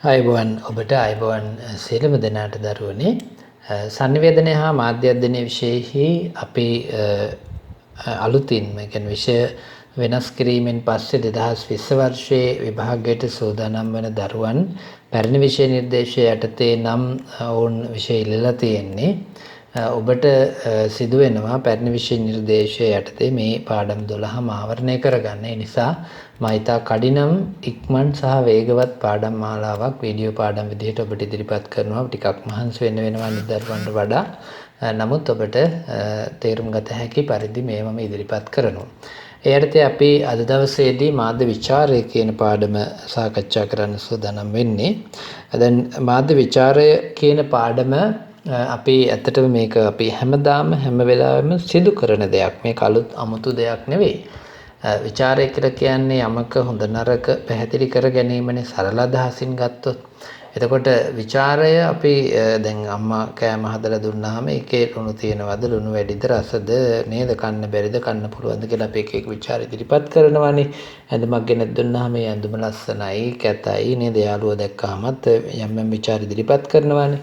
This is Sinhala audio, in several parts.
අයිබෝන් ඔබට අයිබෝන් සියලුම දෙනාට දරුවනේ සංනිවේදනය හා මාධ්‍ය අධ්‍යයනය විෂයෙහි අපි අලුතින්ම කියන්නේ විෂය වෙනස් කිරීමෙන් පස්සේ 2020 වර්ෂයේ විභාගයට සූදානම් වන දරුවන් පැරණි විෂය නිර්දේශය යටතේ නම් ඔවුන් විෂය ඉල්ලලා තියෙන්නේ ඔබට සිදු වෙනවා පැරණි විෂය නිර්දේශය යටතේ මේ පාඩම් 12ම ආවරණය කරගන්න. ඒ නිසා මම ඊට කඩිනම් ඉක්මන් සහ වේගවත් පාඩම් මාලාවක් වීඩියෝ පාඩම් විදිහට ඔබට ඉදිරිපත් කරනවා. ටිකක් මහන්සි වෙන්න වෙනවා නිදර්වන්ට වඩා. නමුත් ඔබට තේරුම් ගත හැකි පරිදි මේවම ඉදිරිපත් කරනවා. ඒ යටතේ අපි අද දවසේදී මාධ්‍ය විචාරය කියන පාඩම සාකච්ඡා කරන්න සූදානම් වෙන්නේ. දැන් මාධ්‍ය විචාරය කියන පාඩම අපි ඇත්තටම මේක අපි හැමදාම හැම වෙලාවෙම සිදු කරන දෙයක්. මේක අලුත් 아무තු දෙයක් නෙවෙයි. විචාරය කියලා කියන්නේ යමක හොඳ නරක පැහැදිලි කර ගැනීමනේ සරල අදහසින් ගත්තොත්. එතකොට විචාරය අපි දැන් අම්මා කෑම හදලා දුන්නාම ඒකේ ලුණු තියෙනවද ලුණු වැඩිද රසද නේද කන්න බැරිද කන්න පුළුවන්ද කියලා අපි එක විචාර ඉදිරිපත් කරනවානේ. ඇඳුමක් ගෙනත් දුන්නාම ඒ ඇඳුම ලස්සනයි කැතයි නේද යාළුවෝ දැක්කමත් යම් යම් විචාර ඉදිරිපත් කරනවානේ.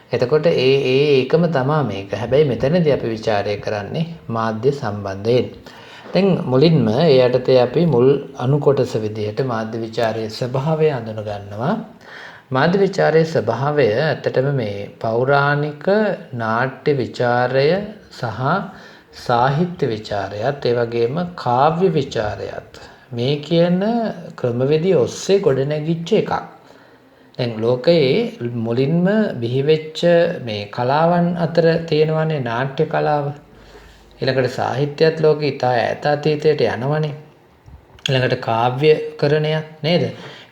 එතකොට ඒකම තමයි මේක. හැබැයි මෙතනදී අපි ਵਿਚාරය කරන්නේ මාධ්‍ය සම්බන්ධයෙන්. දැන් මුලින්ම ඒ යටතේ අපි මුල් අනු කොටස විදිහට මාධ්‍ය විචාරයේ ස්වභාවය අඳුන ගන්නවා. මාධ්‍ය විචාරයේ ස්වභාවය ඇත්තටම මේ පෞරාණික නාට්‍ය විචාරය සහ සාහිත්‍ය විචාරයත් ඒ වගේම කාව්‍ය විචාරයත් මේ කියන ක්‍රමවේදී ඔස්සේ ගොඩනැගිච්ච එකක්. දැන් ලෝකයේ මුලින්ම බිහිවෙච්ච මේ කලාවන් අතර තියෙනවානේ නාට්‍ය කලාව. ඊළඟට සාහිත්‍යයත් ලෝකේ ඉතා ඈත අතීතයට යනවනේ. ඊළඟට කාව්‍යකරණයත් නේද?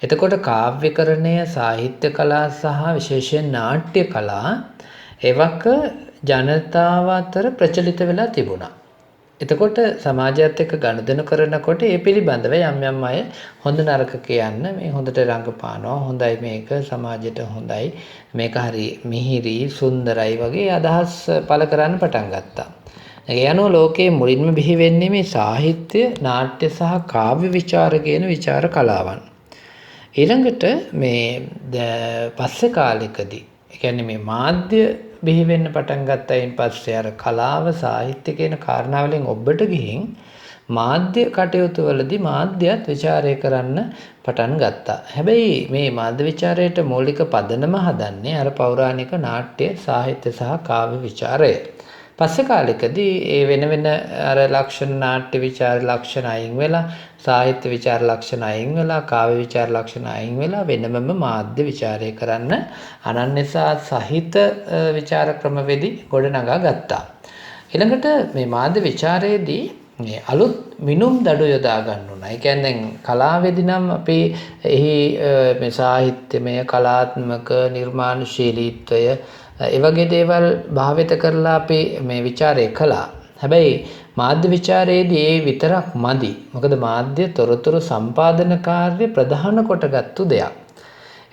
එතකොට කාව්‍යකරණය සාහිත්‍ය කලා සහ විශේෂයෙන් නාට්‍ය කලා එවක ජනතාව අතර ප්‍රචලිත වෙලා තිබුණා. එතකොට සමාජයත් එක්ක ගනුදෙනු කරනකොට ඒ පිළිබඳව යම් යම් අය හොඳ නරක කියන්න මේ හොඳට රඟපානවා හොඳයි මේක සමාජයට හොඳයි මේක හරි මිහිරි සුන්දරයි වගේ අදහස් පළ කරන්න පටන් ගත්තා. ඒ අනුව ලෝකයේ මුලින්ම බිහි වෙන්නේ මේ සාහිත්‍ය නාට්‍ය සහ කාව්‍ය විචාර කියන විචාර කලාවන්. ඊළඟට මේ පස්සේ කාලෙකදී ඒ කියන්නේ මේ මාධ්‍ය බිහි වෙන්න පටන් ගත්තයින් පස්සේ අර කලාව සාහිත්‍ය කියන කාරණාවලින් ඔබට ගිහින් මාධ්‍ය කටයුතු වලදී මාධ්‍යත් විචාරය කරන්න පටන් ගත්තා. හැබැයි මේ මාධ්‍ය විචාරයට මූලික පදනම හදන්නේ අර පෞරාණික නාට්‍ය සාහිත්‍ය සහ කාව්‍ය විචාරය. පස්සේ කාලෙකදී ඒ වෙන වෙන අර ලක්ෂණ නාට්‍ය විචාර ලක්ෂණ අයින් වෙලා සාහිත්‍ය විචාර ලක්ෂණ අයින් වෙලා කාව්‍ය විචාර ලක්ෂණ අයින් වෙලා වෙනමම මාධ්‍ය විචාරය කරන්න අනන්‍යසා සහිත විචාර ක්‍රමවේදී ගොඩනගා ගත්තා. ඊළඟට මේ මාධ්‍ය විචාරයේදී මේ අලුත් මිනුම් දඩු යොදා ගන්න උනා. ඒ කියන්නේ දැන් කලාවේදී නම් අපි එහි මේ සාහිත්‍යමය කලාත්මක නිර්මාණශීලීත්වය ඒ වගේ දේවල් භාවිත කරලා අපි මේ ਵਿਚාරය කළා. හැබැයි මාධ්‍ය විචාරයේදී ඒ විතරක් මදි. මොකද මාධ්‍ය තොරතුරු සම්පාදන කාර්ය ප්‍රධාන කොටගත්තු දෙයක්.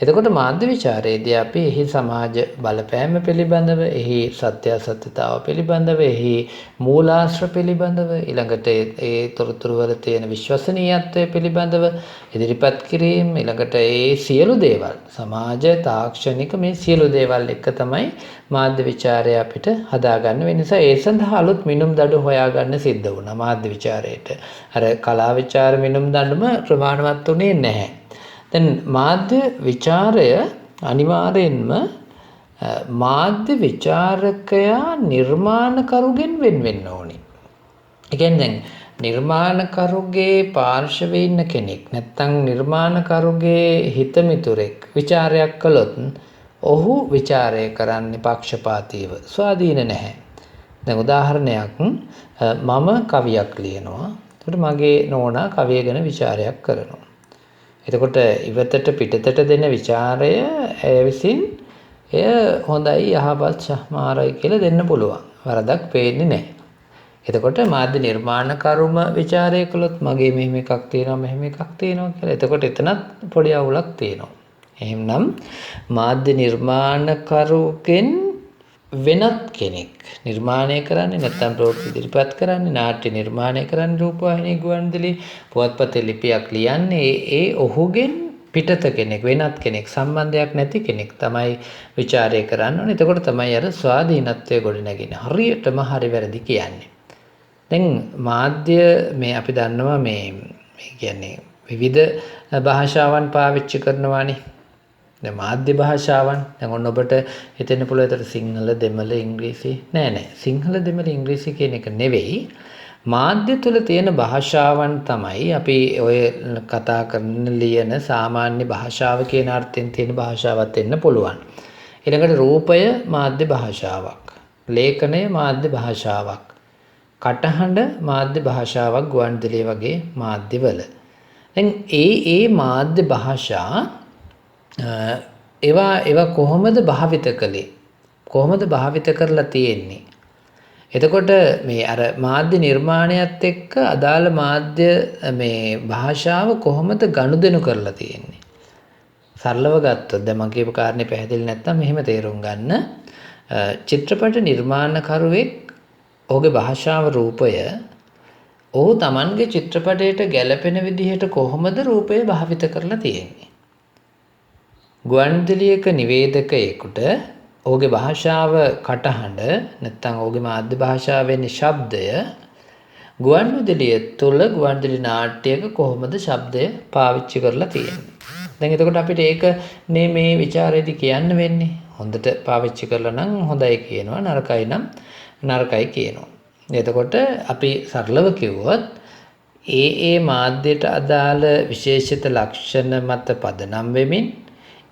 එතකොට මාධ්‍ය විචාරයේදී අපි එහි සමාජ බලපෑම පිළිබඳව, එහි සත්‍ය අසත්‍යතාව පිළිබඳව, එහි මූලාශ්‍ර පිළිබඳව, ඊළඟට ඒ තොරතුරු වල තියෙන විශ්වසනීයත්වය පිළිබඳව ඉදිරිපත් කිරීම, ඊළඟට ඒ සියලු දේවල් සමාජ තාක්ෂණික මේ සියලු දේවල් එක තමයි මාධ්‍ය විචාරය අපිට හදාගන්න වෙන නිසා ඒ සඳහා අලුත් මිනුම් දඩු හොයාගන්න සිද්ධ වුණා මාධ්‍ය විචාරයට. අර කලා විචාර මිනුම් දඬුම ප්‍රමාණවත් උනේ නැහැ. දැන් මාධ්‍ය විචාරය අනිවාර්යෙන්ම මාධ්‍ය විචාරකයා නිර්මාණකරුගෙන් වෙන් වෙන්න ඕනේ. ඒ කියන්නේ දැන් නිර්මාණකරුගේ පාර්ශවයේ ඉන්න කෙනෙක් නැත්නම් නිර්මාණකරුගේ හිතමිතුරෙක් විචාරයක් කළොත් ඔහු විචාරය කරන්නේ පක්ෂපාතීව ස්වාධීන නැහැ. දැන් උදාහරණයක් මම කවියක් ලියනවා. එතකොට මගේ නෝනා කවිය ගැන විචාරයක් කරනවා. එතකොට ඉවතට පිටතට දෙන ਵਿਚාරය විසින් එය හොඳයි යහපත් සමාරයි කියලා දෙන්න පුළුවන්. වරදක් පේන්නේ නැහැ. එතකොට මාධ්‍ය නිර්මාණකරුම ਵਿਚාරය කළොත් මගේ මෙහෙම එකක් තියෙනවා මෙහෙම එකක් තියෙනවා කියලා. එතකොට එතනත් පොඩි අවුලක් තියෙනවා. එහෙනම් මාධ්‍ය නිර්මාණකරුගෙන් වෙනත් කෙනෙක් නිර්මාණය කරන්නේ නැත්නම් ප්‍රවෘත්ති ඉදිරිපත් කරන්නේ නාට්‍ය නිර්මාණය කරන්නේ රූපවාහිනී ගුවන්විදුලි පුවත්පතේ ලිපියක් ලියන්නේ ඒ ඔහුගෙන් පිටත කෙනෙක් වෙනත් කෙනෙක් සම්බන්ධයක් නැති කෙනෙක් තමයි ਵਿਚාරය කරන්න ඕනේ. එතකොට තමයි අර ස්වාධීනත්වය ගොඩනැගෙන්නේ. හරියටම හරි වැරදි කියන්නේ. දැන් මාධ්‍ය මේ අපි දන්නවා මේ කියන්නේ විවිධ භාෂාවන් පාවිච්චි කරනවානේ. දැන් මාධ්‍ය භාෂාවන් දැන් ඔන්න ඔබට හිතෙන්න පුළුවන් ඒතර සිංහල දෙමළ ඉංග්‍රීසි නෑ සිංහල දෙමළ ඉංග්‍රීසි කියන එක නෙවෙයි මාධ්‍ය තුල තියෙන භාෂාවන් තමයි අපි ඔය කතා කරන ලියන සාමාන්‍ය භාෂාව කියන අර්ථයෙන් තියෙන භාෂාවක් වෙන්න පුළුවන් ඊළඟට රූපය මාධ්‍ය භාෂාවක් ලේඛනය මාධ්‍ය භාෂාවක් කටහඬ මාධ්‍ය භාෂාවක් ගුවන්විදුලිය වගේ මාධ්‍යවල දැන් ඒ මාධ්‍ය භාෂා ඒවා කොහොමද භාවිත කළේ කොහොමද භාවිත කරලා තියෙන්නේ එතකොට මේ අර මාධ්‍ය නිර්මාණයත් එක්ක අදාළ මාධ්‍ය මේ භාෂාව කොහොමද ගනුදෙනු කරලා තියෙන්නේ සරලව ගත්තොත් දැන් මම කියපු කාරණේ පැහැදිලි නැත්නම් මෙහෙම තේරුම් ගන්න චිත්‍රපට නිර්මාණකරුවෙක් ඔහුගේ භාෂාව රූපය ඔහු Tamanගේ චිත්‍රපටයට ගැළපෙන විදිහට කොහොමද රූපය භාවිත කරලා තියෙන්නේ ගුවන්විදුලියක නිවේදකයෙකුට ඔහුගේ භාෂාව කටහඬ නැත්නම් ඔහුගේ මාධ්‍ය භාෂාවෙන් ශබ්දය ගුවන්විදුලිය තුළ ගුවන්විදුලි නාට්‍යයක කොහොමද ශබ්දය පාවිච්චි කරලා තියෙන්නේ. දැන් එතකොට අපිට ඒක මේ ਵਿਚාරයේදී කියන්න වෙන්නේ. හොඳට පාවිච්චි කරලා නම් හොඳයි කියනවා නරකයි නම් නරකයි කියනවා. එතකොට අපි සරලව කිව්වොත් ඒ මාධ්‍යයට අදාළ විශේෂිත ලක්ෂණ මත පදනම් වෙමින්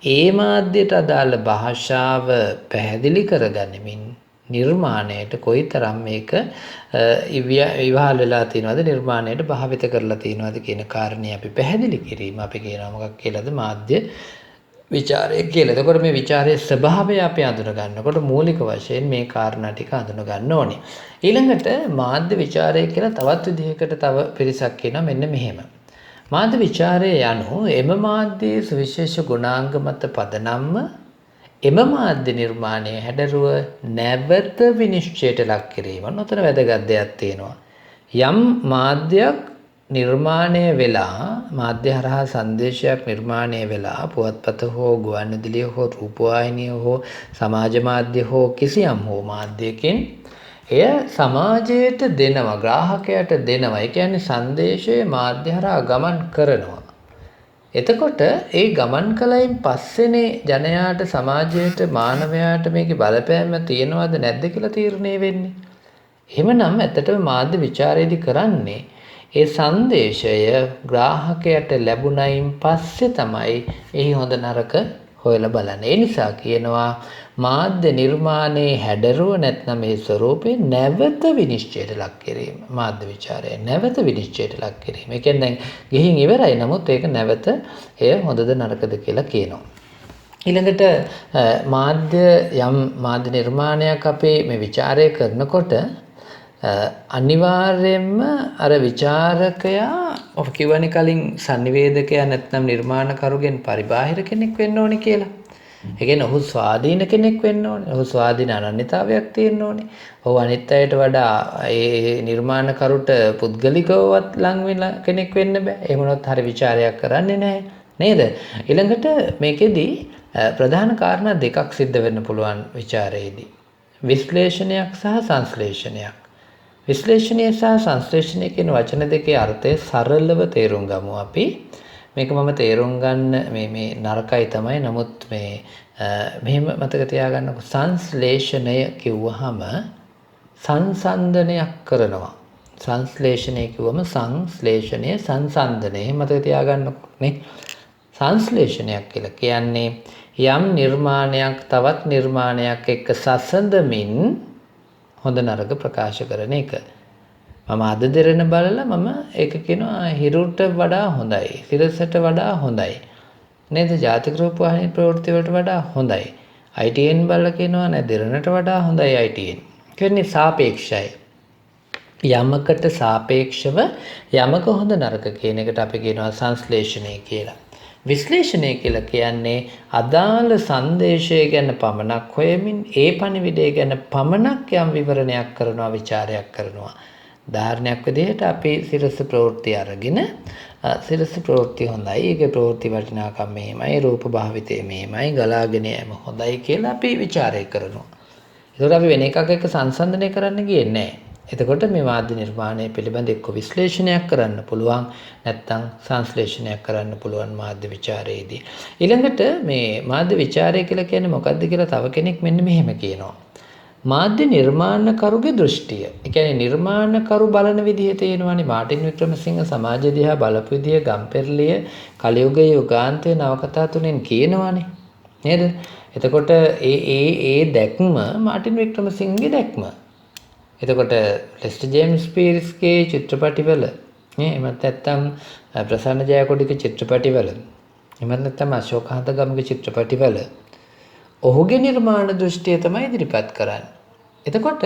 ඒ මාධ්‍යයට අදාළ භාෂාව පැහැදිලි කරගනිමින් නිර්මාණයට කොයිතරම් මේක ඉවහල් වෙලා තියෙනවද නිර්මාණයට භාවිත කරලා තියෙනවද කියන කාරණේ අපි පැහැදිලි කිරීම අපි කියනවා මොකක් කියලාද මාධ්‍ය විචාරය කියලා. එතකොට මේ විචාරයේ ස්වභාවය අපි අඳුන ගන්නකොට මූලික වශයෙන් මේ කාරණා ටික අඳුන ගන්න ඕනේ. ඊළඟට මාධ්‍ය විචාරය කියලා තවත් විදිහකට තව පිරිසක් කියනවා මෙන්න මෙහෙම. මාධ්‍ය විචාරය යනු එම මාධ්‍යයේ සුවිශේෂ ගුණාංග මත පදනම්ව එම මාධ්‍ය නිර්මාණය හැඩරුව නැවත විනිශ්චයට ලක් කිරීම. නොතර වැදගත් දෙයක් තියෙනවා. යම් මාධ්‍යයක් නිර්මාණය වෙලා මාධ්‍ය හරහා සංදේශයක් නිර්මාණය වෙලා පුවත්පත හෝ ගුවන්විදුලිය හෝ රූපවාහිනිය හෝ සමාජ මාධ්‍ය හෝ කිසියම් හෝ මාධ්‍යකින් එය සමාජයට දෙනවා ග්‍රාහකයට දෙනවා. ඒ කියන්නේ සංදේශය මාධ්‍ය හරහා ගමන් කරනවා. එතකොට ඒ ගමන් කලයින් පස්සේනේ ජනයාට සමාජයට මානවයාට මේකේ බලපෑම තියෙනවද නැද්ද කියලා තීරණය වෙන්නේ. එහෙමනම් ඇත්තටම මාධ්‍ය විචාරයේදී කරන්නේ ඒ සංදේශය ග්‍රාහකයට ලැබුණයින් පස්සේ තමයි එහි හොඳ නරක හොයලා බලන්නේ. ඒ නිසා කියනවා මාධ්‍ය නිර්මාණයේ හැඩරුව නැත්නම් මේ ස්වરૂපේ නැවත විනිශ්චයට ලක් කිරීම. මාධ්‍ය විචාරය නැවත විනිශ්චයට ලක් කිරීම. ඒ කියන්නේ දැන් ගිහින් ඉවරයි නමුත් ඒක නැවත එය හොඳද නරකද කියලා කියනවා. ඊළඟට මාධ්‍ය නිර්මාණයක් අපේ මේ විචාරය කරනකොට අනිවාර්යයෙන්ම අර විචාරකයා ඔබ කියවනේ කලින් sannivedakaya නැත්නම් නිර්මාණකරුගෙන් පරිබාහිර කෙනෙක් වෙන්න ඕනේ කියලා. ඒ කියන්නේ ඔහු ස්වාධීන කෙනෙක් වෙන්න ඕනේ. ඔහු ස්වාධීන අනන්‍යතාවයක් තියෙන්න ඕනේ. ඔහු අනිත් අයට වඩා ඒ නිර්මාණකරුට පුද්ගලිකවවත් ලං වෙන කෙනෙක් වෙන්න බෑ. එහෙම වුණොත් හරි ਵਿਚාරයක් කරන්නේ නැහැ. නේද? ඊළඟට මේකෙදි ප්‍රධාන කාරණා දෙකක් සිද්ධ වෙන්න පුළුවන් ਵਿਚාරයේදී. විශ්ලේෂණයක් සහ සංශ්ලේෂණයක්. විශ්ලේෂණය සහ සංශ්ලේෂණය කියන වචන දෙකේ අර්ථය සරලව තේරුම් ගමු අපි. මේක මම තේරුම් ගන්න මේ නරකයි තමයි. නමුත් මේ මෙහෙම මතක තියාගන්නකො සංශ්ලේෂණය කිව්වහම සංසන්දනයක් කරනවා. සංශ්ලේෂණය කිව්වම සංශ්ලේෂණය සංසන්දනය මතක තියාගන්නකො නේ. සංශ්ලේෂණයක් කියලා කියන්නේ යම් නිර්මාණයක් තවත් නිර්මාණයක් එක්ක සසඳමින් හොඳ නරක ප්‍රකාශ කරන එක. මම අද දෙරණ බලලා මම ඒක කියනවා හිරුට වඩා හොඳයි. සිරසට වඩා හොඳයි. නේද? ජාතික රූපවාහිනී ප්‍රවෘත්ති වලට වඩා හොඳයි. ITN බලලා කියනවා නෑ දෙරණට වඩා හොඳයි ITN. කියන්නේ සාපේක්ෂයි. යමකට සාපේක්ෂව යමක හොඳ නරක කියන එකට අපි කියනවා සංශ්ලේෂණය කියලා. විශ්ලේෂණය කියලා කියන්නේ අදාළ සංදේශය ගැන පමණක් හොයමින් ඒ පණිවිඩය ගැන පමණක් යම් විවරණයක් කරනවා විචාරයක් කරනවා. උදාහරණයක් විදිහට අපි සිරස ප්‍රවෘත්ති අරගෙන සිරස ප්‍රවෘත්ති හොඳයි, ඒකේ ප්‍රවෘත්ති වටිනාකම් මෙහෙමයි, රූප භාවිතය මෙහෙමයි, ගලාගෙන යෑම හොඳයි කියලා අපි ਵਿਚාරය කරනවා. ඒකට අපි වෙන එකක් එක්ක සංසන්දනය කරන්න ගියේ නැහැ. එතකොට මේ මාධ්‍ය නිර්මාණය පිළිබඳ එක්ක විශ්ලේෂණයක් කරන්න පුළුවන්, නැත්නම් සංශ්ලේෂණයක් කරන්න පුළුවන් මාධ්‍ය ਵਿਚාරයේදී. ඊළඟට මේ මාධ්‍ය ਵਿਚාරය කියලා කියන්නේ මොකක්ද කියලා තව කෙනෙක් මෙන්න මෙහෙම කියනවා. මාධ්‍ය නිර්මාණකරුගේ දෘෂ්ටිය. ඒ කියන්නේ නිර්මාණකරු බලන විදිහ තියෙනවානේ. මාටින් වික්‍රමසිංහ සමාජ දිහා බලපු විදිහ ගම්පෙරළිය කලියුගයේ යුගාන්තයේ නවකතා තුනෙන් කියනවානේ. නේද? එතකොට ඒ දැක්ම මාටින් වික්‍රමසිංහගේ දැක්ම. එතකොට ලෙස්ටර් ජේම්ස් පීරිස්ගේ චිත්‍රපටිවල එමත් නැත්නම් ප්‍රසන්න ජයකොඩිගේ චිත්‍රපටිවල එමත් නැත්නම් අශෝක හතගමගේ චිත්‍රපටිවල ඔහුගේ නිර්මාණ දෘෂ්ටිය තමයි ඉදිරිපත් කරන්නේ. එතකොට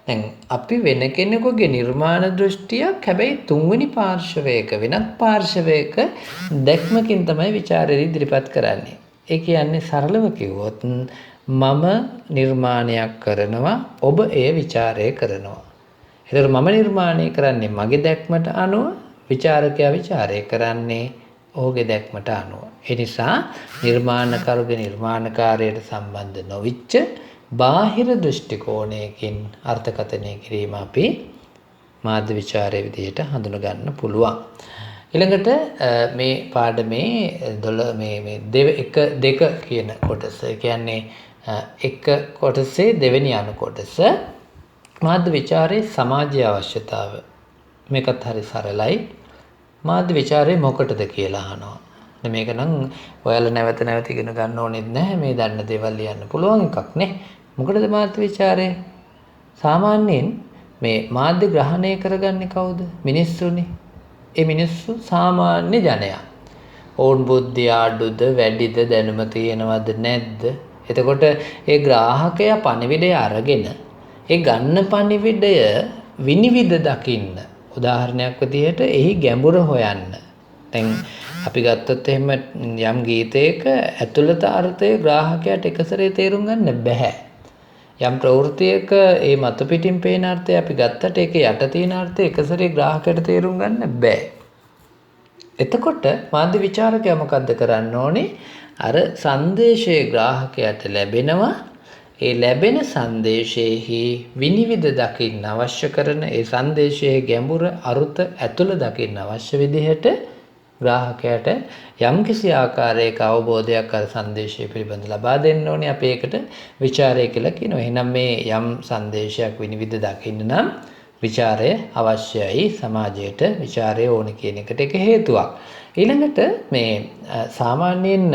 දැන් අපි වෙන කෙනෙකුගේ නිර්මාණ දෘෂ්ටියක් හැබැයි තුන්වෙනි පාර්ශවයක වෙනත් පාර්ශවයක දැක්මකින් තමයි ਵਿਚාරෙ ඉදිරිපත් කරන්නේ. ඒ කියන්නේ සරලව කිව්වොත් මම නිර්මාණයක් කරනවා, ඔබ එය ਵਿਚාරය කරනවා. ඒතර මම නිර්මාණය කරන්නේ මගේ දැක්මට අනුව, ਵਿਚාරකයා ਵਿਚාරය කරන්නේ ඔහුගේ දැක්මට අනුව. ඒ නිසා නිර්මාණකරුගේ නිර්මාණකාරයට සම්බන්ධ නොවිච්ච බාහිර දෘෂ්ටි කෝණයකින් අර්ථකථනය කිරීම අපි මාධ්‍ය විචාරයේ විදිහට හඳුන ගන්න පුළුවන්. ඊළඟට මේ පාඩමේ 2 කියන කොටස, කියන්නේ එක කොටසේ දෙවෙනි අනු කොටස මාධ්‍ය විචාරයේ සමාජීය අවශ්‍යතාව. මේකත් හරි සරලයි. මාධ්‍ය විචාරය මොකටද කියලා අහනවා. මේක නම් ඔයාලා නැවත නැවත ඉගෙන ගන්න ඕනෙත් නැහැ. මේ දන්න දේවල් ලියන්න පුළුවන් එකක් නේ. මොකටද මාධ්‍ය විචාරය? සාමාන්‍යයෙන් මේ මාධ්‍ය ග්‍රහණය කරගන්නේ කවුද? මිනිස්සුනේ. ඒ මිනිස්සු සාමාන්‍ය ජනයා. ඔවුන් බුද්ධිය අඩුද වැඩිද දැනුම තියෙනවද නැද්ද? එතකොට ඒ ග්‍රාහකයා පණිවිඩය අරගෙන ඒ ගන්න පණිවිඩය විනිවිද දකින්න. උදාහරණයක් විදිහට එහි ගැඹුර හොයන්න. දැන් අපි ගත්තොත් එහෙම යම් ගීතයක ඇතුළත අර්ථය ග්‍රාහකයාට එකසරේ තේරුම් ගන්න බෑ. යම් ප්‍රවෘත්තියක ඒ මතු පිටින් පේන අර්ථය අපි ගත්තට ඒක යට තියෙන අර්ථය එකසරේ ග්‍රාහකයාට තේරුම් ගන්න බෑ. එතකොට මාධ්‍ය විචාරකයා මොකද්ද කරන්න ඕනේ? අර සංදේශයේ ග්‍රාහකයාට ලැබෙනවා. ඒ ලැබෙන සංදේශයේහි විනිවිද දකින්න අවශ්‍ය කරන ඒ සංදේශයේ ගැඹුර අරුත ඇතුළ දකින්න අවශ්‍ය විදිහට ග්‍රාහකයාට යම්කිසි ආකාරයක අවබෝධයක් අර සංදේශය පිළිබඳ ලබා දෙන්න ඕනේ. අපි ඒකට ਵਿਚාරය කියලා කියනවා. එහෙනම් මේ යම් සංදේශයක් විනිවිද දකින්න නම් ਵਿਚාරය අවශ්‍යයි. සමාජයට ਵਿਚාරය ඕන කියන එකට ඒක හේතුවක්. ඊළඟට මේ සාමාන්‍යයෙන්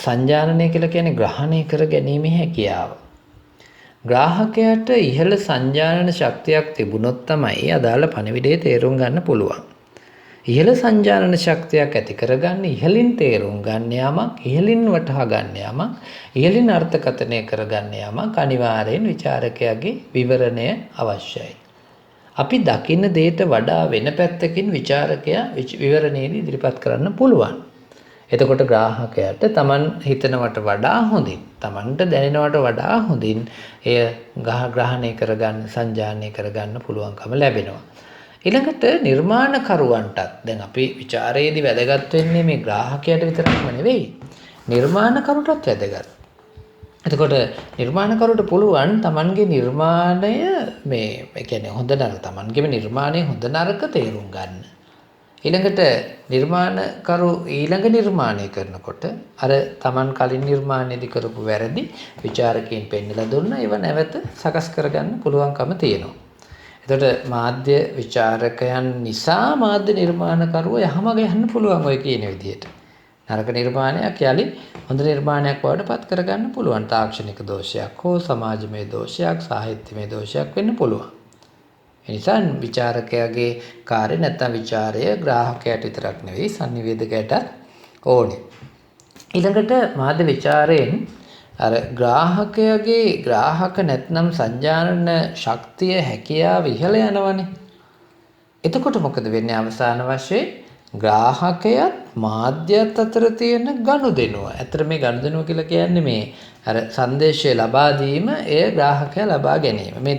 සංජානනය කියලා කියන්නේ ග්‍රහණය කර ගැනීමේ හැකියාව. ග්‍රාහකයාට ඉහළ සංජානන ශක්තියක් තිබුණොත් තමයි අදාළ පණිවිඩය තේරුම් ගන්න පුළුවන්. ඉහළ සංජානන ශක්තියක් ඇති කරගන්න, ඉහළින් තේරුම් ගන්න යමක්, ඉහළින් වටහා ගන්න යමක්, ඉහළින් අර්ථකථනය කරගන්න යමක් අනිවාර්යෙන් විචාරකයාගේ විවරණය අවශ්‍යයි. අපි දකින්න දෙයට වඩා වෙන පැත්තකින් විචාරකයා විවරණයේදී ඉදිරිපත් කරන්න පුළුවන්. එතකොට ග්‍රාහකයාට Taman හිතනවට වඩා හොඳින්, Tamanට දැනෙනවට වඩා හොඳින් එය ග්‍රහණය කරගන්න, සංජානනය කරගන්න පුළුවන්කම ලැබෙනවා. ඊළඟට නිර්මාණකරුවන්ටත් දැන් අපි ਵਿਚාරයේදී වැදගත් වෙන්නේ මේ ග්‍රාහකයාට විතරක්ම නෙවෙයි, නිර්මාණකරුවටත් වැදගත්. එතකොට නිර්මාණකරුවට පුළුවන් Tamanගේ නිර්මාණය මේ කියන්නේ හොඳ නරක, Tamanගේම නිර්මාණය හොඳ නරක තේරුම් ගන්න. ඊළඟට නිර්මාණකරු ඊළඟ නිර්මාණය කරනකොට අර Taman කලින් නිර්මාණයේදී කරපු වැරදි ਵਿਚාරකයන් පෙන්නලා දුන්නා, ඒව නැවත සකස් කරගන්න පුළුවන්කම තියෙනවා. එතකොට මාධ්‍ය විචාරකයන් නිසා මාධ්‍ය නිර්මාණකරුව යහමග යන්න පුළුවන් ඔය කියන විදිහට. නරක නිර්මාණයක් යලි හොඳ නිර්මාණයක් බවට පත් කරගන්න පුළුවන්. තාක්ෂණික දෝෂයක් හෝ සමාජමය දෝෂයක්, සාහිත්‍යමය දෝෂයක් වෙන්න පුළුවන්. ඒ නිසා විචාරකයාගේ කාර්ය නැත්නම් විචාරය ග්‍රාහකයාට විතරක් නෙවෙයි සංනිවේදකයාට ඕනේ. ඊළඟට මාධ්‍ය විචාරයෙන් අර ග්‍රාහකයාගේ ග්‍රාහක නැත්නම් සංජානන ශක්තිය හැකියාව ඉහළ යනවනේ. එතකොට මොකද වෙන්නේ? අවසාන වශයෙන් ග්‍රාහකයාත් මාධ්‍යත් අතර තියෙන ගනුදෙනුව. ඇත්තට මේ ගනුදෙනුව කියලා කියන්නේ මේ අර සංදේශය ලබා දීම එය ග්‍රාහකයා ලබා ගැනීම. මේ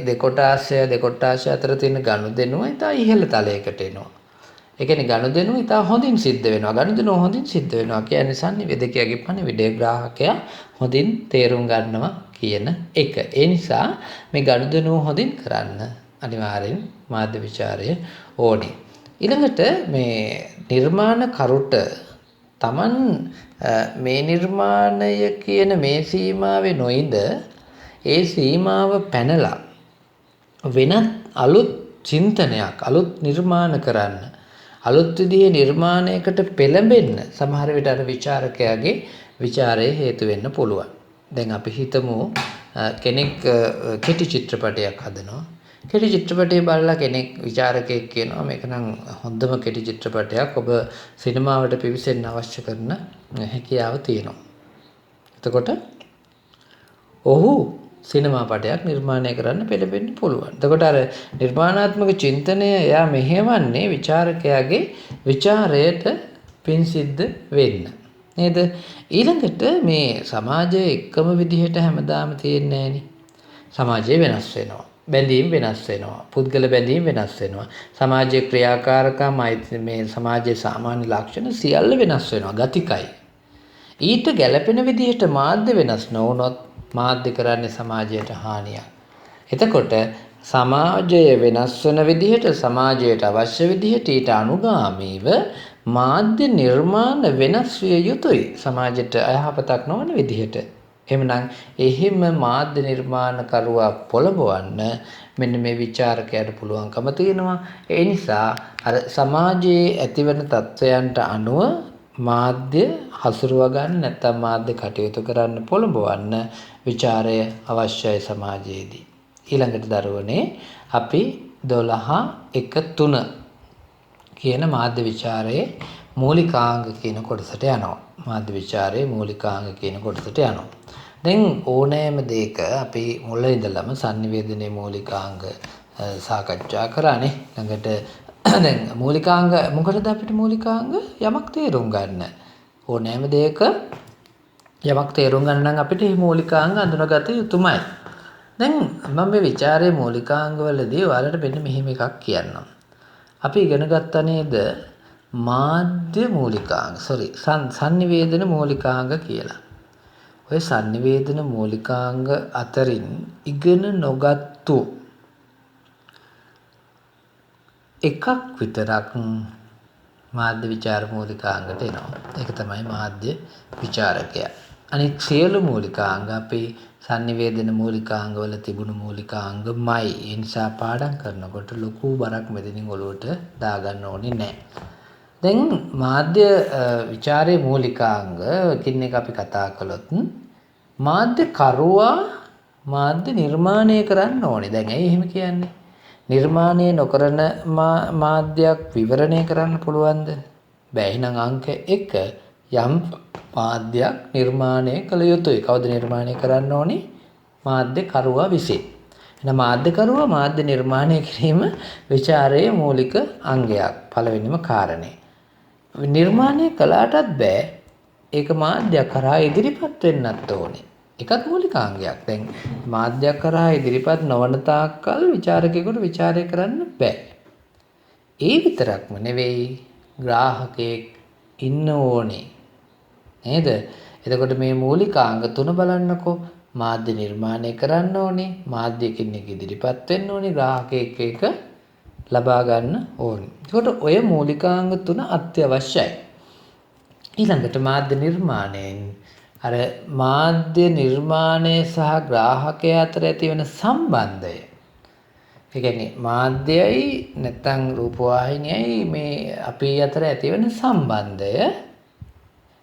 දෙකොටාශය අතර තියෙන ගනුදෙනුව ඉතා ඉහළ තලයකට එනවා. ඒ කියන්නේ ගනුදෙනුව ඉතා හොඳින් සිද්ධ වෙනවා. ගනුදෙනුව හොඳින් සිද්ධ වෙනවා කියන්නේ සංනිවේදකයාගේ පණිවිඩය ග්‍රාහකයා හොඳින් තේරුම් ගන්නවා කියන එක. ඒ නිසා මේ ගනුදෙනුව හොඳින් කරන්න අනිවාර්යෙන් මාධ්‍ය විචාරය ඕනේ. ඊළඟට මේ නිර්මාණකරුට Taman මේ නිර්මාණය කියන මේ සීමාවේ නොඉඳ ඒ සීමාව පැනලා වෙනත් අලුත් චින්තනයක් අලුත් නිර්මාණ කරන්න අලුත් විදිහේ නිර්මාණයකට පෙළඹෙන්න සමහර විට අර විචාරකයාගේ විචාරයේ හේතු වෙන්න පුළුවන්. දැන් අපි හිතමු කෙනෙක් කෙටි චිත්‍රපටයක් හදනවා. කෙටි චිත්‍රපටය බලලා කෙනෙක් විචාරකයෙක් කියනවා මේක නම් හොඳම කෙටි චිත්‍රපටයක්. ඔබ සිනමාවට පිවිසෙන්න අවශ්‍ය කරන හැකියාව තියෙනවා. එතකොට ඔහු සිනමා පටයක් නිර්මාණය කරන්න පෙළඹෙන්න පුළුවන්. එතකොට අර නිර්මාණාත්මක චින්තනය එයා මෙහෙවන්නේ විචාරකයාගේ විචාරයට පින් සිද්ධ වෙන්න. නේද? ඊළඟට මේ සමාජයේ එකම විදිහට හැමදාම තියෙන්නේ නැහෙනි. සමාජය වෙනස් වෙනවා. බැඳීම් වෙනස් වෙනවා. පුද්ගල බැඳීම් වෙනස් වෙනවා. සමාජයේ ක්‍රියාකාරකම් මේ සමාජයේ සාමාන්‍ය ලක්ෂණ සියල්ල වෙනස් වෙනවා. ගතිකයි. ඊට ගැළපෙන විදිහට මාධ්‍ය වෙනස් නොවුනොත් මාධ්‍ය කරන්නේ සමාජයට හානියක්. එතකොට සමාජය වෙනස් වෙන විදිහට සමාජයට අවශ්‍ය විදිහට ඊට අනුගාමීව මාධ්‍ය නිර්මාණ වෙනස් විය යුතුයි. සමාජයට අයහපතක් නොවන විදිහට. එහෙමනම් එහෙම මාධ්‍ය නිර්මාණකරුවා පොළඹවන්න මෙන්න මේ විචාරකයාට පුළුවන්කම තියෙනවා. ඒ නිසා අර සමාජයේ ඇතිවන තත්ත්වයන්ට අනුව මාධ්‍ය හසුරුව ගන්න නැත්නම් මාධ්‍ය කටයුතු කරන්න පොළඹවන්න විචාරය අවශ්‍යයි සමාජයේදී. ඊළඟට දරුවනේ අපි 12.1.3 කියන මාධ්‍ය විචාරයේ මූලිකාංග කියන කොටසට යනවා. මාධ්‍ය විචාරයේ මූලිකාංග කියන කොටසට යනවා. දැන් ඕනෑම දෙයක අපි මුල ඉඳලම sannivedanaye මූලිකාංග සාකච්ඡා කරානේ. ළඟට දැන් මූලිකාංග මොකටද අපිට මූලිකාංග යමක් තේරුම් ගන්න. ඕනෑම දෙයක යමක් තේරුම් ගන්න නම් අපිට මේ මූලිකාංග අඳුනගත යුතුමයි. දැන් මම මේ විචාරයේ මූලිකාංග වලදී ඔයාලට මෙන්න මෙහෙම එකක් කියන්නම්. අපි ඉගෙන ගත්තා නේද මාධ්‍ය මූලිකාංග sannivedana මූලිකාංග කියලා. ඔය sannivedana මූලිකාංග අතරින් ඉගෙන නොගත්තු එකක් විතරක් මාධ්‍ය විචාර මූලිකාංගට එනවා. ඒක තමයි මාධ්‍ය විචාරකයා. අනිත් සියලු මූලිකාංග අපේ sannivedana මූලිකාංග වල තිබුණු මූලිකාංගමයි. ඒ නිසා පාඩම් කරනකොට ලොකු බරක් මෙතනින් ඔලුවට දාගන්න ඕනේ නැහැ. දැන් මාධ්‍ය විචාරයේ මූලිකාංග කින් එක අපි කතා කළොත් මාධ්‍ය කරුවා මාධ්‍ය නිර්මාණය කරන්න ඕනේ. දැන් ඇයි එහෙම කියන්නේ? නිර්මාණය නොකරන මාධ්‍යයක් විවරණය කරන්න පුළුවන්ද? බෑ. එහෙනම් අංක 1 යම් මාධ්‍යයක් නිර්මාණය කළ යුතුයි. කවුද නිර්මාණය කරන්න ඕනේ? මාධ්‍ය කරුවා විසින්. එහෙනම් මාධ්‍ය කරුවා මාධ්‍ය නිර්මාණය කිරීම විචාරයේ මූලික අංගයක්. පළවෙනිම කාරණේ. නිර්මාණය කළාටත් බෑ. ඒක මාධ්‍යයක් කරා ඉදිරිපත් වෙන්නත් ඕනේ. ඒකත් මූලිකාංගයක්. දැන් මාධ්‍යයක් කරා ඉදිරිපත් නොවන තාක්කල් විචාරකයෙකුට විචාරය කරන්න බෑ. ඒ විතරක්ම නෙවෙයි ග්‍රාහකයෙක් ඉන්න ඕනේ. නේද? එතකොට මේ මූලිකාංග තුන බලන්නකෝ. මාධ්‍ය නිර්මාණය කරන්න ඕනේ, මාධ්‍යකින් එක ඉදිරිපත් වෙන්න ඕනේ, ග්‍රාහකයෙක් එක ලබා ගන්න ඕනේ. එතකොට ඔය මූලිකාංග තුන අත්‍යවශ්‍යයි. ඊළඟට මාධ්‍ය නිර්මාණයෙන් අර මාධ්‍ය නිර්මාණය සහ ග්‍රාහකයා අතර ඇතිවන සම්බන්ධය. ඒ කියන්නේ මාධ්‍යයයි නැත්නම් රූපවාහිනියයි මේ අපි අතර ඇතිවන සම්බන්ධය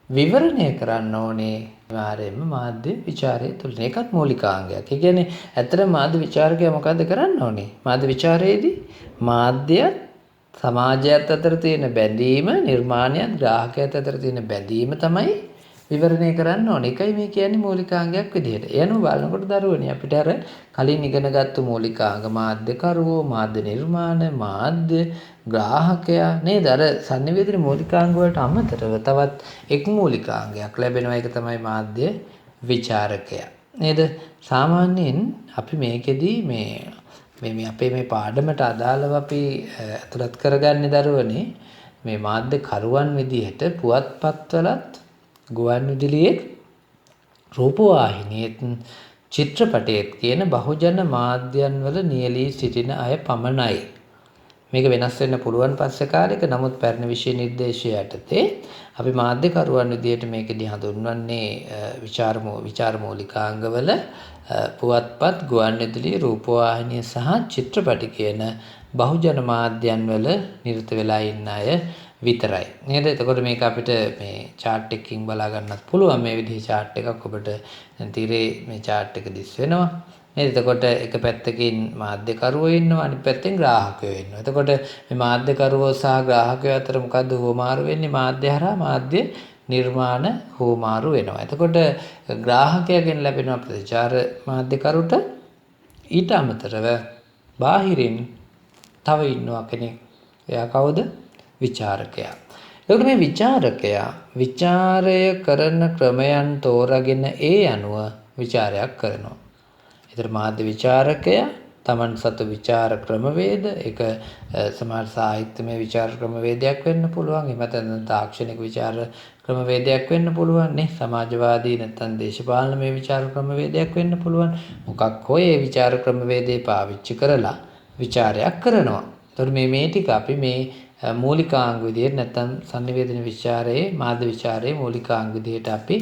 විවරණය කරන්න ඕනේ අනිවාර්යයෙන්ම මාධ්‍ය විචාරය තුළ. ඒකත් මූලිකාංගයක්. ඒ කියන්නේ ඇත්තට මාධ්‍ය විචාරකයා මොකද්ද කරන්න ඕනේ? මාධ්‍ය විචාරයේදී මාධ්‍යයත් සමාජයත් අතර තියෙන බැඳීම, නිර්මාණයත් ග්‍රාහකයාත් අතර තියෙන බැඳීම තමයි විවරණය කරන්න ඕනේ. ඒකයි මේ කියන්නේ මූලිකාංගයක් විදිහට. එයනුව බලනකොට දරුවනේ අපිට අර කලින් ඉගෙනගත්තු මූලිකාංග මාධ්‍ය කරුවෝ, මාධ්‍ය නිර්මාණ, මාධ්‍ය ග්‍රාහකයා නේද? අර sannivedana මූලිකාංග වලට අමතරව තවත් එක් මූලිකාංගයක් ලැබෙනවා. ඒක තමයි මාධ්‍ය විචාරකයා. නේද? සාමාන්‍යයෙන් අපි මේකෙදී මේ අපේ මේ පාඩමට අදාළව අපි අතුලත් කරගන්නේ දරුවනේ මේ මාධ්‍ය කරුවන් විදිහට පුවත්පත්වලත් ගුවන්විදුලියෙත් රූපවාහිනියෙත් චිත්‍රපටයේත් කියන බහුජන මාධ්‍යයන් වල නියැලී සිටින අය පමණයි. මේක වෙනස් වෙන්න පුළුවන් පස්සේ කාලෙක. නමුත් පැරණි විෂය නිර්දේශය යටතේ අපි මාධ්‍ය කරුවන් විදිහට මේකදී හඳුන්වන්නේ විචාර මූලිකාංගවල පුවත්පත්, ගුවන්විදුලි, රූපවාහිනිය සහ චිත්‍රපට කියන බහුජන මාධ්‍යයන් වල නිරත වෙලා ඉන්න අය විතරයි. නේද? එතකොට මේක අපිට මේ chart එකකින් බලා ගන්නත් පුළුවන්. මේ විදිහේ chart එකක් ඔබට දැන් තිරේ මේ chart එක දිස් වෙනවා. නේද? එතකොට එක පැත්තකින් මාධ්‍යකරුවෝ ඉන්නවා, අනිත් පැත්තෙන් ග්‍රාහකයෝ ඉන්නවා. එතකොට මේ මාධ්‍යකරුවෝ සහ ග්‍රාහකයෝ අතර මොකද්ද හුවමාරු වෙන්නේ? මාධ්‍ය හරහා මාධ්‍ය නිර්මාණ හුවමාරු වෙනවා. එතකොට ග්‍රාහකයාගෙන් ලැබෙන ප්‍රතිචාර මාධ්‍යකරුට ඊට අමතරව බාහිරින් තව ඉන්නවා කෙනෙක්. එයා කවුද? විචාරකයා. එතකොට මේ විචාරකයා විචාරය කරන ක්‍රමයන් තෝරාගෙන ඒ අනුව විචාරයක් කරනවා. ඒතර මාධ්‍ය විචාරකයා තමන් සතු විචාර ක්‍රමවේද ඒක සමහර සාහිත්‍යමය විචාර ක්‍රමවේදයක් වෙන්න පුළුවන්. එහෙම නැත්නම් තාක්ෂණික විචාර ක්‍රමවේදයක් වෙන්න පුළුවන් නේ. සමාජවාදී නැත්නම් දේශපාලනමය විචාර ක්‍රමවේදයක් වෙන්න පුළුවන්. මොකක් හෝ ඒ විචාර ක්‍රමවේදේ පාවිච්චි කරලා විචාරයක් කරනවා. එතකොට මේ ටික අපි මේ මූලිකාංග විදිහට නැත්නම් sannivedana විචාරයේ මාධ්‍ය විචාරයේ මූලිකාංග විදිහට අපි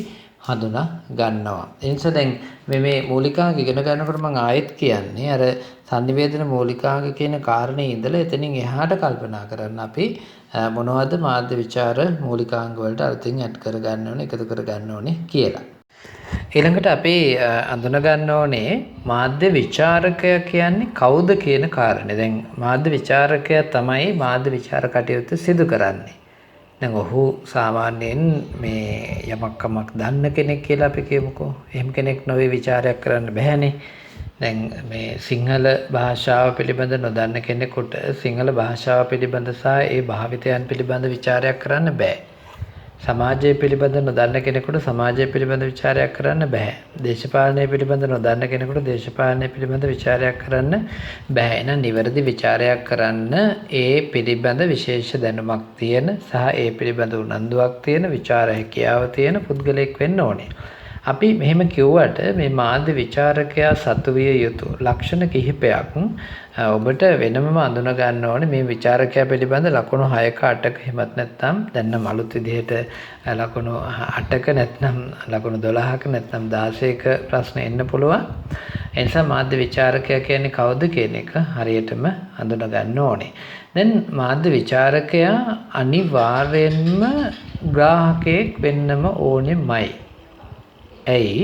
හඳුනා ගන්නවා. ඒ නිසා දැන් මේ මූලිකාංග ඉගෙන ගන්නකොට මම ආයෙත් කියන්නේ අර sannivedana මූලිකාංග කියන කාරණේ ඉඳලා එතනින් එහාට කල්පනා කරන්න අපි මොනවද මාධ්‍ය විචාර මූලිකාංග වලට අර්ථයෙන් ඇඩ් කර ගන්න ඕනේ, එකතු කර ගන්න ඕනේ කියලා. ඊළඟට අපි අඳුන ගන්න ඕනේ මාධ්‍ය විචාරකයා කියන්නේ කවුද කියන කාරණේ. දැන් මාධ්‍ය විචාරකයා තමයි මාධ්‍ය විචාර කටයුතු සිදු කරන්නේ. දැන් ඔහු සාමාන්‍යයෙන් මේ යමක් දන්න කෙනෙක් කියලා අපි කියමුකෝ. එහෙම කෙනෙක් නොවේ විචාරයක් කරන්න බෑනේ. දැන් මේ සිංහල භාෂාව පිළිබඳ නොදන්න කෙනෙකුට සිංහල භාෂාව පිළිබඳ සහ ඒ භාවිතයන් පිළිබඳ විචාරයක් කරන්න බෑ. සමාජය පිළිබඳ නොදන්න කෙනෙකුට සමාජය පිළිබඳ විචාරයක් කරන්න බෑ. දේශපාලනය පිළිබඳ නොදන්න කෙනෙකුට දේශපාලනය පිළිබඳ විචාරයක් කරන්න බෑ. එහෙනම් නිවැරදි විචාරයක් කරන්න ඒ පිළිබඳ විශේෂ දැනුමක් තියෙන සහ ඒ පිළිබඳ උනන්දුවක් තියෙන විචාර හැකියාව තියෙන පුද්ගලයෙක් වෙන්න ඕනේ. අපි මෙහෙම කිව්වට මේ මාධ්‍ය විචාරකයා සතු විය යුතු ලක්ෂණ කිහිපයක් ඔබට වෙනමම අඳුන ගන්න ඕනේ. මේ විචාරකයා පිළිබඳ ලකුණු 6ක 8ක හිමත් නැත්නම් දැන් නම් අලුත් විදිහට ලකුණු 8ක නැත්නම් ලකුණු 12ක නැත්නම් 16ක ප්‍රශ්න එන්න පුළුවන්. ඒ නිසා මාධ්‍ය විචාරකයා කියන්නේ කවුද කියන එක හරියටම අඳුන ගන්න ඕනේ. දැන් මාධ්‍ය විචාරකයා අනිවාර්යෙන්ම ග්‍රාහකයෙක් වෙන්නම ඕනෙමයි. ඇයි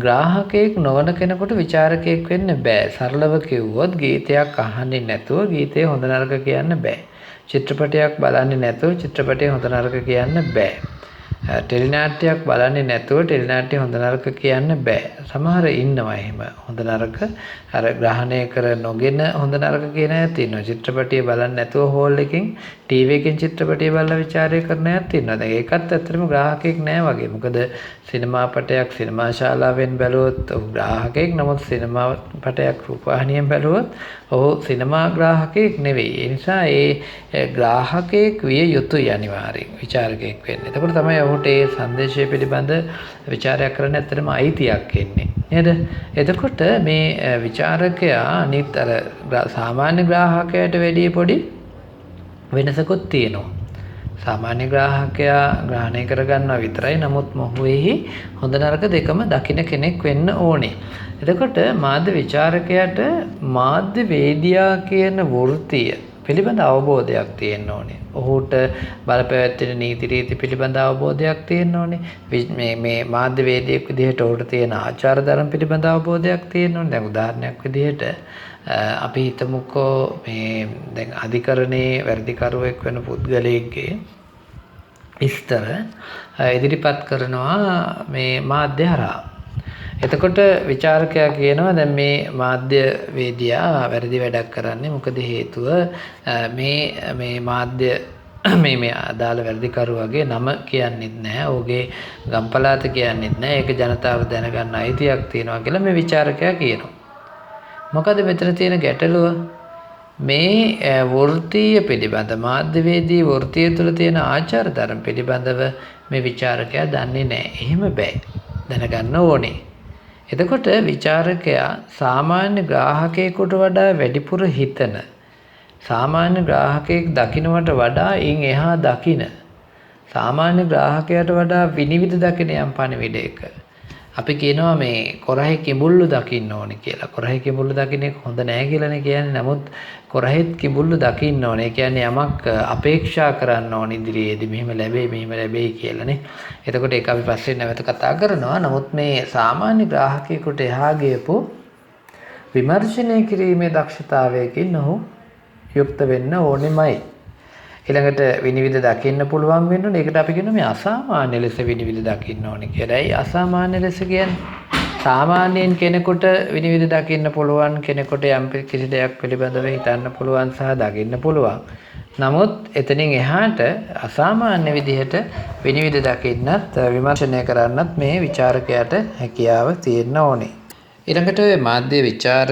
ග්‍රාහකයෙක් නොවන කෙනෙකුට විචාරකයෙක් වෙන්න බෑ. සරලව කිව්වොත් ගීතයක් අහන්නේ නැතුව ගීතය හොඳ නරක කියන්න බෑ. චිත්‍රපටයක් බලන්නේ නැතුව චිත්‍රපටය හොඳ නරක කියන්න බෑ. ටෙලිනාට්‍යයක් බලන්නේ නැතුව ටෙලිනාට්‍ය හොඳ නරක කියන්න බෑ. සමහර ඉන්නවා එහෙම හොඳ නරක අර ග්‍රහණය කර නොගෙන හොඳ නරක කියන අයත් ඉන්නවා. චිත්‍රපටිය බලන්නේ නැතුව හෝල් එකකින් ටීවී එකකින් චිත්‍රපටිය බලලා විචාරය කරන අයත් ඉන්නවා. දැන් ඒකත් ඇත්තටම ග්‍රාහකයෙක් නෑ වගේ. මොකද සිනමා පටයක් සිනමා ශාලාවෙන් බැලුවොත් ඔහු ග්‍රාහකයෙක්. නමුත් සිනමා පටයක් රූපවාහිනියෙන් බැලුවොත් ඔහු සිනමා ග්‍රාහකයෙක් නෙවෙයි. ඒ නිසා ඒ ග්‍රාහකයෙක් විය යුතුයි අනිවාර්යෙන් විචාරකයෙක් වෙන්න. එතකොට තමයි ඔහුට ඒ සංදේශය පිළිබඳ විචාරයක් කරන්න ඇත්තටම අයිතියක් එන්නේ. නේද? එතකොට මේ විචාරකයා අනිත් අර සාමාන්‍ය ග්‍රාහකයාට වැඩිය පොඩි වෙනසකුත් තියෙනවා. සාමාන්‍ය ග්‍රාහකයා ග්‍රහණය කරගන්නවා විතරයි. නමුත් මොහුෙහි හොඳ නරක දෙකම දකින කෙනෙක් වෙන්න ඕනේ. එතකොට මාධ්‍ය විචාරකයාට මාධ්‍ය වේදියා කියන වෘත්තිය පිළිබඳ අවබෝධයක් තියෙන්න ඕනේ. ඔහුට බලපෑවෙන නීති රීති පිළිබඳ අවබෝධයක් තියෙන්න ඕනේ. මේ මාධ්‍ය වේදිකෙක් විදිහට ඔහුට තියෙන ආචාර ධර්ම පිළිබඳ අවබෝධයක් තියෙන්න ඕනේ. දැන් උදාහරණයක් විදිහට අපි හිතමුකෝ මේ දැන් අධිකරණයේ වැඩිකරුවෙක් වෙන පුද්ගලයෙක්ගේ විස්තර ඉදිරිපත් කරනවා මේ මාධ්‍ය හරහා. එතකොට විචාරකයා කියනවා දැන් මේ මාධ්‍යවේදියා වැරදි වැඩක් කරන්නේ මොකද හේතුව මේ මාධ්‍ය මේ අදාළ වැරදිකරුවගේ නම කියන්නෙත් නැහැ. ඔහුගේ ගම්පලාත කියන්නෙත් නැහැ. ඒක ජනතාව දැනගන්න අයිතියක් තියෙනවා කියලා මේ විචාරකයා කියනවා. මොකද මෙතන තියෙන ගැටලුව මේ වෘත්තීය පිළිබඳ මාධ්‍යවේදී වෘත්තීය තුළ තියෙන ආචාර ධර්ම පිළිබඳව මේ විචාරකයා දන්නේ නැහැ. එහෙම බෑ. දැනගන්න ඕනේ. එතකොට විචාරකයා සාමාන්‍ය ග්‍රාහකයෙකුට වඩා වැඩිපුර හිතන සාමාන්‍ය ග්‍රාහකයෙක් දකින්නට වඩා ඉන් එහා දකින සාමාන්‍ය ග්‍රාහකයාට වඩා විනිවිද දකින යම් පණිවිඩයක අපි කියනවා මේ කොරහේ කිඹුල්ලු දකින්න ඕනේ කියලා. කොරහේ කිඹුල්ලු දකින්න එක හොඳ නෑ කියලානේ කියන්නේ. නමුත් කොරහෙත් කිඹුල්ලු දකින්න ඕනේ. ඒ කියන්නේ යමක් අපේක්ෂා කරන්න ඕනේ ඉදිරියේදී මෙහෙම ලැබෙයි කියලානේ. එතකොට ඒක අපි පස්සේ නැවත කතා කරනවා. නමුත් මේ සාමාන්‍ය ග්‍රාහකයෙකුට එහා ගියපු විමර්ශනය කිරීමේ දක්ෂතාවයකින් ඔහු යුක්ත වෙන්න ඕනෙමයි. ඊළඟට විනිවිද දකින්න පුළුවන් වෙන්න ඕනේ. ඒකට අපි කියනවා මේ අසාමාන්‍ය ලෙස විනිවිද දකින්න ඕනේ කියලා. ඒ අසාමාන්‍ය ලෙස කියන්නේ සාමාන්‍යයෙන් කෙනෙකුට විනිවිද දකින්න පුළුවන් කෙනෙකුට යම් කිසි දෙයක් පිළිබඳව හිතන්න පුළුවන් සහ දකින්න පුළුවන්. නමුත් එතනින් එහාට අසාමාන්‍ය විදිහට විනිවිද දකින්නත් විමර්ශනය කරන්නත් මේ විචාරකයාට හැකියාව තියෙන්න ඕනේ. ඊළඟට මාධ්‍ය විචාර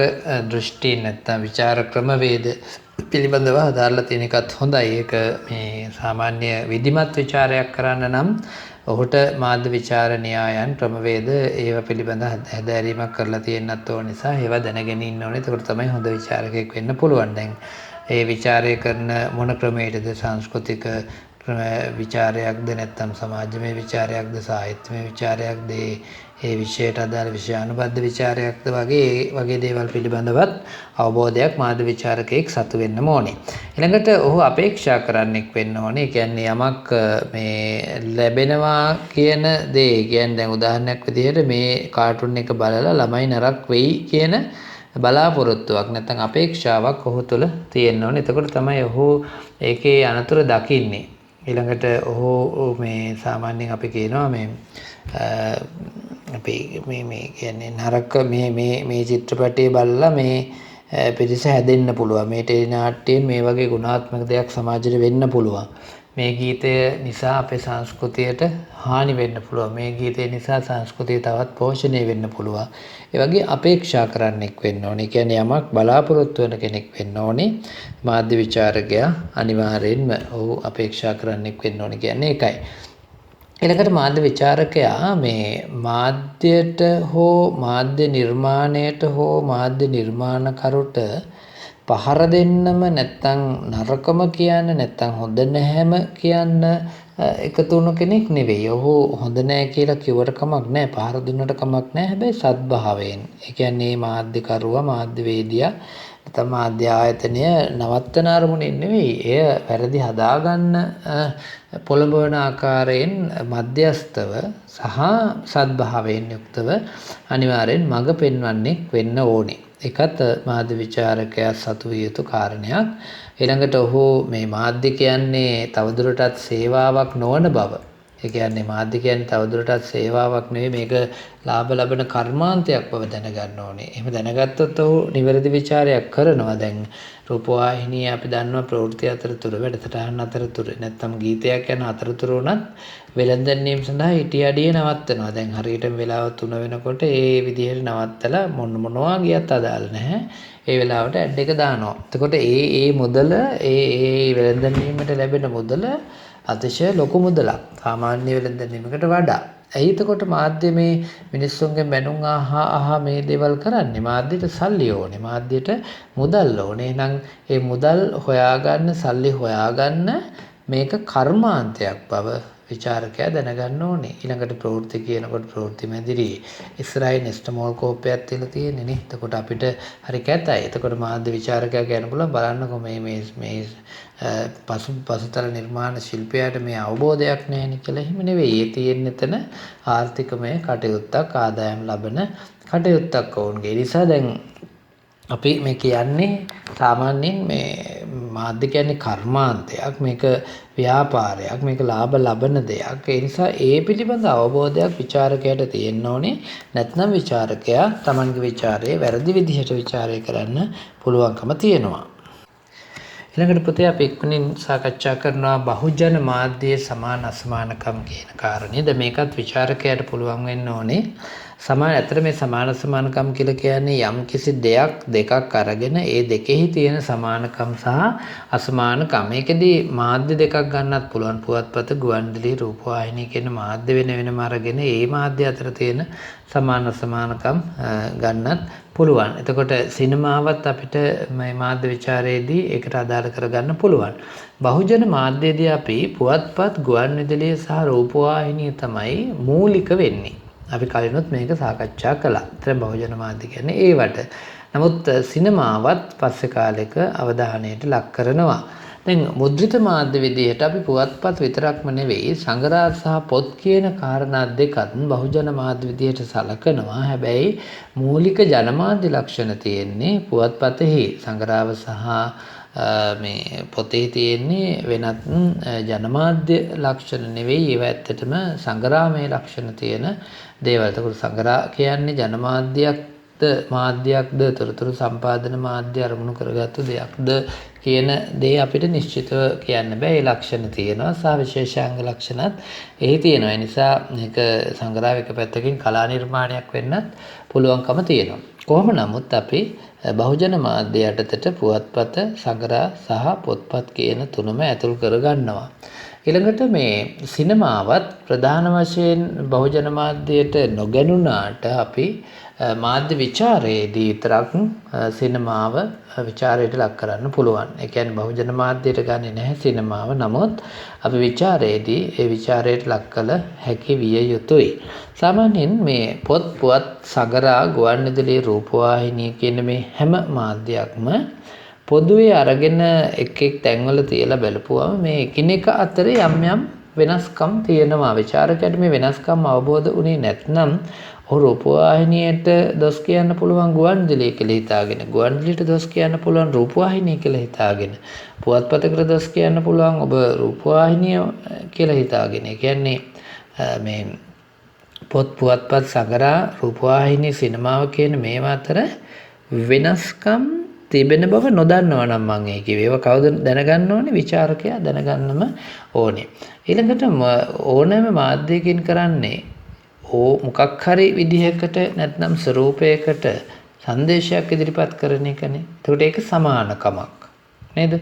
දෘෂ්ටි නැත්නම් විචාර ක්‍රමවේද පිළිබඳව හදාarලා තියෙන එකත් හොඳයි. ඒක මේ සාමාන්‍ය විධිමත් විචාරයක් කරන්න නම් ඔහුට මාධ්‍ය විචාර න්‍යායන් ක්‍රමවේද ඒව පිළිබඳ හැදෑරීමක් කරලා තියෙන්නත් ඕන නිසා ඒවා දැනගෙන ඉන්න ඕනේ. ඒකට තමයි හොඳ විචාරකයෙක් වෙන්න පුළුවන්. දැන් ඒ විචාරය කරන මොන ක්‍රමයකටද සංස්කෘතික විචාරයක්ද නැත්නම් සමාජමය විචාරයක්ද සාහිත්‍යමය විචාරයක්ද ඒ විෂයට අදාළ විෂයානුබද්ධ විචාරයක්ද වගේ දේවල් පිළිබඳවත් අවබෝධයක් මාධ්‍ය විචාරකයෙක් සතු වෙන්න ඕනේ. ඊළඟට ඔහු අපේක්ෂා කරන්නෙක් වෙන්න ඕනේ. කියන්නේ යමක් මේ ලැබෙනවා කියන දේ. කියන්නේ දැන් උදාහරණයක් විදිහට මේ කාටුන් එක බලලා ළමයි නරක වෙයි කියන බලාපොරොත්තුවක් නැත්නම් අපේක්ෂාවක් ඔහු තුළ තියෙන්න ඕනේ. එතකොට තමයි ඔහු ඒකේ අනතුරු දකින්නේ. ඊළඟට ඔහු මේ සාමාන්‍යයෙන් අපි කියනවා මේ අපි මේ කියන්නේ නරක මේ චිත්‍රපටයේ බලලා මේ පිරිස හැදෙන්න පුළුවන්. මේ ටෙලි නාට්‍යයෙන් මේ වගේ ගුණාත්මක දෙයක් සමාජයට වෙන්න පුළුවන්. මේ ගීතය නිසා අපේ සංස්කෘතියට හානි වෙන්න පුළුවන්. මේ ගීතය නිසා සංස්කෘතිය තවත් පෝෂණය වෙන්න පුළුවන්. ඒ වගේ අපේක්ෂා කරන්නෙක් වෙන්න ඕනේ. කියන්නේ යමක් බලාපොරොත්තු වෙන කෙනෙක් වෙන්න ඕනේ. මාධ්‍ය විචාරකයා අනිවාර්යෙන්ම ඔහු අපේක්ෂා කරන්නෙක් වෙන්න ඕනේ කියන්නේ ඒකයි. ඊළඟට මාධ්‍ය විචාරකයා මේ මාධ්‍යයට හෝ මාධ්‍ය නිර්මාණයට හෝ මාධ්‍ය නිර්මාණකරුට පහර දෙන්නම නැත්තම් නරකම කියන්න නැත්තම් හොඳ නැහැම කියන්න එකතු වුණු කෙනෙක් නෙවෙයි. ඔහු හොඳ නැහැ කියලා කිව්වට කමක් නැහැ. පහර දුන්නට කමක් නැහැ. හැබැයි සත්භාවයෙන්. ඒ කියන්නේ මාධ්‍යකරුවා මාධ්‍යවේදියා නැත්නම් මාධ්‍ය ආයතනය නවත්තන අරමුණින් නෙවෙයි. එය වැරදි හදාගන්න පොළඹවන ආකාරයෙන් මධ්‍යස්තව සහ සත්භාවයෙන් යුක්තව අනිවාර්යෙන් මඟ පෙන්වන්නෙක් වෙන්න ඕනේ. ඒකත් මාධ්‍ය විචාරකයා සතු විය යුතු කාරණයක්. ඊළඟට ඔහු මේ මාධ්‍ය කියන්නේ තවදුරටත් සේවාවක් නොවන බව. ඒ කියන්නේ මාධ්‍ය කියන්නේ තවදුරටත් සේවාවක් නෙවෙයි මේක ලාභ ලබන කර්මාන්තයක් බව දැනගන්න ඕනේ. එහෙම දැනගත්තොත් ඔහු නිවැරදි විචාරයක් කරනවා. දැන් රූපවාහිනිය අපි දන්නවා ප්‍රවෘත්ති අතරතුර වැඩසටහන් අතරතුර නැත්නම් ගීතයක් යන අතරතුර උනත් වෙළඳැන්වීම සඳහා හිටියඩිය නවත්තනවා. දැන් හරියට වෙලාව 3 වෙනකොට ඒ විදිහට නවත්තලා මොනවා ගියත් අදාළ නැහැ. ඒ වෙලාවට ඇඩ් එක දානවා. එතකොට ඒ මුදල ඒ වෙළඳැන්වීමට ලැබෙන මුදල අතිශය ලොකු මුදලක්. සාමාන්‍ය වෙළඳැන්වීමකට වඩා. ඇයි එතකොට මාධ්‍ය මේ මිනිස්සුන්ගේ බැනුම් අහා මේ දේවල් කරන්නේ? මාධ්‍යට සල්ලි ඕනේ. මාධ්‍යට මුදල් ඕනේ. එහෙනම් ඒ මුදල් හොයාගන්න සල්ලි හොයාගන්න මේක කර්මාන්තයක් බව විචාරකයා දැනගන්න ඕනේ. ඊළඟට ප්‍රවෘත්ති කියනකොට ප්‍රවෘත්ති මැදිරියේ ඉස්රායිල් නෙස්ටමෝල් කෝපයක් තියලා තියෙන්නේ නේ. එතකොට අපිට හරි කැතයි. එතකොට මාධ්‍ය විචාරකයා කියන්න පුළුවන් බලන්නකො මේ පසුතල නිර්මාණ ශිල්පියාට මේ අවබෝධයක් නැහැ නේ කියලා. එහෙම නෙවෙයි. ඒ තියෙන්නේ එතන ආර්ථිකමය කටයුත්තක් ආදායම් ලබන කටයුත්තක් වුණගේ. ඒ නිසා දැන් අපි මේ කියන්නේ සාමාන්‍යයෙන් මේ මාධ්‍ය කියන්නේ කර්මාන්තයක්, මේක ව්‍යාපාරයක්, මේක ලාභ ලබන දෙයක්. ඒ නිසා ඒ පිළිබඳ අවබෝධයක් විචාරකයාට තියෙන්න ඕනේ. නැත්නම් විචාරකයා Tamanගේ විචාරයේ වැරදි විදිහට විචාරය කරන්න පුළුවන්කම තියෙනවා. ඊළඟට පුතේ අපි එක්කනින් සාකච්ඡා කරනවා බහුජන මාධ්‍යයේ සමාන අසමානකම් කියන කාරණේ. දැන් මේකත් විචාරකයාට පුළුවන් වෙන්න ඕනේ. ඇතර මේ සමාන සමානකම් කියලා කියන්නේ යම් කිසි දෙකක් අරගෙන ඒ දෙකෙහි තියෙන සමානකම් සහ අසමානකම්. ඒකෙදී මාධ්‍ය දෙකක් ගන්නත් පුළුවන්. පුවත්පත, ගුවන්විදුලි, රූපවාහිනී කියන මාධ්‍ය වෙන වෙනම අරගෙන ඒ මාධ්‍ය අතර තියෙන සමාන අසමානකම් ගන්නත් පුළුවන්. එතකොට සිනමාවත් අපිට මේ මාධ්‍ය විචාරයේදී ඒකට අදාළ කරගන්න පුළුවන්. බහුජන මාධ්‍යයේදී අපි පුවත්පත්, ගුවන්විදුලිය සහ රූපවාහිනිය තමයි මූලික වෙන්නේ. අපි කලිනුත් මේක සාකච්ඡා කළා. ඒතර බහුජන මාධ්‍ය කියන්නේ ඒවට. නමුත් සිනමාවත් පස්සේ කාලෙක අවධානයට ලක් කරනවා. දැන් මුද්‍රිත මාධ්‍ය විදිහට අපි පුවත්පත් විතරක්ම නෙවෙයි සංග්‍රහ සහ පොත් කියන කාරණා දෙකත් බහුජන මාධ්‍ය විදිහට සලකනවා. හැබැයි මූලික ජනමාධ්‍ය ලක්ෂණ තියෙන්නේ පුවත්පතෙහි. සංග්‍රහව සහ මේ පොතේ තියෙන්නේ වෙනත් ජනමාධ්‍ය ලක්ෂණ නෙවෙයි. ඒවා ඇත්තටම සංග්‍රහමය ලක්ෂණ තියෙන දේවල්. ඒකට සංග්‍රහ කියන්නේ මාධ්‍යයක්ද තොරතුරු සම්පාදන මාධ්‍ය අරමුණු කරගත්තු දෙයක්ද කියන දේ අපිට නිශ්චිතව කියන්න බෑ. ඒ ලක්ෂණ තියෙනවා සහ විශේෂාංග ලක්ෂණත් එහි තියෙනවා. ඒ නිසා මේක සංග්‍රහ එක පැත්තකින් කලා නිර්මාණයක් වෙන්නත් පුළුවන්කම තියෙනවා. කොහොම නමුත් අපි බහුජන මාධ්‍ය යටතට පුවත්පත, සංග්‍රහ සහ පොත්පත් කියන තුනම ඇතුල් කරගන්නවා. ඊළඟට මේ සිනමාවත් ප්‍රධාන වශයෙන් බහුජන මාධ්‍යයට නොගැනුණාට අපි මාධ්‍ය විචාරයේදී විතරක් සිනමාව විචාරයට ලක් කරන්න පුළුවන්. ඒ කියන්නේ බහුජන මාධ්‍යයට ගන්නේ නැහැ සිනමාව. නමුත් අපි විචාරයේදී ඒ විචාරයට ලක් කළ හැකි විය යුතුයි. සාමාන්‍යයෙන් මේ පුවත්, සංග්‍රහ, ගුවන්විදුලි, රූපවාහිනිය කියන මේ හැම මාධ්‍යයක්ම පොදුවේ අරගෙන එක් තැන්වල තියලා බලපුවම මේ එකිනෙක අතර යම් වෙනස්කම් තියෙනවා. විචාරකයාට මේ වෙනස්කම් අවබෝධ වුණේ නැත්නම් රූපවාහිනියට දොස් කියන්න පුළුවන් ගුවන්විදුලිය කියලා හිතාගෙන, ගුවන්විදුලියට දොස් කියන්න පුළුවන් රූපවාහිනිය කියලා හිතාගෙන, පුවත්පතකට දොස් කියන්න පුළුවන් ඔබ රූපවාහිනිය කියලා හිතාගෙන. ඒ කියන්නේ මේ පුවත්පත්, සංග්‍රහ, රූපවාහිනිය, සිනමාව කියන මේවා අතර වෙනස්කම් තිබෙන බව නොදන්නවා නම් මම ඒ කිව්වේ. ඒවා කවුද දැනගන්න ඕනේ? විචාරකයා දැනගන්නම ඕනේ. ඊළඟට ඕනෑම මාධ්‍යයකින් කරන්නේ මොකක් හරි විදිහකට නැත්නම් ස්වරූපයකට සංදේශයක් ඉදිරිපත් කරන එකනේ. ඒකට ඒක සමානකමක් නේද?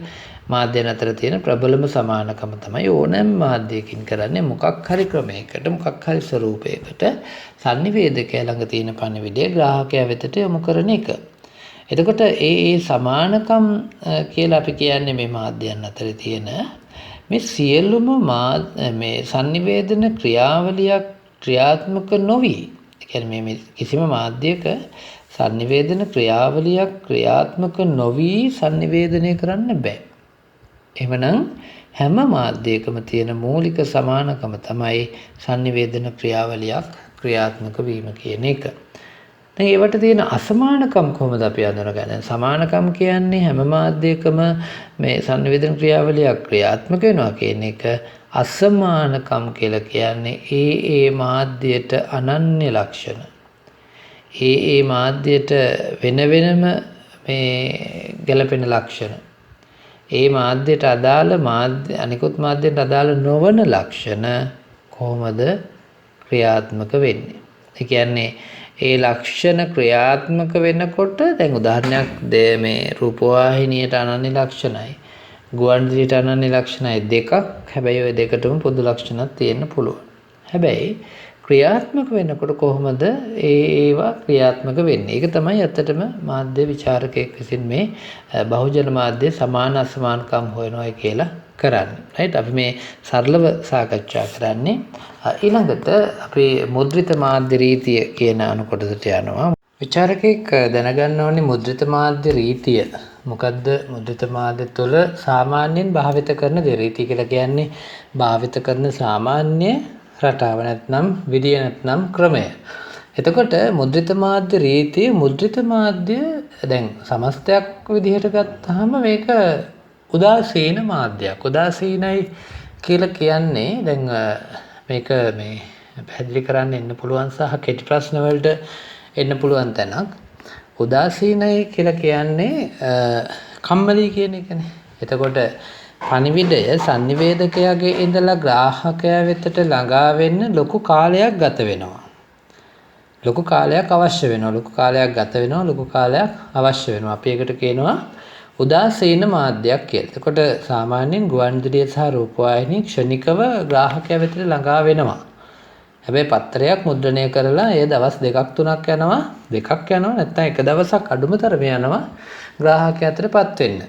මාධ්‍යයන් අතර තියෙන ප්‍රබලම සමානකම තමයි ඕනෑම මාධ්‍යයකින් කරන්නේ මොකක් හරි ක්‍රමයකට, මොකක් හරි ස්වරූපයකට sannivedakaya ළඟ තියෙන පණිවිඩය ග්‍රාහකයා වෙතට යොමු කරන එක. එතකොට ඒ සමානකම් කියලා අපි කියන්නේ මේ මාධ්‍යයන් අතර තියෙන මේ සියලුම මේ sannivedana ක්‍රියාවලියක් ක්‍රියාත්මක නොවි. ඒ කියන්නේ මේ කිසිම මාධ්‍යයක sannivedana ක්‍රියාවලියක් ක්‍රියාත්මක නොවි sannivedanaya කරන්න බෑ. එහෙමනම් හැම මාධ්‍යයකම තියෙන මූලික සමානකම තමයි sannivedana ක්‍රියාවලියක් ක්‍රියාත්මක වීම කියන එක. දැන් ඒවට තියෙන අසමානකම් කොහොමද අපි අඳුනගන්නේ? සමානකම් කියන්නේ හැම මාධ්‍යයකම මේ sannivedana ක්‍රියාවලියක් ක්‍රියාත්මක වෙනවා කියන එක. අසමානකම් කියලා කියන්නේ ඒ මාධ්‍යයට අනන්‍ය ලක්ෂණ. ඒ මාධ්‍යයට වෙන වෙනම මේ ගැළපෙන ලක්ෂණ. ඒ මාධ්‍යයට අදාළ අනිකුත් මාධ්‍යයට අදාළ නොවන ලක්ෂණ කොහොමද ක්‍රියාත්මක වෙන්නේ? ඒ කියන්නේ ඒ ලක්ෂණ ක්‍රියාත්මක වෙනකොට දැන් උදාහරණයක් මේ රූපවාහිනියට අනන්‍ය ලක්ෂණයි, ගුවන්විදුලියට අනන්‍ය ලක්ෂණයි දෙකක්. හැබැයි ওই දෙකටම පොදු ලක්ෂණක් තියෙන්න පුළුවන්. හැබැයි ක්‍රියාත්මක වෙනකොට කොහොමද ඒවා ක්‍රියාත්මක වෙන්නේ? ඒක තමයි ඇත්තටම මාධ්‍ය විචාරකයෙක් විසින් මේ බහුජන මාධ්‍ය සමාන අසමානකම් හොයනවා කියලා කරන්නේ. රයිට්? අපි මේ සරලව සාකච්ඡා කරන්නේ. ඊළඟට අපි මුද්‍රිත මාධ්‍ය රීතිය කියන අනුකොටසට යනවා. විචාරකයෙක් දැනගන්න ඕනේ මුද්‍රිත මාධ්‍ය රීතිය. මොකද්ද මුද්‍රිත මාධ්‍ය තුළ සාමාන්‍යයෙන් භාවිත කරන දේ? රීතිය කියලා කියන්නේ භාවිත කරන සාමාන්‍ය රටාව නැත්නම් විදිය නැත්නම් ක්‍රමය. එතකොට මුද්‍රිත මාධ්‍ය රීතිය මුද්‍රිත මාධ්‍ය දැන් සමස්තයක් විදිහට ගත්තාම මේක උදාසීන මාධ්‍යයක්. උදාසීනයි කියලා කියන්නේ දැන් මේක මේ පැහැදිලි කරන්න එන්න පුළුවන් සහ කෙටි ප්‍රශ්න වලට එන්න පුළුවන් තැනක්. උදාසීනයි කියලා කියන්නේ කම්මැලි කියන එකනේ. එතකොට පණිවිඩය sannivedakayaගේ ඉඳලා ග්‍රාහකයා වෙතට ළඟා වෙන්න ලොකු කාලයක් ගත වෙනවා. ලොකු කාලයක් අවශ්‍ය වෙනවා. ලොකු කාලයක් ගත වෙනවා. ලොකු කාලයක් අවශ්‍ය වෙනවා. අපි ඒකට කියනවා උදාසීන මාධ්‍යයක් කියලා. එතකොට සාමාන්‍යයෙන් ගුවන්විදුලිය සහ රූපවාහිනී ක්ෂණිකව ග්‍රාහකයා වෙතට ළඟා වෙනවා. හැබැයි පත්‍රයක් මුද්‍රණය කරලා ඒ දවස් 2-3ක් යනවා. නැත්නම් එක දවසක් අඩුම තරමේ යනවා ග්‍රාහකයා අතරපත් වෙන්න.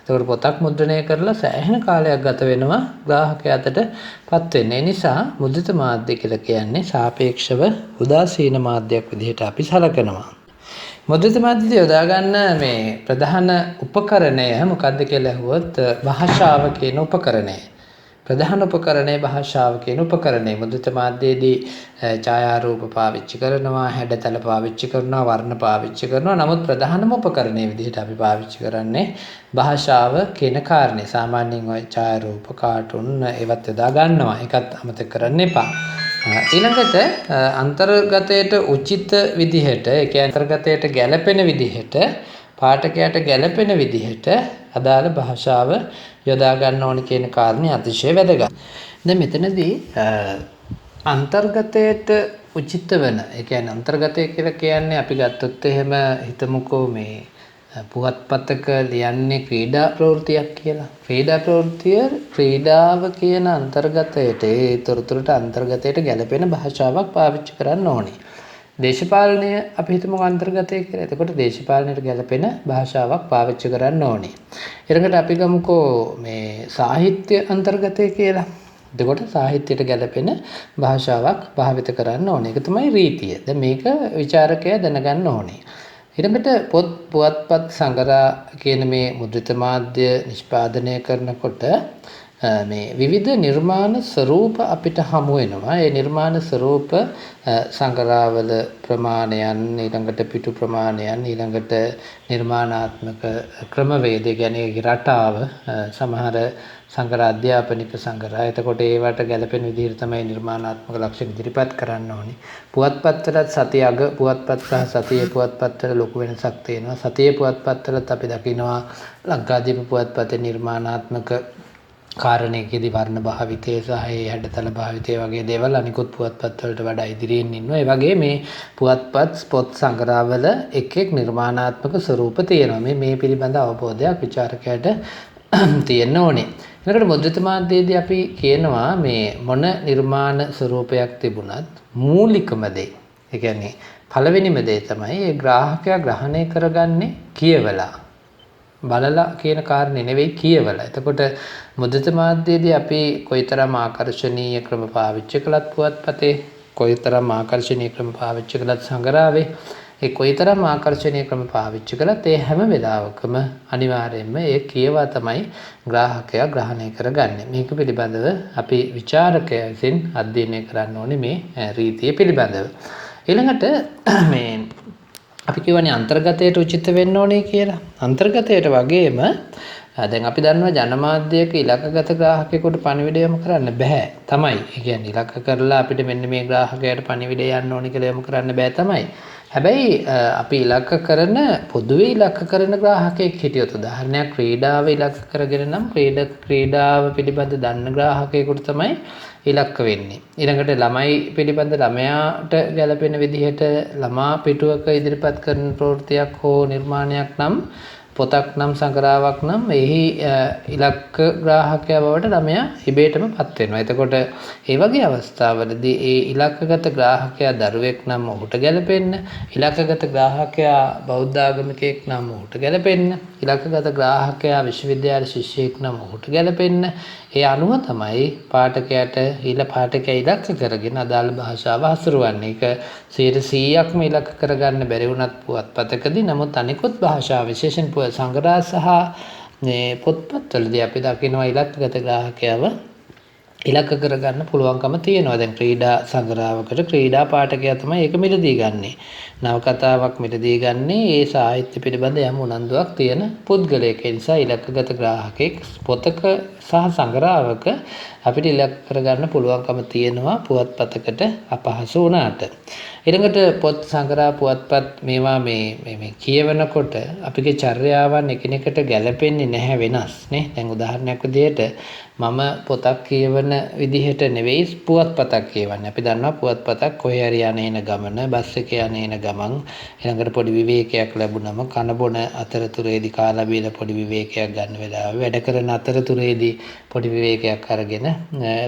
එතකොට පොතක් මුද්‍රණය කරලා සෑහෙන කාලයක් ගත වෙනවා ග්‍රාහකයා අතරපත් වෙන්න. ඒ නිසා මුද්‍රිත මාධ්‍ය කියලා කියන්නේ සාපේක්ෂව උදාසීන මාධ්‍යයක් විදිහට අපි සලකනවා. මුද්‍රිත මාධ්‍ය යොදා ගන්න මේ ප්‍රධාන උපකරණය මොකක්ද කියලා අහුවොත් භාෂාව කියන උපකරණය. ප්‍රධාන උපකරණය භාෂාව කියන උපකරණය. මුද්‍රිත මාධ්‍යයේදී ඡායාරූප පාවිච්චි කරනවා, හැඩතල පාවිච්චි කරනවා, වර්ණ පාවිච්චි කරනවා. නමුත් ප්‍රධානම උපකරණය විදිහට අපි පාවිච්චි කරන්නේ භාෂාව කියන කාරණේ. සාමාන්‍යයෙන් ওই ඡායාරූප, කාටුන් ඒවත් යොදා ගන්නවා. ඒකත් අමතක කරන්න එපා. ඊළඟට අන්තර්ගතයට උචිත විදිහට, ඒ කියන්නේ අන්තර්ගතයට ගැළපෙන විදිහට, පාඨකයාට ගැළපෙන විදිහට අදාළ භාෂාව යොදා ගන්න ඕන කියන කාරණේ අතිශය වැදගත්. දැන් මෙතනදී අන්තර්ගතයට උචිත වෙන, ඒ කියන්නේ අන්තර්ගතය කියලා කියන්නේ අපි ගත්තොත් එහෙම හිතමුකෝ මේ පුවත්පතක ලියන්නේ ක්‍රීඩා ප්‍රවෘත්තියක් කියලා. ක්‍රීඩා ප්‍රවෘත්තිය ක්‍රීඩාව කියන අන්තර්ගතයට ඒ තොරතුරට අන්තර්ගතයට ගැළපෙන භාෂාවක් පාවිච්චි කරන්න ඕනේ. දේශපාලනය අපි හිතමු අන්තර්ගතය කියලා. එතකොට දේශපාලනයට ගැළපෙන භාෂාවක් පාවිච්චි කරන්න ඕනේ. ඊළඟට අපි ගමුකෝ මේ සාහිත්‍ය අන්තර්ගතය කියලා. එතකොට සාහිත්‍යයට ගැළපෙන භාෂාවක් භාවිත කරන්න ඕනේ. ඒක තමයි රීතිය. දැන් මේක විචාරකයා දැනගන්න ඕනේ. ඊළඟට පුවත්පත් සංගරා කියන මේ මුද්‍රිත මාධ්‍ය නිෂ්පාදනය කරනකොට මේ විවිධ නිර්මාණ ස්වරූප අපිට හමු වෙනවා. ඒ නිර්මාණ ස්වරූප සංගරාවල ප්‍රමාණයන්, ඊළඟට පිටු ප්‍රමාණයන්, ඊළඟට නිර්මාණාත්මක ක්‍රමවේද කියන්නේ රටාව, සමහර සංගරා අධ්‍යාපනික සංගරා. එතකොට ඒවට ගැළපෙන විදිහට තමයි නිර්මාණාත්මක ලක්ෂණ ඉදිරිපත් කරන්න ඕනේ. පුවත්පත්වලත් සතිය අග පුවත්පත් සහ සතියේ පුවත්පත්වල ලොකු වෙනසක් තියෙනවා. සතියේ පුවත්පත්වලත් අපි දකිනවා ලංකාදීප පුවත්පතේ නිර්මාණාත්මක කාරණයකදී වර්ණ භාවිතය සහ ඒ හැඩතල භාවිතය වගේ දේවල් අනිකුත් පුවත්පත් වලට වඩා ඉදිරියෙන් ඉන්නවා. ඒ වගේ මේ පුවත්පත් ස්පොත් සංග්‍රහවල එක් නිර්මාණාත්මක ස්වරූප තියෙනවා. මේ පිළිබඳ අවබෝධයක් විචාරකයාට තියෙන්න ඕනේ. ඊළඟට මුද්‍රිත මාධ්‍යයේදී අපි කියනවා මේ මොන නිර්මාණ ස්වරූපයක් තිබුණත් මූලිකම දේ, ඒ කියන්නේ පළවෙනිම දේ තමයි ඒ ග්‍රාහකයා ග්‍රහණය කරගන්නේ කියවලා. බලලා කියන කාරණේ නෙවෙයි කියවලා. එතකොට මුද්‍රිත මාධ්‍යයේදී අපි කොයිතරම් ආකර්ශනීය ක්‍රම පාවිච්චි කළත් පුවත්පතේ, කොයිතරම් ආකර්ශනීය ක්‍රම පාවිච්චි කළත් සංග්‍රහවේ, ඒ කොයිතරම් ආකර්ශනීය ක්‍රම පාවිච්චි කළත් ඒ හැම වෙලාවකම අනිවාර්යයෙන්ම ඒ කියවා තමයි ග්‍රාහකයා ග්‍රහණය කරගන්නේ. මේක පිළිබඳව අපි විචාරකයා විසින් අධ්‍යයනය කරන්න ඕනේ මේ රීතිය පිළිබඳව. ඊළඟට මේ අපි කියවනේ අන්තර්ගතයට උචිත වෙන්න ඕනේ කියලා. අන්තර්ගතයට වගේම දැන් අපි දන්නවා ජනමාධ්‍යයක ඉලක්කගත ග්‍රාහකයෙකුට පණිවිඩය යොමු කරන්න බෑ තමයි. ඒ කියන්නේ ඉලක්ක කරලා අපිට මෙන්න මේ ග්‍රාහකයාට පණිවිඩය යන්න ඕනේ කියලා යොමු කරන්න බෑ තමයි. හැබැයි අපි ඉලක්ක කරන පොදුවේ ඉලක්ක කරන ග්‍රාහකයෙක් හිටියොත්, උදාහරණයක් ක්‍රීඩාව ඉලක්ක කරගෙන නම් ක්‍රීඩාව පිළිබඳ දන්න ග්‍රාහකයෙකුට තමයි ඉලක්ක වෙන්නේ. ඊළඟට ළමයි පිළිබඳ ළමයාට ගැළපෙන විදිහට ළමා පිටුවක ඉදිරිපත් කරන ප්‍රවෘත්තියක් හෝ නිර්මාණයක් නම්, පොතක් නම්, සංග්‍රහයක් නම් එහි ඉලක්ක ග්‍රාහකයා බවට ළමයා ඉබේටම පත් වෙනවා. එතකොට ඒ වගේ අවස්ථාවලදී ඒ ඉලක්කගත ග්‍රාහකයා දරුවෙක් නම් ඔහුට ගැළපෙන්න, ඉලක්කගත ග්‍රාහකයා බෞද්ධ ආගමිකයෙක් නම් ඔහුට ගැළපෙන්න, ඉලක්කගත ග්‍රාහකයා විශ්වවිද්‍යාල ශිෂ්‍යයෙක් නම් ඔහුට ගැළපෙන්න. ඒ අනුව තමයි පාඨකයාට පාඨකයා ඉලක්ක කරගෙන අදාළ භාෂාව හසුරුවන්නේ. ඒක 100%ක්ම ඉලක්ක කරගන්න බැරි වුණත් පුවත්පතකදී, නමුත් අනිකුත් භාෂා විශේෂයෙන් සංග්‍රහ සහ මේ පොත්පත්වලදී අපි දකිනවා ඉලක්කගත ග්‍රාහකයව ඉලක්ක කරගන්න පුළුවන්කම තියෙනවා. දැන් ක්‍රීඩා සංග්‍රහවකට ක්‍රීඩා පාඨකයා තමයි ඒක මිලදී ගන්නෙ. නවකතාවක් මිලදී ගන්නේ ඒ සාහිත්‍ය පිළිබඳ යම් උනන්දුවක් තියෙන පුද්ගලයෙක්. ඒ නිසා ඉලක්කගත ග්‍රාහකෙක් පොතක සහ සංග්‍රහවක අපිට ඉලක්ක කරගන්න පුළුවන්කම තියෙනවා පුවත්පතකට අපහසු වුණාට. ඊළඟට පොත් සංග්‍රහ පුවත්පත් මේවා මේ කියවනකොට අපිගේ චර්යාවන් එකිනෙකට ගැලපෙන්නේ නැහැ වෙනස් නේ. දැන් උදාහරණයක් විදිහට මම පොතක් කියවන විදිහට නෙවෙයි පුවත්පතක් කියවන්නේ. අපි දන්නවා පුවත්පතක් කොහේ හරි යන ගමන, බස් එකේ යන ගමන් ඊළඟට පොඩි විවේකයක් ලැබුණම කන බොන අතරතුරේදී කාලා බීලා පොඩි විවේකයක් ගන්න වෙලාව, වැඩ කරන අතරතුරේදී පොඩි විවේකයක් අරගෙන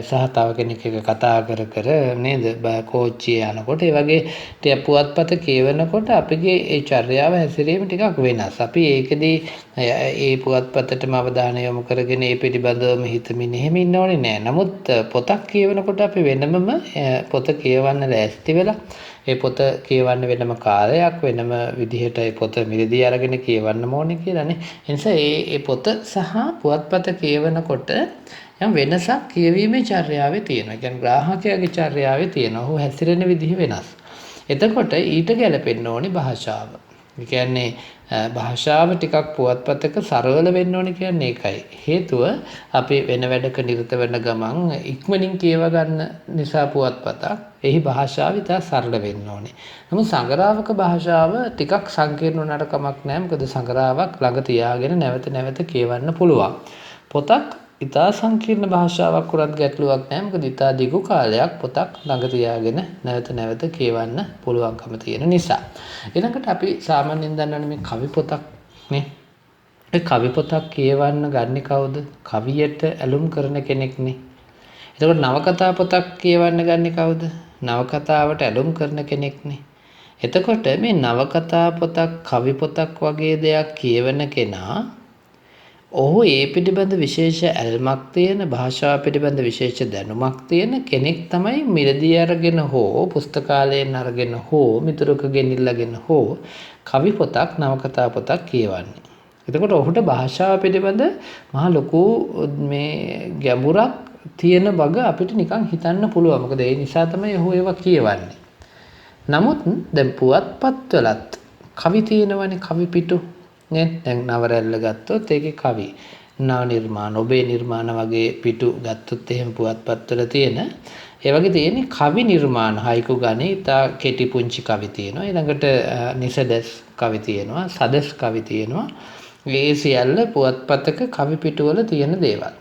සහ තව කෙනෙක් එක්ක කතා කර නේද කෝච්චියේ යනකොට ඒ වගේ ටික පුවත්පත කියවනකොට අපගේ ඒ චර්යාව හැසිරීම ටිකක් වෙනස්. අපි ඒකෙදී ඒ පුවත්පතටම අවධානය යොමු කරගෙන ඒ පිළිබඳවම හිතමින් එහෙම ඉන්න ඕනේ නෑ. නමුත් පොතක් කියවනකොට අපි වෙනමම පොත කියවන්න ලෑස්ති වෙලා ඒ පොත කියවන්න වෙනම කාලයක් වෙනම විදිහට ඒ පොත මිලදී අරගෙන කියවන්න ඕනේ කියලානේ. ඒ නිසා ඒ පොත සහ පුවත්පත කියවනකොට යම් වෙනසක් කියවීමේ චර්යාවේ තියෙනවා. ඒ කියන්නේ ග්‍රාහකයාගේ චර්යාවේ තියෙනවා. ඔහු හැසිරෙන විදිහ වෙනස්. එතකොට ඊට ගැලපෙන්න ඕනේ භාෂාව. ඒ කියන්නේ භාෂාව ටිකක් පුවත්පතක සරල වෙන්න ඕනේ කියන්නේ ඒකයි. හේතුව අපි වෙන වැඩක නිරත වෙන ගමන් ඉක්මනින් කියව ගන්න නිසා පුවත්පතක් එහි භාෂාව ඉතා සරල වෙන්න ඕනේ. නමුත් සංග්‍රහවක භාෂාව ටිකක් සංකීර්ණ වුණාට කමක් නැහැ. මොකද සංග්‍රහාවක් ළඟ තියාගෙන නැවත නැවත කියවන්න පුළුවන්. පොතක් ඉතා සංකීර්ණ භාෂාවක් වුණත් ගැටලුවක් නැහැ. මොකද ඉතා දිගු කාලයක් පොතක් ළඟ තියාගෙන නැවත නැවත කියවන්න පුළුවන්කම තියෙන නිසා. ඊළඟට අපි සාමාන්‍යයෙන් දන්නවනේ මේ කවි පොතක් නේ. ඒ කවි පොතක් කියවන්න ගන්නේ කවුද? කවියට ඇලුම් කරන කෙනෙක්නේ. එතකොට නවකතා පොතක් කියවන්න ගන්නේ කවුද? නවකතාවට ඇලුම් කරන කෙනෙක්නේ. එතකොට මේ නවකතා පොතක් කවි පොතක් වගේ දෙයක් කියවන කෙනා ඔහු ඒ පිළිබඳ විශේෂ ඇල්මක් තියෙන භාෂාව පිළිබඳ විශේෂ දැනුමක් තියෙන කෙනෙක් තමයි මිලදී අරගෙන හෝ පුස්තකාලයෙන් අරගෙන හෝ මිතුරකගෙන් ඉල්ලගෙන හෝ කවි පොතක් නවකතා පොතක් කියවන්නේ. එතකොට ඔහුට භාෂාව පිළිබඳ මහ ලොකු මේ ගැඹුරක් තියෙන බග අපිට නිකන් හිතන්න පුළුවන්. මොකද ඒ නිසා තමයි ඔහු ඒවා කියවන්නේ. නමුත් දැන් පුවත්පත්වලත් කවි තියෙනවනේ, කවි පිටු නේ. දැන් නවරැල්ල ගත්තොත් ඒකේ කවි, නව නිර්මාණ, ඔබේ නිර්මාණ වගේ පිටු ගත්තොත් එහෙම පුවත්පත්වල තියෙන ඒ වගේ තියෙන්නේ කවි නිර්මාණ. හයිකු ගණේ ඉතා කෙටි පුංචි කවි තියෙනවා. ඊළඟට නිසදස් කවි තියෙනවා, සදස් කවි තියෙනවා. මේ සියල්ල පුවත්පතක කවි පිටුවල තියෙන දේවල්.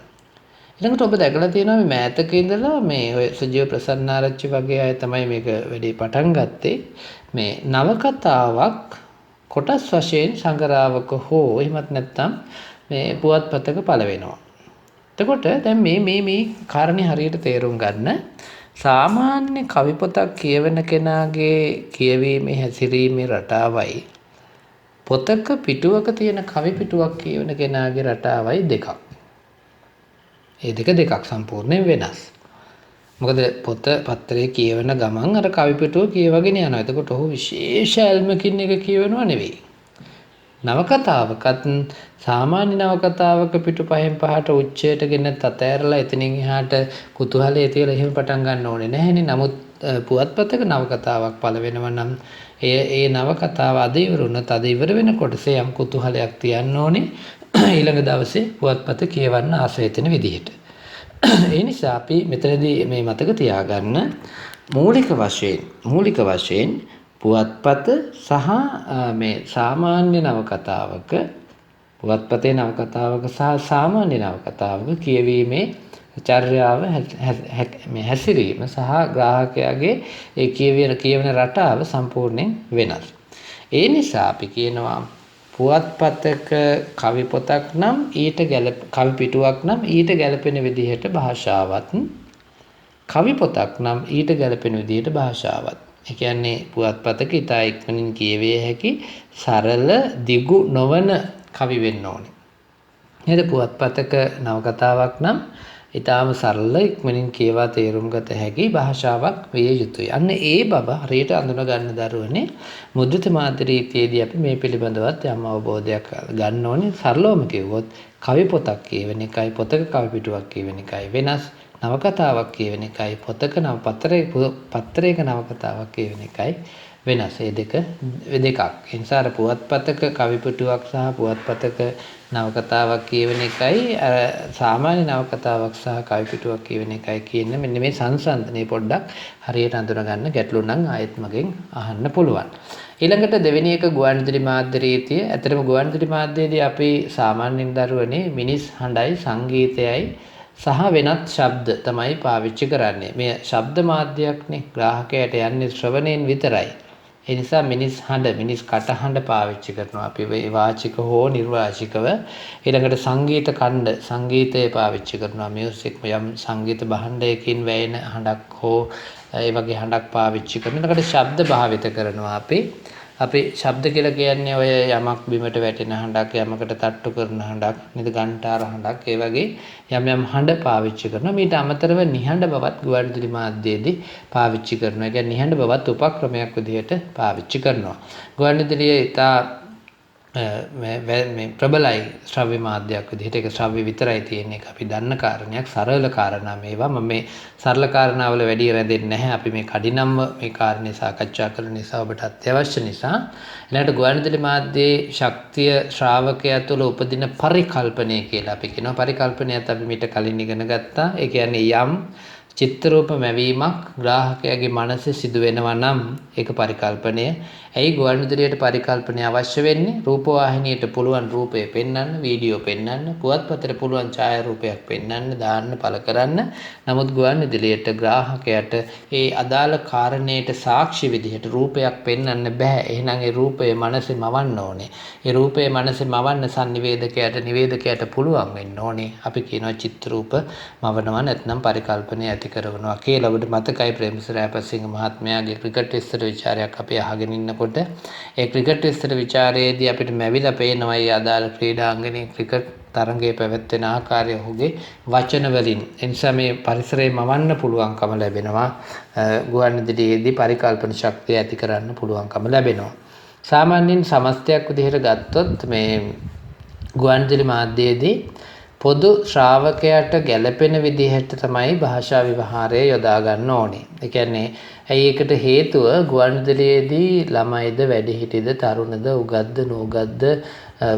ඊළඟට ඔබ දැකලා තියෙනවා මේ මෑතක ඉඳලා මේ ඔය සජීව ප්‍රසන්නාරච්චි වගේ අය තමයි මේක වැඩි පටන් ගත්තේ. මේ නවකතාවක් කොටස් වශයෙන් සංග්‍රහවක හෝ එහෙමත් නැත්නම් මේ පුවත්පතක පළ වෙනවා. එතකොට දැන් මේ කාරණේ හරියට තේරුම් ගන්න. සාමාන්‍ය කවි පොතක් කියවන කෙනාගේ කියවීමේ හැසිරීමේ රටාවයි පොතක පිටුවක තියෙන කවි පිටුවක් කියවන කෙනාගේ රටාවයි දෙකක්. ඒ දෙකක් සම්පූර්ණයෙන් වෙනස්. මොකද පොත පත්‍රයේ කියවන ගමන් අර කවි පිටුව කියවගෙන යනවා. එතකොට ඔහු විශේෂ ඇල්මකින් එක කියවනවා නෙවෙයි. නවකතාවකත් සාමාන්‍ය නවකතාවක පිටු පහෙන් පහට උච්චයට ගෙන තතෑරලා එතනින් එහාට කුතුහලයේ තියලා එහෙම පටන් ගන්න ඕනේ නැහැනේ. නමුත් පුවත්පතක නවකතාවක් පළ වෙනවා නම් ඒ නවකතාව අද ඉවරුනත් අද ඉවර වෙන කොටසේ යම් කුතුහලයක් තියන්න ඕනේ. ඊළඟ දවසේ පුවත්පත කියවන්න ආසයි වෙන විදිහට. ඒ නිසා අපි මෙතනදී මේ මතක තියාගන්න මූලික වශයෙන් පුවත්පත සහ මේ සාමාන්‍ය නවකතාවක පුවත්පතේ නවකතාවක සහ සාමාන්‍ය නවකතාවක කියවීමේ චර්යාව මේ හැසිරීම සහ ග්‍රාහකයාගේ ඒ කියවන රටාව සම්පූර්ණයෙන් වෙනස්. ඒ නිසා අපි කියනවා පුවත්පතක කවි පොතක් නම් කවි පිටුවක් නම් ඊට ගැලපෙන විදිහට භාෂාවත්, කවි පොතක් නම් ඊට ගැලපෙන විදිහට භාෂාවත්. ඒ කියන්නේ පුවත්පතක ඉතා ඉක්මනින් කියවිය හැකි සරල දිගු නොවන කවි වෙන්න ඕනේ. නේද? පුවත්පතක නවකතාවක් නම් ඊටාම සරල ඉක්මනින් කියවා තේරුම් ගත හැකි භාෂාවක් විය යුතුයි. අන්න ඒ බව හරියට අඳුන ගන්න දරුවනේ මුද්‍රිත මාධ්‍ය රීතියේදී අපි මේ පිළිබඳවත් යම් අවබෝධයක් ගන්න ඕනේ. සරලවම කිව්වොත් කවි පොතක් කියවෙන එකයි පොතක කවි පිටුවක් කියවෙන එකයි වෙනස්. නවකතාවක් කියවෙන එකයි පොතක පත්තරයක නවකතාවක් කියවෙන එකයි වෙනස්. ඒ දෙකක්. ඒ නිසා අර පුවත්පතක කවිපුටුවක් සහ පුවත්පතක නවකතාවක් කියවෙන එකයි සාමාන්‍ය නවකතාවක් සහ කවිපුටුවක් කියවෙන එකයි කියන මෙන්න මේ සංසන්දනය පොඩ්ඩක් හරියට අඳුනගන්න ගැටලු නම් ආයෙත් මගෙන් අහන්න පුළුවන්. ඊළඟට දෙවෙනි එක ගුවන්විදුලි මාධ්‍ය රීතිය. ඇත්තටම ගුවන්විදුලි මාධ්‍යයේදී අපි සාමාන්‍යයෙන් දරුවනේ මිනිස් හඬයි සංගීතයයි සහ වෙනත් ශබ්ද තමයි පාවිච්චි කරන්නේ. මේ ශබ්ද මාධ්‍යයක්නේ ග්‍රාහකයාට යන්නේ ශ්‍රවණයෙන් විතරයි. ඒ නිසා මිනිස් හඬ මිනිස් කටහඬ පාවිච්චි කරනවා. අපි වාචික හෝ නිර්වාචිකව. ඊළඟට සංගීත ඛණ්ඩ සංගීතය පාවිච්චි කරනවා. මියුසික් යම් සංගීත භාණ්ඩයකින් වැයෙන හඬක් හෝ ඒ වගේ හඬක් පාවිච්චි කරනවා. ඊළඟට ශබ්ද භාවිත කරනවා අපි ශබ්ද කියලා කියන්නේ ඔය යමක් බිමට වැටෙන හඬක් යමකට තට්ටු කරන හඬක් නේද ගන්ටාර හඬක් ඒ වගේ යම් හඬ පාවිච්චි කරනවා. මීට අමතරව නිහඬ බවත් ගුවන්විදුලි මාධ්‍යයේදී පාවිච්චි කරනවා. ඒ කියන්නේ නිහඬ බවත් උපක්‍රමයක් විදිහට පාවිච්චි කරනවා. ගුවන්විදුලියේ ඉතා මේ ප්‍රබලයි ශ්‍රව්‍ය මාධ්‍යයක් විදිහට ඒක ශ්‍රව්‍ය විතරයි තියෙන එක අපි දන්න කාරණයක් සරල කාරණා මේවා මම මේ සරල කාරණාවල වැඩි රැඳෙන්නේ නැහැ අපි මේ කඩිනම්ව මේ කාරණේ සාකච්ඡා කරන නිසා ඔබට අත්‍යවශ්‍ය නිසා ඊළඟට ගුවන්විදුලි මාධ්‍යයේ ශක්තිය ශ්‍රාවකයා තුළ උපදින පරිකල්පනය කියලා අපි කියනවා පරිකල්පනයත් අපි මීට කලින් ඉගෙන ගත්තා ඒ කියන්නේ යම් චිත්‍රූප මැවීමක් ග්‍රාහකයාගේ මනසේ සිදු වෙනවා නම් ඒක පරිකල්පනය. ඇයි ගුවන්විදුලියට පරිකල්පනය අවශ්‍ය වෙන්නේ? රූපවාහිනියට පුළුවන් රූපය පෙන්වන්න, වීඩියෝ පෙන්වන්න, පුවත්පතට පුළුවන් ඡායාරූපයක් පෙන්වන්න, දාන්න, පළ කරන්න. නමුත් ගුවන්විදුලියට ග්‍රාහකයාට ඒ අදාළ කාරණයට සාක්ෂි විදිහට රූපයක් පෙන්වන්න බෑ. එහෙනම් ඒ රූපය මනසේ මවන්න ඕනේ. ඒ රූපය මනසේ මවන්න නිවේදකයාට පුළුවන් වෙන්න ඕනේ. අපි කියනවා චිත්‍රූප මවනවා නැත්නම් පරිකල්පනය ඇති කරනවා කියලා. ඔබට මතකයි ප්‍රේමසිරි රාපසිංහ මහත්මයාගේ ක්‍රිකට් විස්තර ਵਿਚාරයක් අපි අහගෙන ඉන්නකොට ඒ ක්‍රිකට් විස්තර ਵਿਚාරයේදී අපිට මැවිලා පේනවා මේ අදාළ ක්‍රීඩාංගණයේ ක්‍රිකට් තරඟයේ පැවැත්වෙන ආකාරය ඔහුගේ වචන වලින්. ඒ නිසා මේ පරිසරයේ මවන්න පුළුවන්කම ලැබෙනවා. ගුවන්විදුලියේදී පරිකල්පන ශක්තිය ඇති කරන්න පුළුවන්කම ලැබෙනවා. සාමාන්‍යයෙන් සමස්තයක් විදිහට ගත්තොත් මේ ගුවන්විදුලි මාධ්‍යයේදී පොදු ශ්‍රාවකයාට ගැළපෙන විදිහට තමයි භාෂා විවහාරය යොදා ගන්න ඕනේ. ඒ කියන්නේ ඇයි ඒකට හේතුව ගුවන්විදුලියේදී ළමයිද වැඩිහිටියද තරුණද උගත්ද නුගත්ද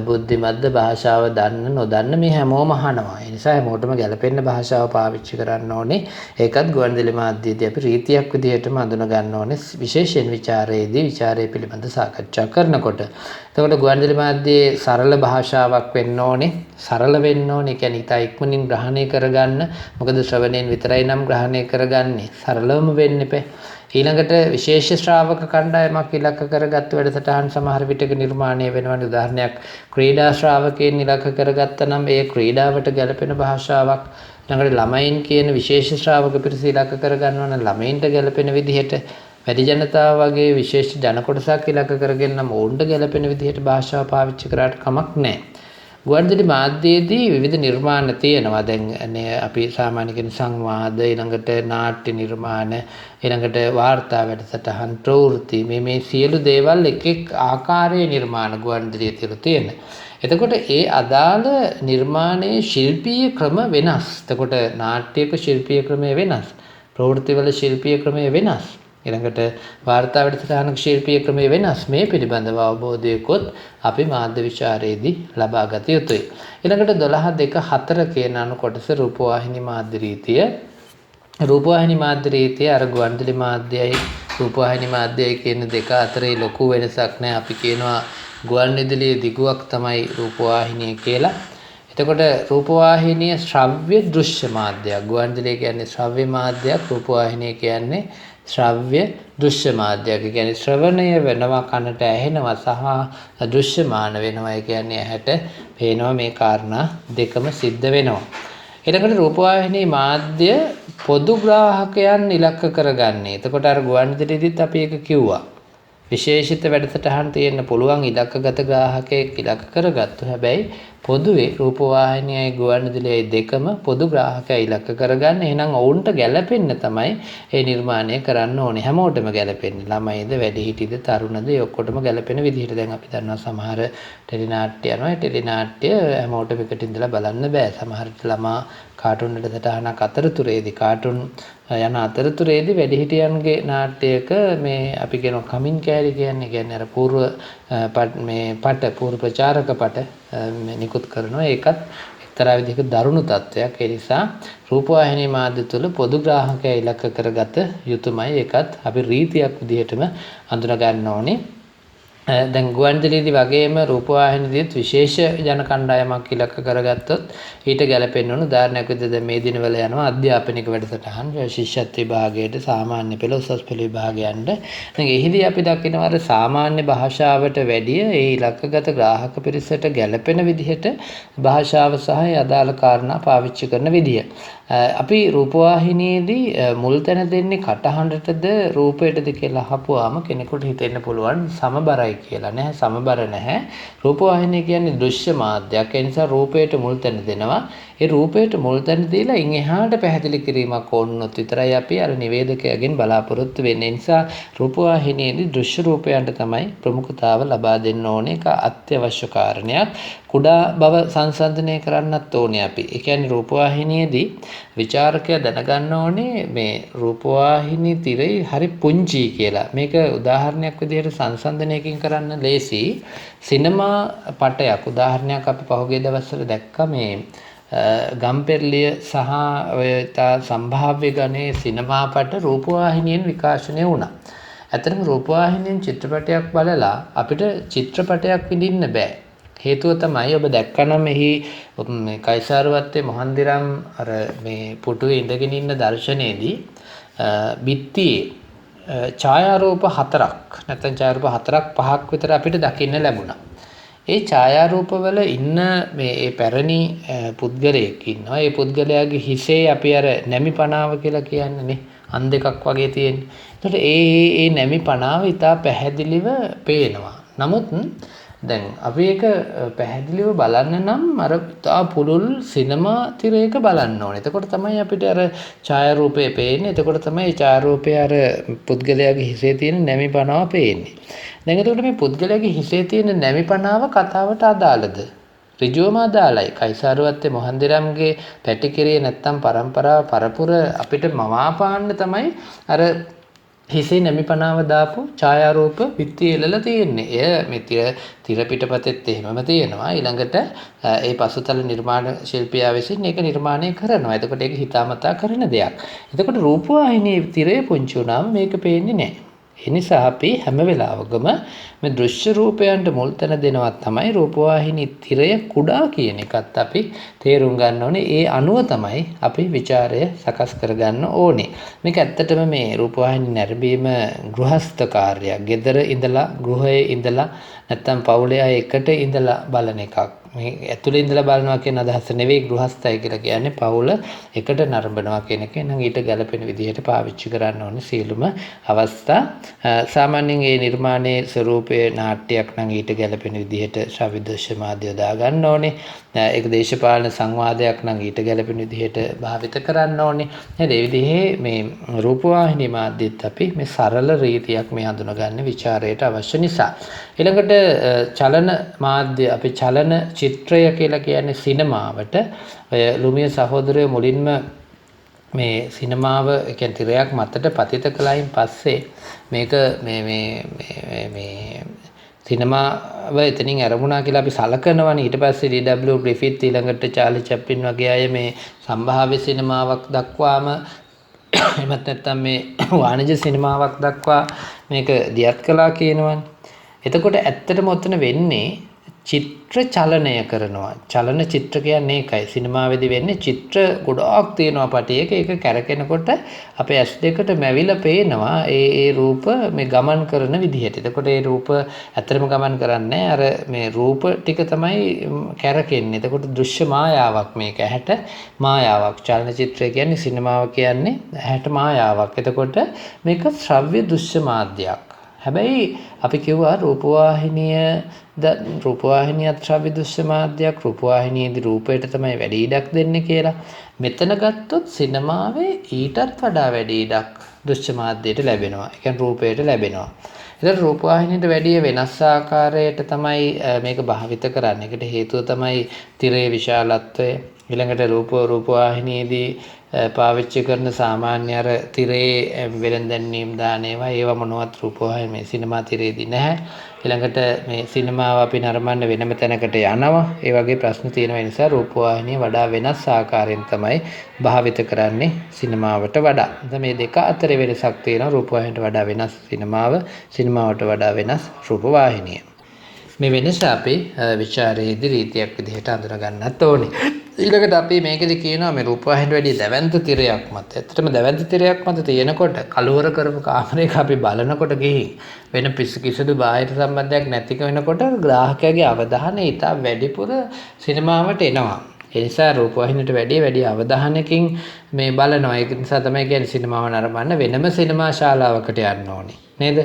බුද්ධිමත්ද භාෂාව දන්න නොදන්න මේ හැමෝම අහනවා. ඒ නිසා හැමෝටම ගැළපෙන්න භාෂාව පාවිච්චි කරන්න ඕනේ. ඒකත් ගුවන්විදුලි මාධ්‍යයේදී අපි රීතියක් විදිහටම අඳුන ගන්න ඕනේ. විශේෂයෙන් විචාරය පිළිබඳ සාකච්ඡා කරනකොට. එතකොට ගුවන්විදුලි මාධ්‍යයේ සරල භාෂාවක් වෙන්න ඕනේ. සරල වෙන්න ඕනේ. ඒ කියන්නේ ඉතා ඉක්මනින් ග්‍රහණය කරගන්න. මොකද ශ්‍රවණයෙන් විතරයි නම් ග්‍රහණය කරගන්නේ. සරලවම වෙන්න එපා. ඊළඟට විශේෂ ශ්‍රාවක කණ්ඩායමක් ඉලක්ක කරගත් වැඩසටහන් සමහර විටක නිර්මාණය වෙනවා. උදාහරණයක් ක්‍රීඩා ශ්‍රාවකයන් ඉලක්ක කරගත්තා නම් ඒ ක්‍රීඩාවට ගැලපෙන භාෂාවක් ඊළඟට ළමයින් කියන විශේෂ ශ්‍රාවක පිරිස ඉලක්ක කරගන්නවා නම් ළමයින්ට ගැලපෙන විදිහට වැඩි ජනතාව වගේ විශේෂ ජන කොටසක් ඉලක්ක කරගෙන නම් ඔවුන්ට ගැලපෙන විදිහට භාෂාව පාවිච්චි කරාට කමක් නැහැ. ගුවන්විදුලි මාධ්‍යයේදී විවිධ නිර්මාණ තියෙනවා. දැන් අපි සාමාන්‍ය කියන සංවාද ඊළඟට නාට්‍ය නිර්මාණ ඊළඟට වාර්තා වැඩසටහන් ප්‍රවෘත්ති මේ සියලු දේවල් එක් ආකාරයේ නිර්මාණ ගුවන්විදුලියේ තියෙන. එතකොට ඒ අදාළ නිර්මාණයේ ශිල්පීය ක්‍රම වෙනස්. එතකොට නාට්‍යයක ශිල්පීය ක්‍රමය වෙනස්. ප්‍රවෘත්තිවල ශිල්පීය ක්‍රමය වෙනස්. ඊළඟට වාර්තා වැඩසටහනක ශිල්පීය ක්‍රමය වෙනස්. මේ පිළිබඳව අවබෝධයකොත් අපි මාධ්‍ය විචාරයේදී ලබා ගත යුතුයි. ඊළඟට 12.2.4 කියන අනු කොටස රූපවාහිනී මාධ්‍ය රීතිය. රූපවාහිනී මාධ්‍ය රීතිය අර ගුවන්විදුලි මාධ්‍යයයි රූපවාහිනී මාධ්‍යයයි කියන දෙක අතරේ ලොකු වෙනසක් නැහැ. අපි කියනවා ගුවන්විදුලියේ දිගුවක් තමයි රූපවාහිනිය කියලා. එතකොට රූපවාහිනිය ශ්‍රව්‍ය දෘශ්‍ය මාධ්‍යයක්. ගුවන්විදුලිය කියන්නේ ශ්‍රව්‍ය මාධ්‍යයක්. රූපවාහිනිය කියන්නේ ශ්‍රව්‍ය දෘශ්‍ය මාධ්‍යයක්. ඒ කියන්නේ ශ්‍රවණය වෙනවා කනට ඇහෙනවා සහ දෘශ්‍යමාන වෙනවා. ඒ කියන්නේ ඇහැට පේනවා මේ කාරණා දෙකම සිද්ධ වෙනවා. ඊළඟට රූපවාහිනී මාධ්‍ය පොදු ග්‍රාහකයන් ඉලක්ක කරගන්නේ. එතකොට අර ගුවන්විදුලියේදීත් අපි ඒක කිව්වා. විශේෂිත වැඩසටහන් තියෙන්න පුළුවන් ඉලක්කගත ග්‍රාහකයෙක් ඉලක්ක කරගත්තු. හැබැයි පොදුවේ රූපවාහිනියයි ගුවන්විදුලියයි දෙකම පොදු ග්‍රාහකයා ඉලක්ක කරගන්න. එහෙනම් ඔවුන්ට ගැළපෙන්න තමයි මේ නිර්මාණය කරන්න ඕනේ. හැමෝටම ගැළපෙන්නේ. ළමයිද, වැඩිහිටියද, තරුණද, ඒ ඔක්කොටම ගැළපෙන විදිහට. දැන් අපි දන්නවා සමහර ටෙලිනාට්‍ය යනවා. ඒ ටෙලිනාට්‍ය හැමෝටම එකට ඉඳලා බලන්න බෑ. සමහර ළමා කාටුන් වැඩසටහනක් අතරතුරේදී කාටුන් යන අතරතුරේදී වැඩිහිටියන්ගේ නාට්‍යයක මේ අපි කියනවා කමින් කෑලි කියන්නේ අර පූර්ව පූර්ව ප්‍රචාරක පට නිකුත් කරනවා. ඒකත් එක්තරා විදිහක දරුණු තත්වයක්. ඒ නිසා රූපවාහිනී මාධ්‍ය තුළ පොදු ග්‍රාහකයා ඉලක්ක කරගත යුතුමයි. ඒකත් අපි රීතියක් විදිහටම අඳුන ගන්න ඕනේ. දැන් ගුවන්විදුලියේදී වගේම රූපවාහිනියේදීත් විශේෂ ජන කණ්ඩායමක් ඉලක්ක කරගත්තොත් ඊට ගැලපෙන්න ඕන. උදාහරණයක් විදිහට දැන් මේ දිනවල යනවා අධ්‍යාපනික වැඩසටහන් ශිෂ්‍යත්ව විභාගයට, සාමාන්‍ය පෙළ, උසස් පෙළ විභාගයන්ට. දැන් එහිදී අපි දකිනවා අර සාමාන්‍ය භාෂාවට වැඩිය ඒ ඉලක්කගත ග්‍රාහක පිරිසට ගැලපෙන විදිහට භාෂාව සහ අදාළ කාරණා පාවිච්චි කරන විදිය. අපි රූපවාහිනියේදී මුල් තැන දෙන්නේ කටහඬටද රූපයටද කියලා අහපුවාම කෙනෙකුට හිතෙන්න පුළුවන් සමබරයි කියලා. නැහැ, සමබර නැහැ. රූපවාහිනිය කියන්නේ දෘශ්‍ය මාධ්‍යයක්. ඒ නිසා රූපයට මුල් තැන දෙනවා. ඒ රූපයට මුල් තැන දීලා ඉන් එහාට පැහැදිලි කිරීමක් ඕනොත් විතරයි අපි අර නිවේදකයාගෙන් බලාපොරොත්තු වෙන්නේ. ඒ නිසා රූපවාහිනියේදී දෘශ්‍ය රූපයන්ට තමයි ප්‍රමුඛතාව ලබා දෙන්න ඕනේ. ඒක අත්‍යවශ්‍ය කාරණයක්. කුඩා බව සංසන්දනය කරන්නත් ඕනේ අපි. ඒ කියන්නේ රූපවාහිනියේදී විචාරකයා දැනගන්න ඕනේ මේ රූපවාහිනී තිරේ හරි පුංචි කියලා. මේක උදාහරණයක් විදිහට සංසන්දනයකින් කරන්න ලේසි. සිනමා පටයක් උදාහරණයක් අපි පහුගිය දවස්වල දැක්කා මේ ගම්පෙරළිය සහ ඔය සම්භාව්‍ය ගණයේ සිනමා පට රූපවාහිනියෙන් විකාශනය වුණා. ඇත්තටම රූපවාහිනියෙන් චිත්‍රපටයක් බලලා අපිට චිත්‍රපටයක් විඳින්න බෑ. හේතුව තමයි ඔබ දැක්කනම් එහි කයිසාරුවත්තේ මොහන්දිරම් අර මේ පුටුවේ ඉඳගෙන ඉන්න දර්ශනයේදී බිත්තියේ ඡායාරූප 4ක් නැත්නම් ඡායාරූප 4ක් 5ක් විතර අපිට දකින්න ලැබුණා. ඒ ඡායාරූපවල ඉන්න මේ පැරණි පුද්ගලයෙක් ඉන්නවා. ඒ පුද්ගලයාගේ හිසේ අපි අර නැමි පනාව කියලා කියන්නේ නේ අන් දෙකක් වගේ තියෙන්නේ. ඒකට ඒ නැමි පනාව ඉතා පැහැදිලිව පේනවා. නමුත් දැන් අපි ඒක පැහැදිලිව බලන්න නම් අර ඉතා පුළුල් සිනමා තිරයක බලන්න ඕනේ. එතකොට තමයි අපිට අර ඡායාරූපය පේන්නේ. එතකොට තමයි ඒ ඡායාරූපය අර පුද්ගලයාගේ හිසේ තියෙන නැමි පනාව පේන්නේ. දැන් එතකොට මේ පුද්ගලයාගේ හිසේ තියෙන නැමි පනාව කතාවට අදාළද? ඍජුවම අදාළයි. කයිසාරුවත්තේ මොහන්දිරම්ගේ පැටිකිරිය නැත්තම් පරම්පරාව පරපුර අපිට මවාපාන්න තමයි අර හිසේ නැමි පනාව දාපු ඡායාරූප පිටියේ එළලා තියෙන්නේ. එය මේ තිර පිටපතෙත් එහෙමම තියෙනවා. ඊළඟට ඒ පසුතල නිර්මාණ ශිල්පියා විසින් ඒක නිර්මාණය කරනවා. එතකොට ඒක හිතාමතා කරන දෙයක්. එතකොට රූපවාහිනියේ තිරේ පුංචි වුණාම මේක පේන්නේ නැහැ. ඒ නිසා අපි හැම වෙලාවකම මේ දෘශ්‍ය රූපයන්ට මුල් තැන දෙනවා තමයි රූපවාහිනී තිරය කුඩා කියන එකත් අපි තේරුම් ගන්න ඕනේ. ඒ අනුව තමයි අපි ਵਿਚාරය සකස් කරගන්න ඕනේ. මේක ඇත්තටම මේ රූපවාහිනී නැරඹීම ගෘහස්ත කාර්යයක්. ගෙදර ඉඳලා ගෘහයේ ඉඳලා නැත්තම් පවුලේ අය එකට ඉඳලා බලන එකක්. මේ ඇතුළේ ඉඳලා බලනවා කියන අදහස නෙවෙයි ගෘහස්තය කියලා කියන්නේ පවුල එකට නරඹනවා කියන එක. එහෙනම් ඊට ගැළපෙන විදිහට පාවිච්චි කරන්න ඕනේ සියලුම අවස්ථා. සාමාන්‍යයෙන් මේ නිර්මාණයේ ස්වරූපයේ නාට්‍යයක් නම් ඊට ගැළපෙන විදිහට ශ්‍රව්‍ය දෘශ්‍ය මාධ්‍ය යොදා ගන්න ඕනේ. ඒක දේශපාලන සංවාදයක් නම් ඊට ගැළපෙන විදිහට භාවිත කරන්න ඕනේ. නේද? ඒ විදිහේ මේ රූපවාහිනී මාධ්‍යෙත් අපි මේ සරල රීතියක් මේ හඳුනගන්නේ ਵਿਚාරයට අවශ්‍ය නිසා. ඊළඟට චලන මාධ්‍ය අපි චලන චිත්‍රය කියලා කියන්නේ සිනමාවට ඔය ලුමිය සහෝදරයෝ මුලින්ම මේ සිනමාව කියන්නේ තිරයක් මතට පතිත කළයින් පස්සේ මේක මේ සිනමාව එතනින් ආරම්භුණා කියලා අපි සලකනවනේ. ඊට පස්සේ D.W. ග්‍රිෆිත් ඊළඟට චාලි චැප්ලින් වගේ අය මේ සම්භාව්‍ය සිනමාවක් දක්වාම එහෙමත් නැත්නම් මේ වාණිජ සිනමාවක් දක්වා මේක දියත් කළා කියනවනේ. එතකොට ඇත්තටම ඔතන වෙන්නේ චිත්‍ර චලනය කරනවා. චලන චිත්‍ර කියන්නේ ඒකයි. සිනමාවේදී වෙන්නේ චිත්‍ර ගොඩාක් තියෙනවා පටියක. ඒක කැරකෙනකොට අපේ ඇස් දෙකට මැවිලා පේනවා ඒ රූප මේ ගමන් කරන විදිහට. එතකොට ඒ රූප ඇත්තටම ගමන් කරන්නේ අර මේ රූප ටික තමයි කැරකෙන්නේ. එතකොට දෘශ්‍ය මායාවක් මේක. ඇහැට මායාවක්. චලන චිත්‍රය කියන්නේ සිනමාව කියන්නේ ඇහැට මායාවක්. එතකොට මේක ශ්‍රව්‍ය දෘශ්‍ය මාධ්‍යයක්. හැබැයි අපි කිව්වා රූපවාහිනියත් ශ්‍රව්‍ය දෘශ්‍ය මාධ්‍යයක්, රූපවාහිනියේදී රූපයට තමයි වැඩි ඉඩක් දෙන්නේ කියලා. මෙතන ගත්තොත් සිනමාවේ ඊටත් වඩා වැඩි ඉඩක් දෘශ්‍ය මාධ්‍යයට ලැබෙනවා. ඒ කියන්නේ රූපයට ලැබෙනවා. ඒතර රූපවාහිනියට වැඩිය වෙනස් ආකාරයට තමයි මේක භාවිත කරන්නේ. ඒකට හේතුව තමයි තිරේ විශාලත්වය. ඊළඟට රූපවාහිනියේදී පාවිච්චි කරන සාමාන්‍ය අර තිරේ වෙළඳැන්වීම් දාන ඒවා මොනවත් රූපවාහිනිය මේ සිනමා තිරේදී නැහැ. ඊළඟට මේ සිනමාව අපි නරඹන්න වෙනම තැනකට යනවා. ඒ වගේ ප්‍රශ්න තියෙන නිසා රූපවාහිනිය වඩා වෙනස් ආකාරයෙන් තමයි භාවිත කරන්නේ සිනමාවට වඩා. මේ දෙක අතර වෙනසක් තියෙනවා. රූපවාහිනියට වඩා වෙනස් සිනමාවට වඩා වෙනස් රූපවාහිනිය. මේ වෙනස අපි විචාරයේදී රීතියක් විදිහට අඳුන ගන්නත් ඕනේ. ඊළඟට අපි මේකෙදි කියනවා මේ රූපවාහිනියට වැඩි දැවැන්ත තිරයක් මත. ඇත්තටම දැවැන්ත තිරයක් මත තියෙනකොට කලවර කරපු කාමරයක අපි බලනකොට ගිහින් වෙන කිසිදු බාහිර සම්බන්ධයක් නැතික වෙනකොට ග්‍රාහකයාගේ අවධානය ඊට වැඩිපුර සිනමාවට එනවා. ඒ නිසා රූපවාහිනියට වැඩි අවධානයකින් මේ බලනවා. ඒක නිසා තමයි කියන්නේ සිනමාව නරඹන්න වෙනම සිනමා ශාලාවකට යන්න ඕනේ. නේද?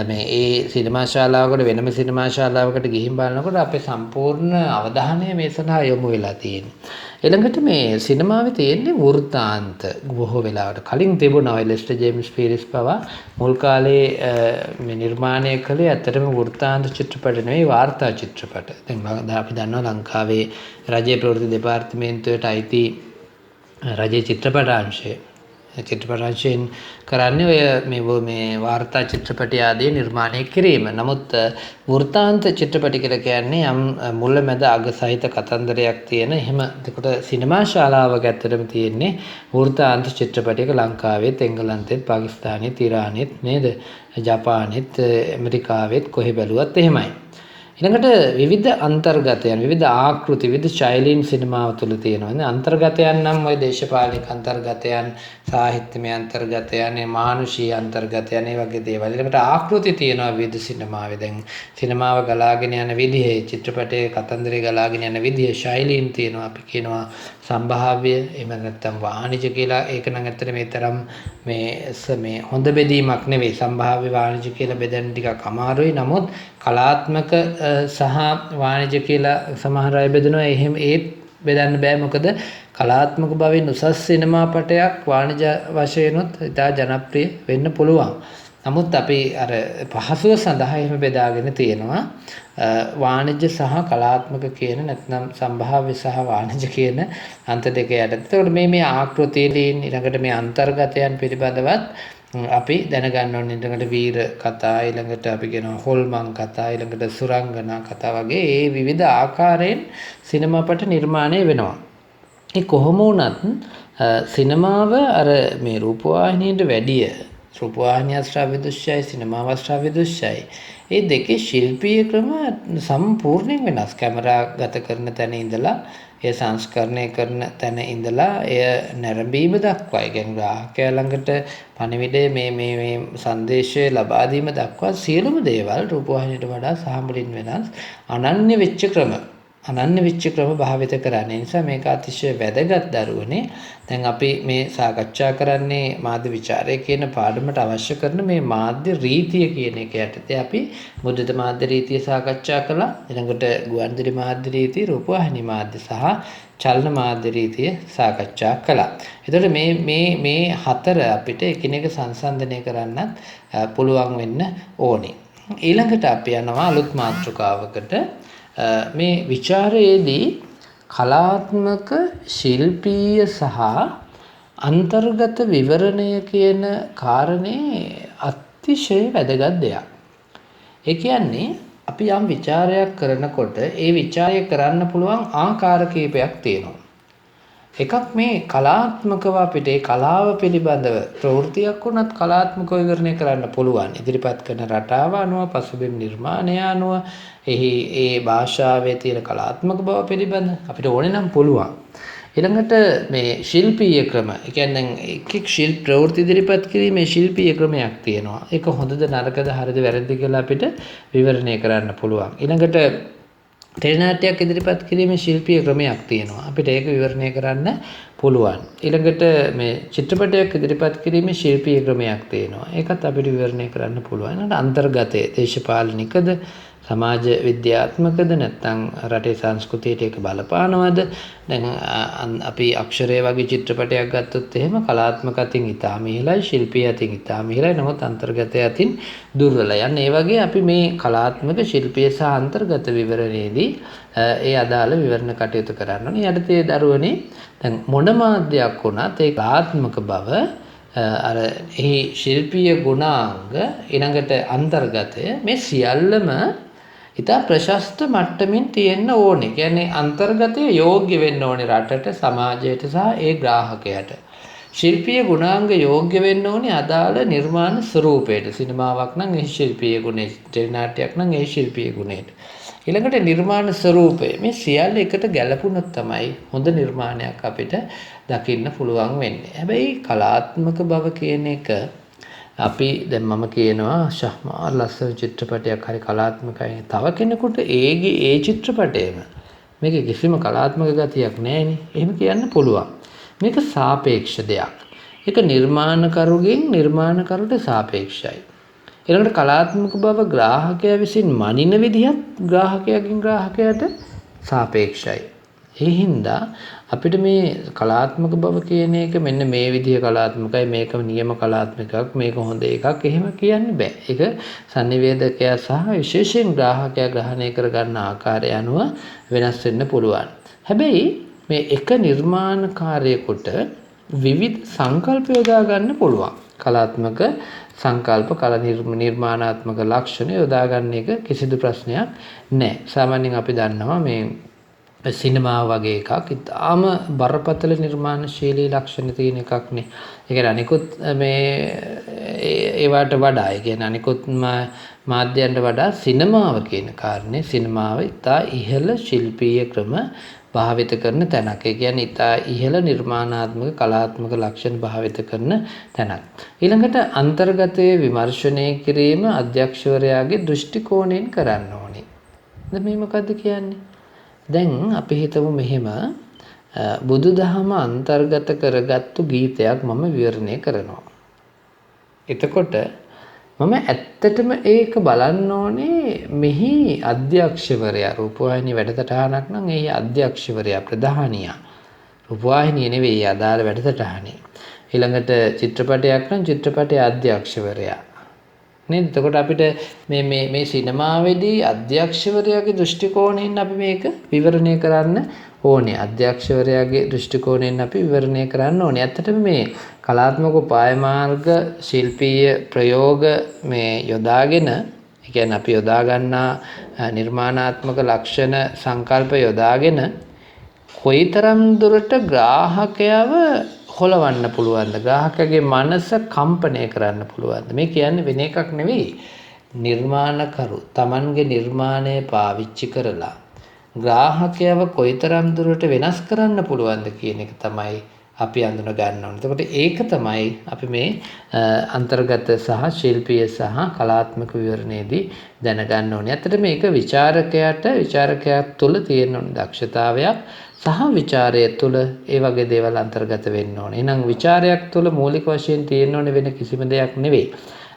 මේ ඒ සිනමා ශාලාවකට වෙනම සිනමා ශාලාවකට ගිහින් බලනකොට අපේ සම්පූර්ණ අවධානය මේ සඳහා යොමු වෙලා තියෙනවා. ඊළඟට මේ සිනමාවේ තියෙන්නේ වෘත්තාන්ත බොහෝ වෙලාවට කලින් තිබුණා ලෙස්ටර් ජේම්ස් පීරිස් පවා මුල් කාලේ මේ නිර්මාණය කළේ ඇත්තටම වෘත්තාන්ත චිත්‍රපට නෙවෙයි වාර්තා චිත්‍රපට. දැන් අපි දන්නවා ලංකාවේ රජයේ ප්‍රවෘත්ති දෙපාර්තමේන්තුවට අයිති රජයේ චිත්‍රපටාංශයෙන් කරන්නේ ඔය මේ වාර්තා චිත්‍රපටි ආදී නිර්මාණය කිරීම. නමුත් වෘත්තාන්ත චිත්‍රපටි කියලා කියන්නේ යම් මුල මැද අග සහිත කතන්දරයක් තියෙන එහෙම එතකොට සිනමා ශාලාවක ඇත්තටම තියෙන්නේ වෘත්තාන්ත චිත්‍රපටියක ලංකාවෙත් එංගලන්තෙත් පාකිස්තානෙත් ඉරානෙත් නේද ජපානෙත් ඇමරිකාවෙත් කොහෙ බැලුවත් එහෙමයි. ඊළඟට විවිධ අන්තර්ගතයන් විවිධ ආකෘති විවිධ ශෛලීන් සිනමාව තුළ තියෙනවා. අන්තර්ගතයන් නම් ওই දේශපාලනික අන්තර්ගතයන්, සාහිත්‍යමය අන්තර්ගතයන්, මානුෂීය අන්තර්ගතයන් ඒ වගේ දේවල්. ඊළඟට ආකෘති තියෙනවා විවිධ සිනමාවේ. දැන් සිනමාව ගලාගෙන යන විදිහේ චිත්‍රපටයේ කතන්දරේ ගලාගෙන යන විදිහේ ශෛලීන් තියෙනවා. අපි කියනවා සම්භාව්‍ය එහෙම නැත්නම් වාණිජ කියලා. ඒක නම් ඇත්තට මේ තරම් මේ හොඳ බෙදීමක් නෙවෙයි. සම්භාව්‍ය වාණිජ කියලා බෙදන්න ටිකක් අමාරුයි. නමුත් කලාත්මක සහ වාණිජ කියලා සමහර අය බෙදනවා. එහෙම ඒත් බෙදන්න බෑ. මොකද කලාත්මක බවින් උසස් සිනමා පටයක් වාණිජ වශයෙන්ුත් ඉතා ජනප්‍රිය වෙන්න පුළුවන්. නමුත් අපි අර පහසුව සඳහා එහෙම බෙදාගෙන තියෙනවා. වාණිජ සහ කලාත්මක කියන නැත්නම් සම්භාව්‍ය සහ වාණිජ කියන අන්ත දෙක යට. එතකොට මේ ආකෘතියලින් ඊළඟට මේ අන්තර්ගතයන් පිළිබඳවත් අපි දැනගන්න ඕනේ. ඊළඟට වීර කතා, ඊළඟට අපි කියනවා හොල්මන් කතා, ඊළඟට සුරංගනා කතා වගේ ඒ විවිධ ආකාරයෙන් සිනමාපට නිර්මාණය වෙනවා. ඒ කොහොම වුණත් සිනමාව අර මේ රූපවාහිනියට වැඩිය රූපවාහිනිය ශ්‍රව්‍ය දෘශ්‍යයි සිනමාව ශ්‍රව්‍ය දෘශ්‍යයි. ඒ දෙකේ ශිල්පීය ක්‍රම සම්පූර්ණයෙන් වෙනස්. කැමරා ගත කරන තැන ඉඳලා එය සංස්කරණය කරන තැන ඉඳලා එය නැරඹීම දක්වා, ඒ කියන්නේ ග්‍රාහකයා ළඟට පණිවිඩය මේ සංදේශය ලබා දීම දක්වා සියලුම දේවල් රූපවාහිනියට වඩා සාහඹලින් වෙනස් අනන්‍ය වෙච්ච ක්‍රම භාවිත කරන්නේ. නිසා මේක අතිශය වැදගත් දරුවනේ. දැන් අපි මේ සාකච්ඡා කරන්නේ මාධ්‍ය විචාරය කියන පාඩමට අවශ්‍ය කරන මේ මාධ්‍ය රීතිය කියන එක යටතේ අපි මුද්‍රිත මාධ්‍ය රීතිය සාකච්ඡා කළා. ඊළඟට ගුවන්විදුලි මාධ්‍ය රීතිය, රූපවාහිනී මාධ්‍ය සහ චලන මාධ්‍ය රීතිය සාකච්ඡා කළා. එතකොට මේ හතර අපිට එකිනෙක සංසන්දනය කරන්නත් පුළුවන් වෙන්න ඕනේ. ඊළඟට අපි යනවා අලුත් මාතෘකාවකට. මේ විචාරයේදී කලාත්මක, ශිල්පීය සහ අන්තර්ගත විවරණය කියන කාරණේ අතිශය වැදගත් දෙයක්. ඒ කියන්නේ අපි යම් විචාරයක් කරනකොට ඒ විචාරය කරන්න පුළුවන් ආකාර කීපයක් තියෙනවා. එකක් මේ කලාත්මකව අපිට ඒ කලාව පිළිබඳව ප්‍රවෘත්තියක් වුණත් කලාත්මකව විවරණය කරන්න පුළුවන්. ඉදිරිපත් කරන රටාව අනුව, පසුබිම් නිර්මාණය අනුව, එහි ඒ භාෂාවේ තියෙන කලාත්මක බව පිළිබඳ අපිට ඕනේ නම් පුළුවන්. ඊළඟට මේ ශිල්පීය ක්‍රම, ඒ කියන්නේ එක් ශිල්ප ප්‍රවෘත්ති ඉදිරිපත් කිරීමේ ශිල්පීය ක්‍රමයක් තියෙනවා. ඒක හොඳද නරකද හරිද වැරදිද කියලා අපිට විවරණය කරන්න පුළුවන්. ඊළඟට ටෙලිනාට්‍යයක් ඉදිරිපත් කිරීමේ ශිල්පීය ක්‍රමයක් තියෙනවා. අපිට ඒක විවරණය කරන්න පුළුවන්. ඊළඟට මේ චිත්‍රපටයක් ඉදිරිපත් කිරීමේ ශිල්පීය ක්‍රමයක් තියෙනවා. ඒකත් අපිට විවරණය කරන්න පුළුවන්. ඊළඟට අන්තර්ගතය දේශපාලනිකද සමාජ විද්‍යාත්මකද නැත්නම් රටේ සංස්කෘතියට ඒක බලපානවද? දැන් අපි අක්ෂරය වගේ චිත්‍රපටයක් ගත්තොත් එහෙම කලාත්මක අතින් ඉතාම ඉහළයි, ශිල්පීය අතින් ඉතාම ඉහළයි. නමුත් අන්තර්ගතය අතින් දුර්වලයි. අන්න ඒ වගේ අපි මේ කලාත්මක ශිල්පීය සහ අන්තර්ගත විවරණයේදී ඒ අදාළ විවරණ කටයුතු කරන්න ඕනේ. යටතේ දරුවනේ දැන් මොන මාධ්‍යයක් වුණත් ඒ කලාත්මක බව අර එහි ශිල්පීය ගුණාංග ඊළඟට අන්තර්ගතය මේ සියල්ලම ඉතා ප්‍රශස්ත මට්ටමින් තියෙන්න ඕනේ. කියන්නේ අන්තර්ගතය යෝග්‍ය වෙන්න ඕනේ රටට, සමාජයට සහ ඒ ග්‍රාහකයාට. ශිල්පීය ගුණාංග යෝග්‍ය වෙන්න ඕනේ අදාළ නිර්මාණ ස්වරූපයට. සිනමාවක් නම් ඒ ශිල්පීය ගුණේ, ටෙලිනාට්‍යයක් නම් ඒ ශිල්පීය ගුණයට. ඊළඟට නිර්මාණ ස්වරූපය මේ සියල්ල එකට ගැලපුණොත් තමයි හොඳ නිර්මාණයක් අපිට දකින්න පුළුවන් වෙන්නේ. හැබැයි කලාත්මක බව කියන එක අපි දැන් මම කියනවා ශහ්මාල් ලස්සන චිත්‍රපටයක් හරි කලාත්මකයි. තව කෙනෙකුට ඒ චිත්‍රපටයේම මේක කිසිම කලාත්මක ගතියක් නැහැනේ. එහෙම කියන්න පුළුවන්. මේක සාපේක්ෂ දෙයක්. ඒක නිර්මාණකරුගෙන් නිර්මාණකරුට සාපේක්ෂයි. ඊළඟට කලාත්මක බව ග්‍රාහකයා විසින් මනින විදිහත් ග්‍රාහකයාගෙන් ග්‍රාහකයාට සාපේක්ෂයි. ඒ හින්දා අපිට මේ කලාත්මක බව කියන එක මෙන්න මේ විදිහ කලාත්මකයි, මේක නියම කලාත්මකයක්, මේක හොඳ එකක් එහෙම කියන්න බෑ. ඒක sannivedakaya සහ විශේෂයෙන් ග්‍රාහකයා ග්‍රහණය කරගන්න ආකාරය අනුව වෙනස් වෙන්න පුළුවන්. හැබැයි මේ එක නිර්මාණකාරයෙකුට විවිධ සංකල්ප යොදා ගන්න පුළුවන්. කලාත්මක සංකල්ප කල නිර්මාණාත්මක ලක්ෂණ යොදා ගන්න එක කිසිදු ප්‍රශ්නයක් නැහැ. සාමාන්‍යයෙන් අපි දන්නවා මේ සිනමාව වගේ එකක් ඉතාම බරපතල නිර්මාණශීලී ලක්ෂණ තියෙන එකක්නේ. ඒ කියන්නේ අනිකුත් මේ ඒවට වඩා, ඒ කියන්නේ අනිකුත් මාධ්‍යයන්ට වඩා සිනමාව කියන කාරණේ, සිනමාව ඉතා ඉහළ ශිල්පීය ක්‍රම භාවිත කරන තැනක්. ඒ කියන්නේ ඉතා ඉහළ නිර්මාණාත්මක කලාත්මක ලක්ෂණ භාවිත කරන තැනක්. ඊළඟට අන්තර්ගතයේ විමර්ශනය කිරීම අධ්‍යක්ෂවරයාගේ දෘෂ්ටි කෝණයෙන් කරන්න ඕනේ. දැන් මේ මොකද්ද කියන්නේ? දැන් අපි හිතමු මෙහෙම බුදුදහම අන්තර්ගත කරගත්තු ගීතයක් මම විවරණය කරනවා. එතකොට මම ඇත්තටම ඒක බලන්න ඕනේ මෙහි අධ්‍යක්ෂවරයා, රූපවාහිනී වැඩසටහනක් නම් එහි අධ්‍යක්ෂවරයා ප්‍රධානියා. රූපවාහිනිය නෙවෙයි අදාළ වැඩසටහනේ. ඊළඟට චිත්‍රපටයක් නම් චිත්‍රපටයේ අධ්‍යක්ෂවරයා. නේද? එතකොට අපිට මේ සිනමාවේදී අධ්‍යක්ෂවරයාගේ දෘෂ්ටි කෝණයෙන් අපි මේක විවරණය කරන්න ඕනේ. අධ්‍යක්ෂවරයාගේ දෘෂ්ටි කෝණයෙන් අපි විවරණය කරන්න ඕනේ. ඇත්තටම මේ කලාත්මක උපාය මාර්ග ශිල්පීය ප්‍රයෝග මේ යොදාගෙන, ඒ කියන්නේ අපි යොදා ගන්නා නිර්මාණාත්මක ලක්ෂණ සංකල්ප යොදාගෙන කොයිතරම් දුරට ග්‍රාහකයව හොලවන්න පුළුවන්ද, ග්‍රාහකගේ මනස කම්පණය කරන්න පුළුවන්ද? මේ කියන්නේ වෙන එකක් නෙවෙයි. නිර්මාණකරු Tamanගේ නිර්මාණය පාවිච්චි කරලා ග්‍රාහකයව කොයිතරම් දුරට වෙනස් කරන්න පුළුවන්ද කියන එක තමයි අපි අඳුන ගන්න ඕනේ. එතකොට ඒක තමයි අපි මේ අන්තර්ගත සහ ශිල්පීය සහ කලාත්මක විවරණයේදී දැනගන්න ඕනේ. ඇත්තට මේක විචාරකයා තුළ තියෙන දක්ෂතාවයක් සහ විචාරය තුළ ඒ වගේ දේවල් අන්තර්ගත වෙන්න ඕනේ. එහෙනම් විචාරයක් තුළ මූලික වශයෙන් තියෙන්න ඕනේ වෙන කිසිම දෙයක් නෙවෙයි.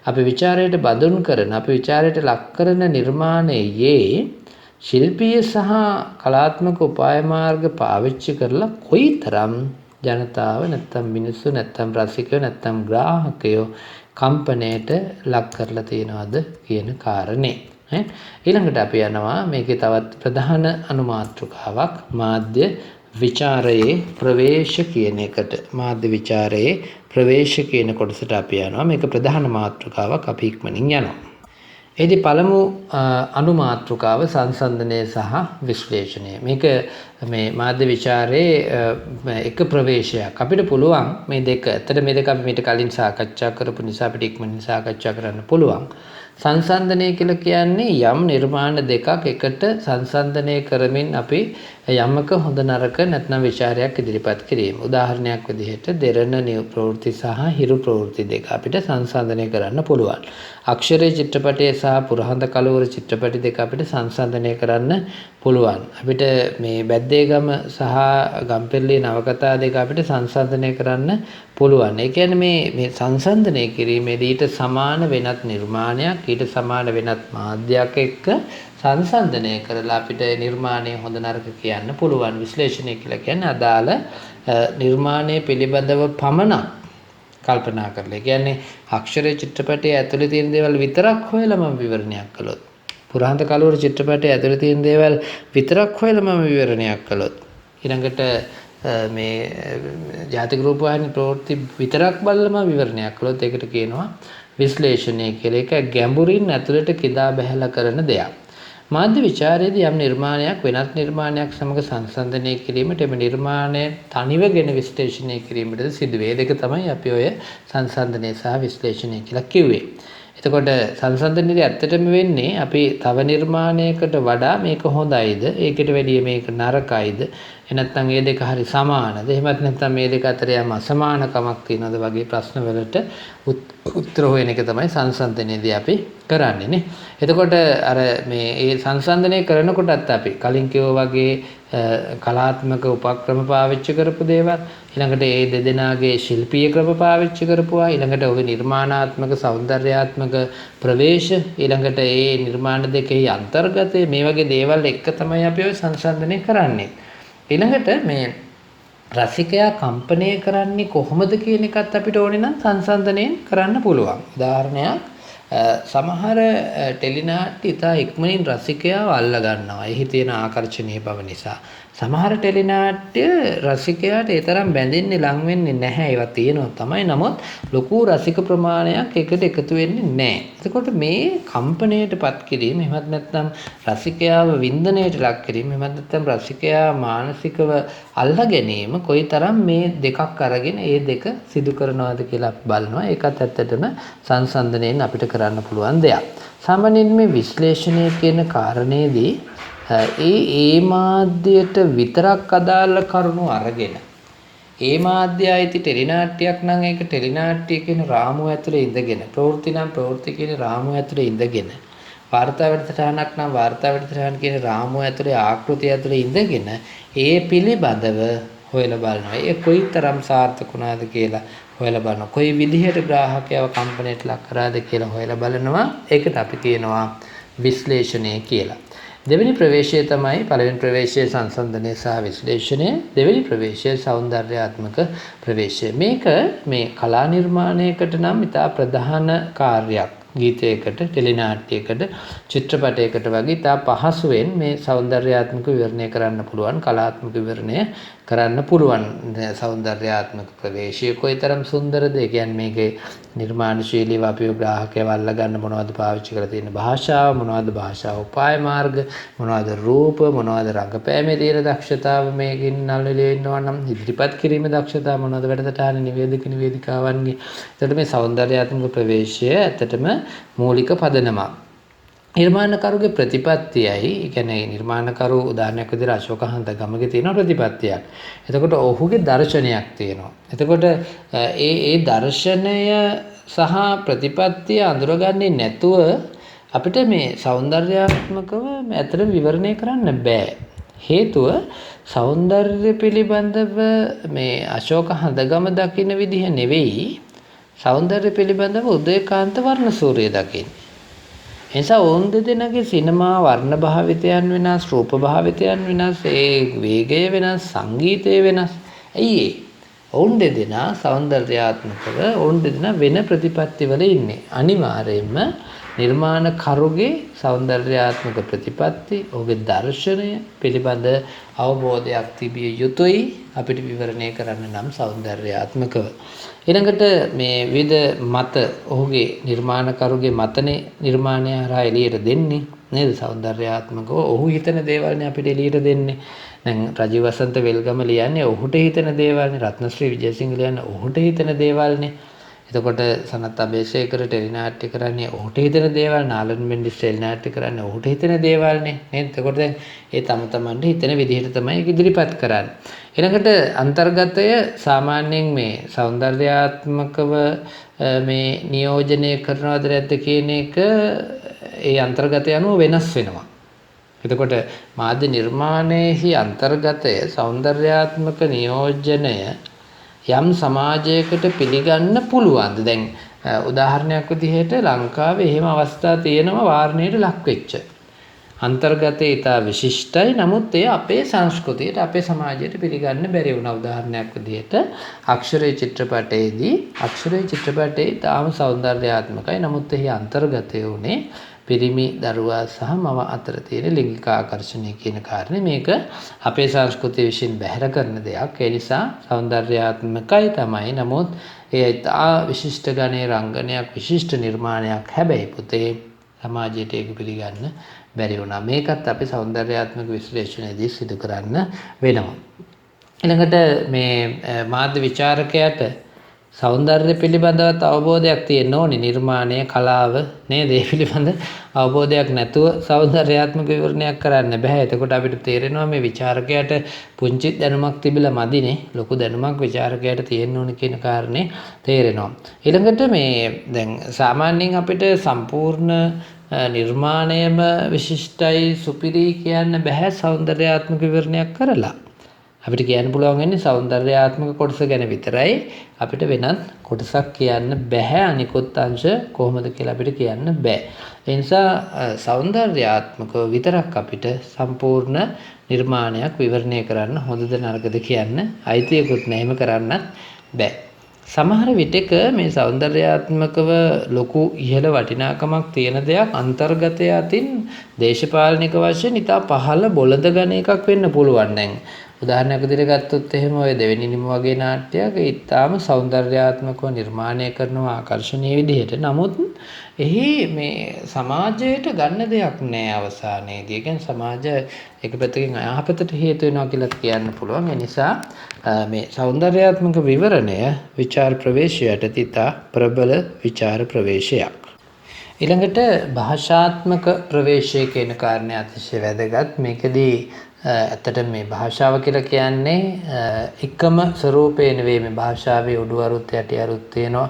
අපි විචාරයට බඳුන් කරන, අපි විචාරයට ලක් කරන නිර්මාණයේ ශිල්පීය සහ කලාත්මක උපාය මාර්ග පාවිච්චි කරලා කොයිතරම් ජනතාව නැත්තම් මිනිස්සු නැත්තම් රසිකයෝ නැත්තම් ග්‍රාහකයෝ කම්පණයට ලක් කරලා තියෙනවද කියන කාරණේ. ඊළඟට අපි යනවා මේකේ තවත් ප්‍රධාන අනුමාතෘකාවක් මාධ්‍ය විචාරයේ ප්‍රවේශ කියන එකට. මාධ්‍ය විචාරයේ ප්‍රවේශ කියන කොටසට අපි යනවා. මේක ප්‍රධාන මාතෘකාවක්, අපි ඉක්මනින් යනවා. එහිදී පළමු අනුමාතෘකාව සංසන්දනය සහ විශ්ලේෂණය. මේක මේ මාධ්‍ය විචාරයේ එක ප්‍රවේශයක්. අපිට පුළුවන් මේ දෙක, ඇත්තට මේ දෙක අපි මීට කලින් සාකච්ඡා කරපු නිසා අපිට ඉක්මනින් සාකච්ඡා කරන්න පුළුවන්. සංසන්දනය කියලා කියන්නේ යම් නිර්මාණ දෙකක් එකට සංසන්දනය කරමින් අපි යමක හොඳ නරක නැත්නම් විචාරයක් ඉදිරිපත් කිරීම. උදාහරණයක් විදිහට දෙරණ ප්‍රවෘත්ති සහ හිරු ප්‍රවෘත්ති දෙක අපිට සංසන්දනය කරන්න පුළුවන්. අක්ෂරේ චිත්‍රපටය සහ පුරහඳ කලවර චිත්‍රපටි දෙක අපිට සංසන්දනය කරන්න පුළුවන්. අපිට මේ බැද්දේගම සහ ගම්පෙරළි නවකතා දෙක අපිට සංසන්දනය කරන්න පුළුවන්. ඒ කියන්නේ මේ සංසන්දනය කිරීමේදී ඊට සමාන වෙනත් නිර්මාණයක් ඊට සමාන වෙනත් මාධ්‍යයක් එක්ක සංසන්දනය කරලා අපිට නිර්මාණය හොඳ නරක කියන්න පුළුවන්. විශ්ලේෂණය කියලා කියන්නේ අදාළ නිර්මාණය පිළිබඳව පමණක් කල්පනා කරලා. ඒ කියන්නේ අක්ෂර චිත්‍රපටයේ ඇතුළේ තියෙන දේවල් විතරක් හොයලා මම විවරණයක් කළොත්, පුරහඳ කලවර චිත්‍රපටයේ ඇතුළේ තියෙන දේවල් විතරක් හොයලා මම විවරණයක් කළොත්, ඊළඟට මේ ජාතික රූපවාහිනී ප්‍රවෘත්ති විතරක් බලලා මම විවරණයක් කළොත් ඒකට කියනවා විශ්ලේෂණය කියලා. ඒක ගැඹුරින් ඇතුළට කිදා බැහැලා කරන දෙයක්. මාධ්‍ය විචාරයේදී යම් නිර්මාණයක් වෙනත් නිර්මාණයක් සමග සංසන්දනය කිරීමට එම නිර්මාණය තනිවගෙන විශ්ලේෂණය කිරීමටද සිදුවේ. දෙක තමයි අපි ඔය සංසන්දනය සහ විශ්ලේෂණය කියලා කිව්වේ. එතකොට සංසන්දනයේදී ඇත්තටම වෙන්නේ අපි තව නිර්මාණයකට වඩා මේක හොඳයිද, ඒකට වැඩිය මේක නරකයිද, නැත්නම් මේ දෙක හරි සමානද, එහෙමත් නැත්නම් මේ දෙක අතර යම් අසමානකමක් තියෙනවද වගේ ප්‍රශ්න වලට උත්තර හොයන එක තමයි සංසන්දනයේදී අපි කරන්නේ නේ. එතකොට අර මේ සංසන්දනය කරනකොටත් අපි කලින් කිව්වා වගේ කලාත්මක උපක්‍රම පාවිච්චි කරපු දේවල්, ඊළඟට ඒ දෙදෙනාගේ ශිල්පීය ක්‍රම පාවිච්චි කරපුවා, ඊළඟට ඔය නිර්මාණාත්මක සෞන්දර්යාත්මක ප්‍රවේශ, ඊළඟට ඒ නිර්මාණ දෙකේ අන්තර්ගතය, මේ වගේ දේවල් එක්ක තමයි අපි ඔය සංසන්දනය කරන්නේ. ඊළඟට මේ රසිකයා කම්පණය කරන්නේ කොහොමද කියන එකත් අපිට ඕනේ නම් සංසන්දනයෙන් කරන්න පුළුවන්. උදාහරණයක්, සමහර ටෙලිනාට්‍ය ඉතා ඉක්මනින් රසිකයාව අල්ල ගන්නවා. එහි තියෙන ආකර්ෂණීය බව නිසා. සමහර ටෙලිනාට්‍ය රසිකයාට ඒ තරම් බැඳෙන්නේ ලං වෙන්නේ නැහැ. ඒවා තියෙනවා තමයි. නමුත් ලොකු රසික ප්‍රමාණයක් එකට එකතු වෙන්නේ නැහැ. එතකොට මේ කම්පණයටපත් කිරීම, එහෙමත් නැත්නම් රසිකයාව වින්දනයට ලක් කිරීම, එහෙමත් නැත්නම් රසිකයා මානසිකව අල්ලා ගැනීම කොයිතරම් මේ දෙකක් අරගෙන ඒ දෙක සිදු කරනවාද කියලා අපි බලනවා. ඒකත් ඇත්තටම සංසන්දනයෙන් අපිට කරන්න පුළුවන් දෙයක්. සාමාන්‍යයෙන් මේ විශ්ලේෂණය කියන කාරණේදී ඒ මාධ්‍යයට විතරක් අදාළ කරුණු අරගෙන, ඒ මාධ්‍ය අයිති ටෙලිනාට්‍යයක් නම් ඒක ටෙලිනාට්‍ය කියන රාමුව ඇතුලේ ඉඳගෙන, ප්‍රවෘත්ති නම් ප්‍රවෘත්ති කියන රාමුව ඇතුලේ ඉඳගෙන, වාර්තා වැඩසටහනක් නම් වාර්තා වැඩසටහන කියන රාමුව ඇතුලේ ආකෘතිය ඇතුලේ ඉඳගෙන ඒ පිළිබඳව හොයලා බලනවා. ඒ කොයිතරම් සාර්ථක වුණාද කියලා හොයලා බලනවා. කොයි විදිහට ග්‍රාහකයව කම්පණයට ලක් කරාද කියලා හොයලා බලනවා. ඒකට අපි කියනවා විශ්ලේෂණය කියලා. දෙවෙනි ප්‍රවේශය තමයි, පළවෙනි ප්‍රවේශය සංසන්දනය සහ විශ්ලේෂණය, දෙවෙනි ප්‍රවේශය සෞන්දර්යාත්මක ප්‍රවේශය. මේක මේ කලා නිර්මාණයකට නම් ඉතා ප්‍රධාන කාර්යයක්. ගීතයකට, ටෙලිනාට්‍යයකට, චිත්‍රපටයකට වගේ ඉතා පහසුවෙන් මේ සෞන්දර්යාත්මක විවරණය කරන්න පුළුවන්, කලාත්මක විවරණය කරන්න පුළුවන්. සෞන්දර්යාත්මක ප්‍රවේශය කොයිතරම් සුන්දරද, ඒ කියන්නේ මේකේ නිර්මාණශීලීව අපේ ග්‍රාහකයව අල්ලගන්න මොනවද පාවිච්චි කරලා තියෙන භාෂාව, මොනවද භාෂා උපාය මාර්ග, මොනවද රූප, මොනවද රංගපෑමේ තියෙන දක්ෂතාව, මේකින් නළුවේ ඉන්නවා නම් ඉදිරිපත් කිරීමේ දක්ෂතාව, මොනවද වැඩසටහන නිවේදක නිවේදිකාවන්ගේ. එතකොට මේ සෞන්දර්යාත්මක ප්‍රවේශය ඇත්තටම මූලික පදනමක්. නිර්මාණකරුගේ ප්‍රතිපත්තියයි, ඒ කියන්නේ නිර්මාණකරු උදාහරණයක් විදිහට අශෝකහන්ද ගමගේ තියෙන ප්‍රතිපත්තියක්. එතකොට ඔහුගේ දර්ශනයක් තියෙනවා. එතකොට ඒ දර්ශනය සහ ප්‍රතිපත්තිය අඳුරගන්නේ නැතුව අපිට මේ සෞන්දර්යාත්මකව ඇත්තට විවරණය කරන්න බෑ. හේතුව සෞන්දර්ය පිළිබඳව මේ අශෝක හඳගම දකින්න විදිහ නෙවෙයි සෞන්දර්ය පිළිබඳව උදේකාන්ත වර්ණ සූර්යය දකින්නේ. එනිසා ඔවුන් දෙදෙනාගේ සිනමා වර්ණ භාවිතයන් වෙනස්, රූප භාවිතයන් වෙනස්, ඒ වේගය වෙනස්, සංගීතය වෙනස්. ඇයි ඔවුන් දෙදෙනා සෞන්දර්යාත්මකව ඔවුන් දෙදෙනා වෙන ප්‍රතිපත්තිවල ඉන්නේ. අනිවාර්යයෙන්ම නිර්මාණකරුගේ සෞන්දර්යාත්මක ප්‍රතිපත්ති, ඔහුගේ දර්ශනය පිළිබඳ අවබෝධයක් තිබිය යුතුයි අපිට විවරණය කරන්න නම් සෞන්දර්යාත්මකව. ඊළඟට මේ විවිධ මත, ඔහුගේ නිර්මාණකරුගේ මතනේ නිර්මාණය හරහා එළියට දෙන්නේ නේද? සෞන්දර්යාත්මකව ඔහු හිතන දේවල්නේ අපිට එළියට දෙන්නේ. දැන් රජීව වසන්ත වෙල්ගම ලියන්නේ ඔහුට හිතන දේවල්නේ, රත්නශ්‍රී විජේසිංහ ලියන්නේ ඔහුට හිතන දේවල්නේ. එතකොට සනත් අබේසේකර ටෙලිනාට්‍ය කරන්නේ ඔහුට හිතෙන දේවල්, නාලන් මෙන්ඩිස් ටෙලිනාට්‍ය කරන්නේ ඔහුට හිතෙන දේවල්නේ නේද? එතකොට දැන් ඒ තම තමන්ට හිතෙන විදිහට තමයි ඒක ඉදිරිපත් කරන්නේ. ඊළඟට අන්තර්ගතය සාමාන්‍යයෙන් මේ సౌందర్యාත්මකව මේ නියෝජනය කරනවද නැද්ද කියන එක ඒ අන්තර්ගතය අනුව වෙනස් වෙනවා. එතකොට මාධ්‍ය නිර්මාණයෙහි අන්තර්ගතය సౌందర్యාත්මක නියෝජනය යම් සමාජයකට පිළිගන්න පුළුවන්ද? දැන් උදාහරණයක් විදිහට ලංකාවේ එහෙම අවස්ථා තියෙනවා වාරණයට ලක් වෙච්ච. අන්තර්ගතය ඉතා විශිෂ්ටයි. නමුත් එය අපේ සංස්කෘතියට අපේ සමාජයට පිළිගන්න බැරි වුණා. උදාහරණයක් විදිහට අක්ෂරේ චිත්‍රපටයේ තාම సౌందర్యාත්මකයි. නමුත් එහි අන්තර්ගතය උනේ පිරිමි දරුවා සහ මව අතර තියෙන ලිංගික ආකර්ෂණය කියන කාරණේ. මේක අපේ සංස්කෘතිය විසින් බැහැර කරන දෙයක්. ඒ නිසා సౌందర్యාත්මකයි තමයි. නමුත් ඒ ඉතා විශිෂ්ට ගණයේ රංගනයක්, විශිෂ්ට නිර්මාණයක්. හැබැයි පුතේ සමාජයට ඒක පිළිගන්න බැරි වුණා. මේකත් අපි సౌందర్యාත්මක විශ්ලේෂණයේදී සිදු කරන්න වෙනවා. ඊළඟට මේ මාධ්‍ය විචාරකයාට සෞන්දර්ය පිළිබඳවත් අවබෝධයක් තියෙන්න ඕනේ. නිර්මාණය, කලාව නේද? ඒ පිළිබඳ අවබෝධයක් නැතුව සෞන්දර්යාත්මක විවරණයක් කරන්න බෑ. එතකොට අපිට තේරෙනවා මේ විචාරකයාට පුංචි දැනුමක් තිබිලා මදිනේ. ලොකු දැනුමක් විචාරකයාට තියෙන්න ඕනේ කියන කාරණේ තේරෙනවා. ඊළඟට මේ දැන් සාමාන්‍යයෙන් අපිට සම්පූර්ණ නිර්මාණයම විශිෂ්ටයි, සුපිරි කියන්න බෑ සෞන්දර්යාත්මක විවරණයක් කරලා. අපිට කියන්න පුළුවන් වෙන්නේ సౌందర్యාත්මක කොටස ගැන විතරයි. අපිට වෙනත් කොටසක් කියන්න බෑ. අනිකුත් අංශ කොහොමද කියලා අපිට කියන්න බෑ. ඒ නිසා సౌందర్యාත්මකව විතරක් අපිට සම්පූර්ණ නිර්මාණයක් විවරණය කරන්න හොඳද නරකද කියන්න අයිතියකුත් නැහිම කරන්නත් බෑ. සමහර විටක මේ సౌందర్యාත්මකව ලොකු ඉහළ වටිනාකමක් තියෙන දෙයක් අන්තර්ගතය අතින් දේශපාලනික වශයෙන් ඉතා පහළ බොළඳ ගණ එකක් වෙන්න පුළුවන්. දැන් උදාහරණයක් විදිහට ගත්තොත් එහෙම ඔය දෙවෙනි නිම වගේ නාට්‍යයක් ඊටාම సౌందర్యාත්මකව නිර්මාණය කරනවා ආකර්ෂණීය විදිහට. නමුත් එහි මේ සමාජයට ගන්න දෙයක් නෑ අවසානයේදී. ඒ කියන්නේ සමාජ එක පැත්තකින් අයහපතට හේතු වෙනවා කියලා කියන්න පුළුවන්. ඒ නිසා මේ సౌందర్యාත්මක විවරණය විචාර ප්‍රවේශයට තිතා ප්‍රබල විචාර ප්‍රවේශයක්. ඊළඟට භාෂාත්මක ප්‍රවේශය කියන කාරණය අතිශය වැදගත්. මේකදී ඇත්තට මේ භාෂාව කියලා කියන්නේ එකම ස්වරූපේ නෙවෙයි. මේ භාෂාවේ උඩු අරුත් යටි අරුත් තියෙනවා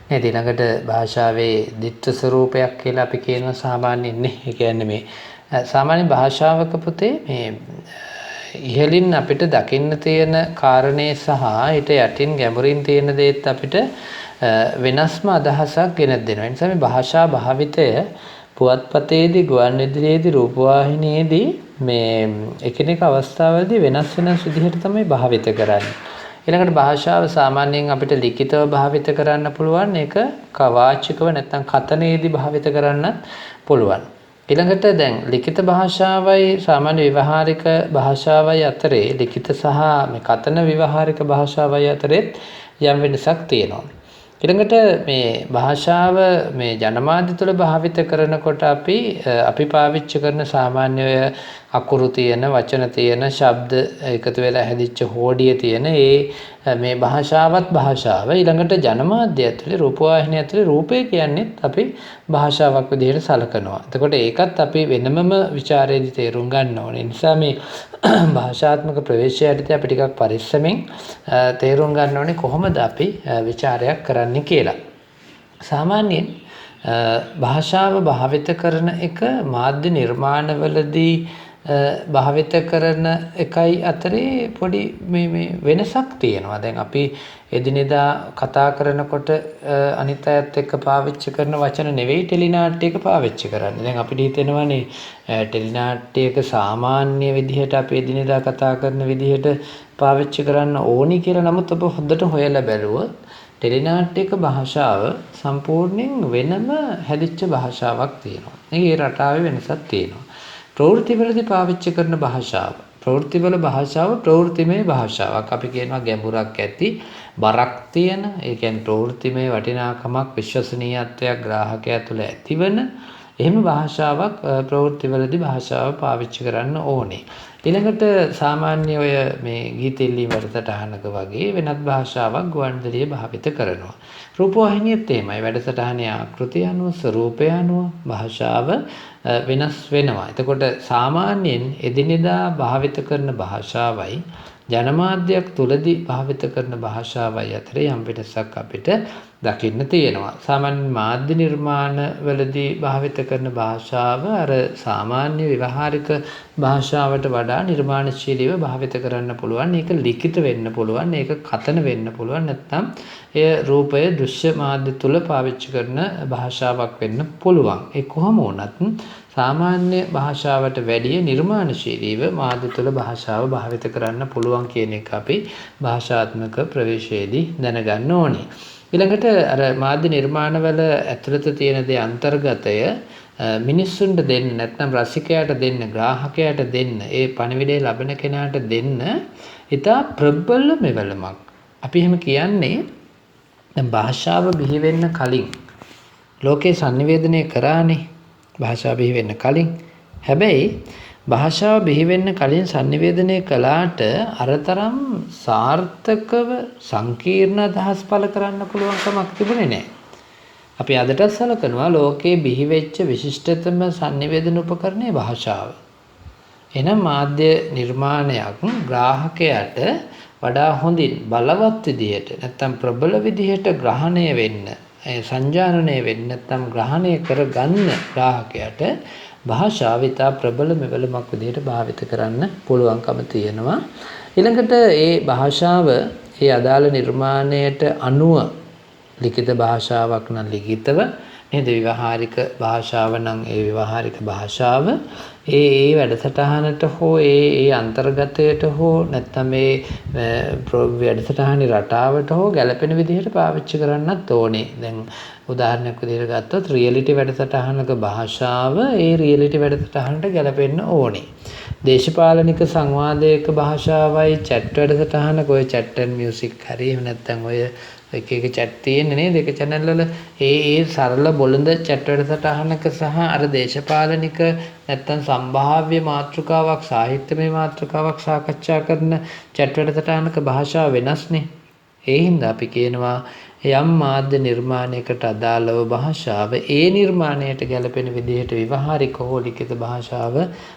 නේද? ඊළඟට භාෂාවේ දිට්ඨ ස්වරූපයක් කියලා අපි කියනවා සාමාන්‍යයෙන් නේ. ඒ කියන්නේ මේ සාමාන්‍ය භාෂාවක පුතේ මේ ඉහළින් අපිට දකින්න තියෙන කාරණේ සහ ඊට යටින් ගැඹුරින් තියෙන දේත් අපිට වෙනස්ම අදහසක් ගෙන දෙනවා. ඒ නිසා මේ භාෂා භාවිතය පුවත්පතේදී, ගුවන් විදුලියේදී, රූපවාහිනියේදී මේ එකිනෙක අවස්ථාවලදී වෙනස් විදිහට තමයි භාවිත කරන්නේ. ඊළඟට භාෂාව සාමාන්‍යයෙන් අපිට ලිඛිතව භාවිත කරන්න පුළුවන්. ඒක වාචිකව නැත්නම් කතනයේදී භාවිත කරන්නත් පුළුවන්. ඊළඟට දැන් ලිඛිත භාෂාවයි සාමාන්‍ය ව්‍යවහාරික භාෂාවයි අතරේ ලිඛිත සහ මේ කතන ව්‍යවහාරික භාෂාවයි අතරේ යම් වෙනසක් තියෙනවා. ඊළඟට මේ භාෂාව මේ ජනමාධ්‍ය තුළ භාවිත කරනකොට අපි පාවිච්චි කරන සාමාන්‍ය අකුරු තියෙන, වචන තියෙන, ශබ්ද එකතු වෙලා හැදිච්ච හෝඩිය තියෙන මේ භාෂාව ඊළඟට ජනමාධ්‍ය ඇතුලේ, රූපවාහිනිය ඇතුලේ රූපය කියන්නේත් අපි භාෂාවක් විදිහට සලකනවා. එතකොට ඒකත් අපි වෙනමම ਵਿਚාරයේදී තේරුම් ගන්න ඕනේ. නිසා මේ භාෂාත්මක ප්‍රවේශයටදී අපි ටිකක් පරිස්සමෙන් තේරුම් ගන්න ඕනේ කොහොමද අපි ਵਿਚාරයක් කරන්නේ කියලා. සාමාන්‍යයෙන් භාෂාව භාවිත කරන එක මාධ්‍ය නිර්මාණවලදී භාවිත කරන එකයි අතරේ පොඩි මේ වෙනසක් තියෙනවා. දැන් අපි එදිනෙදා කතා කරනකොට අනිත් අයත් එක්ක පාවිච්චි කරන වචන නෙවෙයි ටෙලිනාට්‍යයක පාවිච්චි කරන්නේ. දැන් අපිට හිතෙනවානේ ටෙලිනාට්‍යයක සාමාන්‍ය විදිහට අපි එදිනෙදා කතා කරන විදිහට පාවිච්චි කරන්න ඕනි කියලා. නමුත් ඔබ හොඳට හොයලා බැලුවොත් ටෙලිනාට්‍යයක භාෂාව සම්පූර්ණයෙන් වෙනම හැදිච්ච භාෂාවක් තියෙනවා. ඒ රටාවේ වෙනසක් තියෙනවා. ප්‍රවෘත්තිවලදී පාවිච්චි කරන භාෂාව, ප්‍රවෘත්තිවල භාෂාව ප්‍රවෘත්තිමය භාෂාවක්. අපි කියනවා ගැඹුරක් ඇති, බරක් තියෙන. ඒ කියන්නේ ප්‍රවෘත්තිමය වටිනාකමක්, විශ්වසනීයත්වයක් ග්‍රාහකයා තුළ ඇතිවන එහෙම භාෂාවක් ප්‍රවෘත්තිවලදී භාෂාව පාවිච්චි කරන්න ඕනේ. ඊළඟට සාමාන්‍ය ඔය මේ ගීතෙල්ලීම් වැඩසටහනක වගේ වෙනත් භාෂාවක් ගුවන්විදුලිය භාවිත කරනවා. රූපවාහිනියත් එහෙමයි. වැඩසටහනේ ආකෘතිය අනුව ස්වරූපය අනුව භාෂාව වෙනස් වෙනවා. එතකොට සාමාන්‍යයෙන් එදිනෙදා භාවිත කරන භාෂාවයි ජනමාධ්‍යයක් තුලදී භාවිත කරන භාෂාවයි අතර යම් වෙනසක් අපිට දකින්න තියෙනවා. සාමාන්‍ය මාධ්‍ය නිර්මාණවලදී භාවිත කරන භාෂාව අර සාමාන්‍ය ව්‍යවහාරික භාෂාවට වඩා නිර්මාණශීලීව භාවිත කරන්න පුළුවන්. ඒක ලිඛිත වෙන්න පුළුවන්. ඒක කතන වෙන්න පුළුවන්. නැත්නම් එය රූපය දෘශ්‍ය මාධ්‍ය තුල පාවිච්චි කරන භාෂාවක් වෙන්න පුළුවන්. ඒ කොහොම වුණත් සාමාන්‍ය භාෂාවට වැඩිය නිර්මාණශීලීව මාධ්‍ය තුල භාෂාව භාවිත කරන්න පුළුවන් කියන එක අපි භාෂාත්මක ප්‍රවේශයේදී දැනගන්න ඕනේ. ඊළඟට අර මාධ්‍ය නිර්මාණවල ඇතුළත තියෙන දේ අන්තර්ගතය මිනිස්සුන්ට දෙන්න නැත්නම් රසිකයාට දෙන්න ග්‍රාහකයාට දෙන්න ඒ පණිවිඩය ලබන කෙනාට දෙන්න ඉතා ප්‍රබල මෙවලමක්. අපි එහෙම කියන්නේ දැන් භාෂාව බිහි වෙන්න කලින් ලෝකේ sannivedanaya කරානේ භාෂාව බිහි වෙන්න කලින්. හැබැයි භාෂාව බිහි වෙන්න කලින් sannivedanaya කළාට අරතරම් සාර්ථකව සංකීර්ණ අදහස් පළ කරන්න පුළුවන් කමක් තිබුණේ නැහැ. අපි අදටත් සලකනවා ලෝකේ බිහි වෙච්ච විශිෂ්ටතම sannivedana උපකරණය භාෂාව. එනම් මාධ්‍ය නිර්මාණයක් ග්‍රාහකයාට වඩා හොඳින් බලවත් විදිහට නැත්නම් ප්‍රබල විදිහට ග්‍රහණය වෙන්න සංජානනය වෙන්න නැත්නම් ග්‍රහණය කරගන්න ග්‍රාහකයාට භාෂාව ඉතා ප්‍රබල මෙවලමක් විදිහට භාවිත කරන්න පුළුවන්කම තියෙනවා. ඊළඟට ඒ භාෂාව ඒ අදාළ නිර්මාණයට අනුව ලිඛිත භාෂාවක් නම් ලිඛිතව නේද ව්‍යවහාරික භාෂාව නම් ඒ ව්‍යවහාරික භාෂාව ඒ වැඩසටහනට හෝ ඒ අන්තර්ගතයට හෝ නැත්නම් මේ වැඩසටහනේ රටාවට හෝ ගැළපෙන විදිහට පාවිච්චි කරන්නත් ඕනේ. දැන් උදාහරණයක් විදිහට ගත්තොත් රියැලිටි වැඩසටහනක භාෂාව ඒ රියැලිටි වැඩසටහනට ගැළපෙන්න ඕනේ. දේශපාලනික සංවාදයක භාෂාවයි චැට් වැඩසටහනක ඔය චැට් ඇන්ඩ් මියුසික් හරි එහෙම නැත්නම් ඔය එක චැට් තියෙන්නේ නේද? එක channel වල ඒ සරල බොළඳ චැට් වැඩසටහනක සහ අර දේශපාලනික නැත්නම් සම්භාව්‍ය මාතෘකාවක් සාහිත්‍යමය මාතෘකාවක් සාකච්ඡා කරන චැට් වැඩසටහනක භාෂාව වෙනස්නේ. ඒ හින්දා අපි කියනවා යම් මාධ්‍ය නිර්මාණයකට අදාළව භාෂාව ඒ නිර්මාණයට ගැලපෙන විදිහට ව්‍යවහාරික හෝ ලිඛිත භාෂාව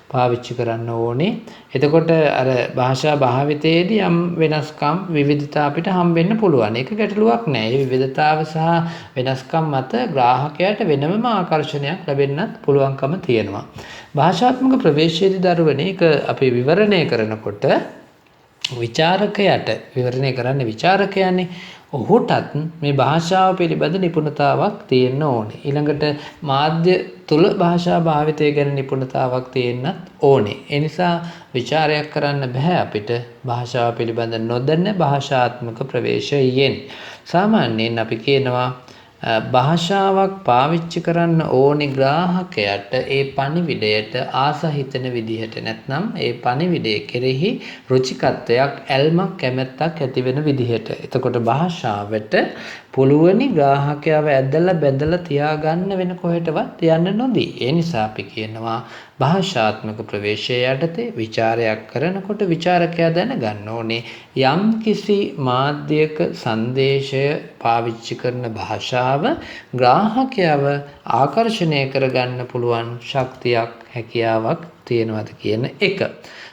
පාවිච්චි කරන්න ඕනේ. එතකොට අර භාෂා භාවිතයේදී යම් වෙනස්කම් විවිධතා අපිට හම්බෙන්න පුළුවන්. ඒක ගැටලුවක් නෑ. මේ විවිධතාව සහ වෙනස්කම් මත ග්‍රාහකයාට වෙනම ආකර්ෂණයක් ලැබෙන්නත් පුළුවන්කම තියෙනවා. භාෂාත්මක ප්‍රවේශයේදී දරුවනේ ඒක අපි විවරණය කරනකොට විචාරකයාට විවරණය කරන්න විචාරකයානේ ඔහුටත් මේ භාෂාව පිළිබඳ නිපුණතාවක් තියෙන්න ඕනේ. ඊළඟට මාධ්‍ය තුල භාෂා භාවිතය ගැන නිපුණතාවක් තියෙන්නත් ඕනේ. ඒ නිසා විචාරයක් කරන්න බෑ අපිට භාෂාව පිළිබඳ නොදන්න භාෂාත්මක ප්‍රවේශයෙන්. සාමාන්‍යයෙන් අපි කියනවා භාෂාවක් පාවිච්චි කරන්න ඕනි ග්‍රාහකයාට ඒ පණිවිඩයට ආස හිතෙන විදිහට නැත්නම් ඒ පණිවිඩය කෙරෙහි රුචිකත්වයක් ඇල්මක් කැමැත්තක් ඇති වෙන විදිහට. එතකොට භාෂාවට පුළුවනි ග්‍රාහකයාව ඇදලා බැඳලා තියාගන්න වෙන කොහෙටවත් යන්න නොදී. ඒ නිසා අපි කියනවා භාෂාත්මක ප්‍රවේශය යටතේ විචාරයක් කරනකොට විචාරකයා දැනගන්න ඕනේ යම් කිසි මාධ්‍යක සංදේශය පාවිච්චි කරන භාෂාව ග්‍රාහකයාව ආකර්ෂණය කරගන්න පුළුවන් ශක්තියක් හැකියාවක් තියෙනවද කියන එක.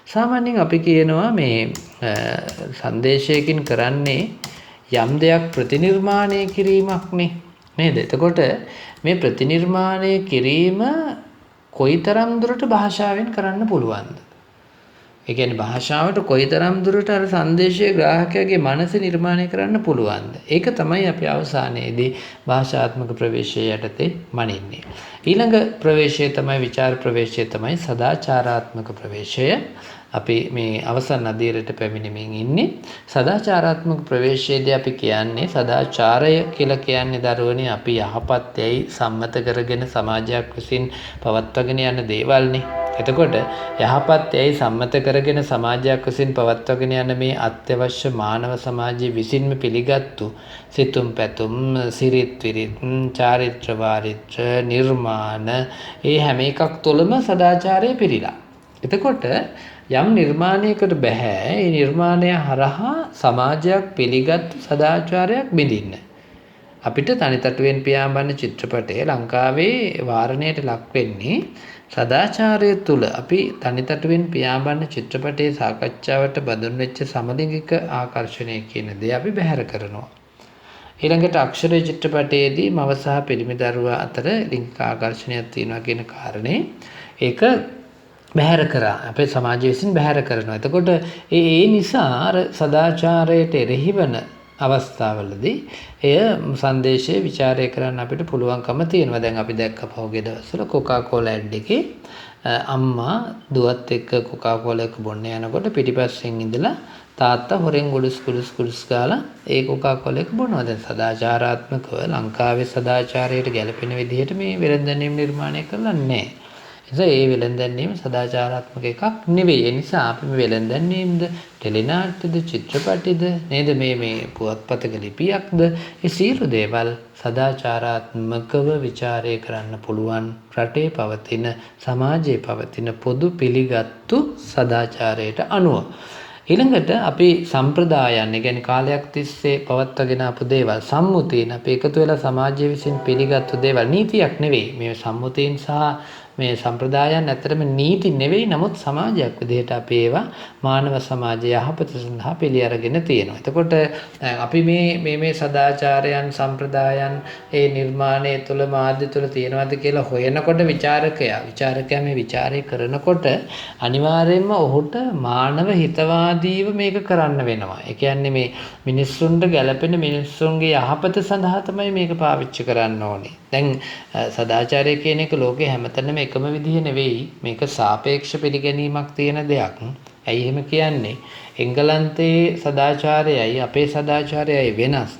සාමාන්‍යයෙන් අපි කියනවා මේ සංදේශයකින් කරන්නේ යම් දෙයක් ප්‍රතිනිර්මාණය කිරීමක්නේ නේද? එතකොට මේ ප්‍රතිනිර්මාණය කිරීම කොයිතරම් දුරට භාෂාවෙන් කරන්න පුළුවන්ද? ඒ කියන්නේ භාෂාවට කොයිතරම් දුරට අර සංදේශය ග්‍රාහකයාගේ මනසේ නිර්මාණය කරන්න පුළුවන්ද? ඒක තමයි අපි අවසානයේදී භාෂාත්මක ප්‍රවේශය යටතේ මනින්නේ. ඊළඟ ප්‍රවේශය තමයි විචාර ප්‍රවේශය තමයි සදාචාරාත්මක ප්‍රවේශය. අපි මේ අවසන් අදියරට පැමිණෙමින් ඉන්නේ. සදාචාරාත්මක ප්‍රවේශයේදී අපි කියන්නේ සදාචාරය කියලා කියන්නේ දරුවනේ අපි යහපත් යයි සම්මත කරගෙන සමාජයක් විසින් පවත්වාගෙන යන දේවල්නේ. එතකොට යහපත් යයි සම්මත කරගෙන සමාජයක් විසින් පවත්වාගෙන යන මේ අත්‍යවශ්‍ය මානව සමාජයේ විසින්ම පිළිගත්තු සිතුම් පැතුම් සිරිත් විරිත් චාරිත්‍ර වාරිත්‍ර නිර්මාණ ඒ හැම එකක් තුළම සදාචාරය පිරීලා. එතකොට යම් නිර්මාණයකට බෑ ඒ නිර්මාණය හරහා සමාජයක් පිළිගත් සදාචාරයක් බිඳින්න. අපිට තනිතටුවෙන් පියාඹන්න චිත්‍රපටය ලංකාවේ වාරණයට ලක් වෙන්නේ සදාචාරය තුළ අපි තනිතටුවෙන් පියාඹන්න චිත්‍රපටයේ සාකච්ඡාවට බඳුන් වෙච්ච සමලිංගික ආකර්ෂණය කියන දේ අපි බැහැර කරනවා. ඊළඟට අක්ෂරය චිත්‍රපටයේදී මව සහ පිරිමි දරුවා අතර ලිංගික ආකර්ෂණයක් තියෙනවා කියන කාරණේ ඒක බැහැර කරා අපේ සමාජය විසින් බැහැර කරනවා. එතකොට ඒ නිසා අර සදාචාරයට එරෙහි වන අවස්ථාවලදී එය සංදේශයේ ਵਿਚාරය කරන්න අපිට පුළුවන්කම තියෙනවා. දැන් අපි දැක්ක පහුගිය දවස්වල කොකාකෝලා ඇඩ් එකේ අම්මා දුවත් එක්ක කොකාකෝලා එක බොන්න යනකොට පිටිපස්සෙන් ඉඳලා තාත්තා හොරෙන් ගුඩුස් ගාලා ඒ කොකාකෝලා එක බොනවා. දැන් සදාචාරාත්මකව ලංකාවේ සදාචාරයට ගැලපෙන විදිහට මේ වෙළඳ නිර්මාණය කරලා නැහැ. නිසා ඒ වෙළඳැන්වීම සදාචාරාත්මක එකක් නෙවෙයි. ඒ නිසා අපි මේ වෙළඳැන්වීමද ටෙලිනාට්‍යද චිත්‍රපටිද නේද මේ පුවත්පතක ලිපියක්ද ඒ සියලු දේවල් සදාචාරාත්මකව ਵਿਚාරය කරන්න පුළුවන් රටේ පවතින සමාජයේ පවතින පොදු පිළිගත්තු සදාචාරයට අනුව. ඊළඟට අපි සම්ප්‍රදායන් කියන්නේ කාලයක් තිස්සේ පවත්වාගෙන ආපු දේවල් සම්මුතියන් අපි එකතු වෙලා සමාජය විසින් පිළිගත්තු දේවල් නීතියක් නෙවෙයි. මේ සම්මුතියන් සහ මේ සම්ප්‍රදායන් ඇත්තටම නීති නෙවෙයි. නමුත් සමාජයක් විදිහට අපි ඒවා මානව සමාජය යහපත සඳහා පිළි අරගෙන තියෙනවා. එතකොට අපි මේ සදාචාරයන් සම්ප්‍රදායන් ඒ නිර්මාණය තුළ මාධ්‍ය තුළ තියෙනවද කියලා හොයනකොට විචාරකයා මේ විචාරය කරනකොට අනිවාර්යයෙන්ම ඔහුට මානව හිතවාදීව මේක කරන්න වෙනවා. ඒ කියන්නේ මේ මිනිස්සුන්ට ගැළපෙන මිනිස්සුන්ගේ යහපත සඳහා තමයි මේක පාවිච්චි කරන්න ඕනේ. දැන් සදාචාරය කියන එක ලෝකේ හැමතැනම එකම විදිහ නෙවෙයි. මේක සාපේක්ෂ පිළිගැනීමක් තියෙන දෙයක්. ඇයි එහෙම කියන්නේ? එංගලන්තයේ සදාචාරයයි අපේ සදාචාරයයි වෙනස්.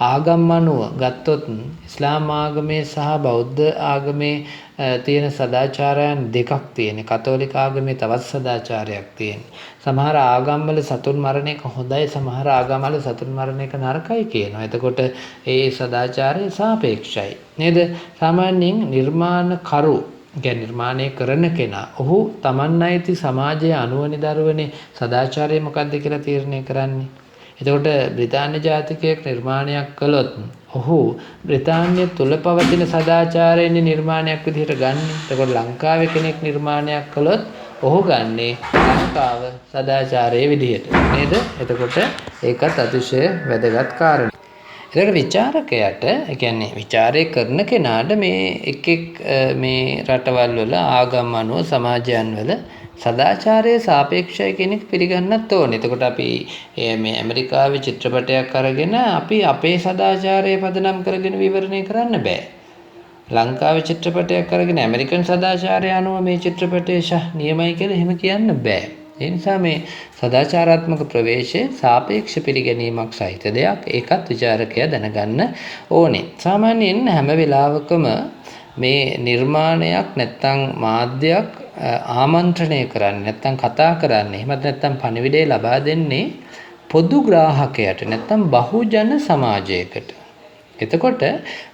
ආගම් අනුව ගත්තොත් ඉස්ලාම් ආගමේ සහ බෞද්ධ ආගමේ තියෙන සදාචාරයන් දෙකක් තියෙනවා. කතෝලික ආගමේ තවත් සදාචාරයක් තියෙනවා. සමහර ආගම්වල සතුන් මරණ එක හොඳයි, සමහර ආගම්වල සතුන් මරණ එක නරකයි කියනවා. එතකොට ඒ සදාචාරය සාපේක්ෂයි. නේද? සාමාන්‍යයෙන් නිර්මාණකරු නිර්මාණය කරන කෙනා ඔහු තමන් අයිති සමාජයේ අනුවනි දරුවනේ සදාචාරය මොකක්ද කියලා තීරණය කරන්නේ. එතකොට බ්‍රිතාන්‍ය ජාතිකයෙක් නිර්මාණයක් කළොත් ඔහු බ්‍රිතාන්‍ය තුල පවතින සදාචාරයෙන් නිර්මාණයක් විදිහට ගන්න. එතකොට ලංකාවේ කෙනෙක් නිර්මාණයක් කළොත් ඔහු ගන්නේ ලංකාව සදාචාරයේ විදිහට. නේද? එතකොට ඒකත් අතිශය වැදගත් කාරණයක්. ඒකට විචාරකයට කියන්නේ විචාරය කරන කෙනාට මේ එක් මේ රටවල් වල ආගම් අනුව සමාජයන් වල සදාචාරයේ සාපේක්ෂයි කියන එක පිළිගන්නත් ඕනේ. එතකොට අපි මේ ඇමරිකාවේ චිත්‍රපටයක් අරගෙන අපි අපේ සදාචාරය පදනම් කරගෙන විවරණය කරන්න බෑ. ලංකාවේ චිත්‍රපටයක් අරගෙන ඇමරිකන් සදාචාරය අනුව මේ චිත්‍රපටය නියමයි කියලා එහෙම කියන්න බෑ. ඒ නිසා මේ සදාචාරාත්මක ප්‍රවේශයේ සාපේක්ෂ පිළිගැනීමක් සහිත දෙයක්. ඒකත් විචාරකයා දැනගන්න ඕනේ. සාමාන්‍යයෙන් හැම වෙලාවකම මේ නිර්මාණයක් නැත්තම් මාධ්‍යයක් ආමන්ත්‍රණය කරන්නේ නැත්තම් කතා කරන්නේ එහෙමත් නැත්තම් පණිවිඩය ලබා දෙන්නේ පොදු ග්‍රාහකයට නැත්තම් බහුජන සමාජයකට. එතකොට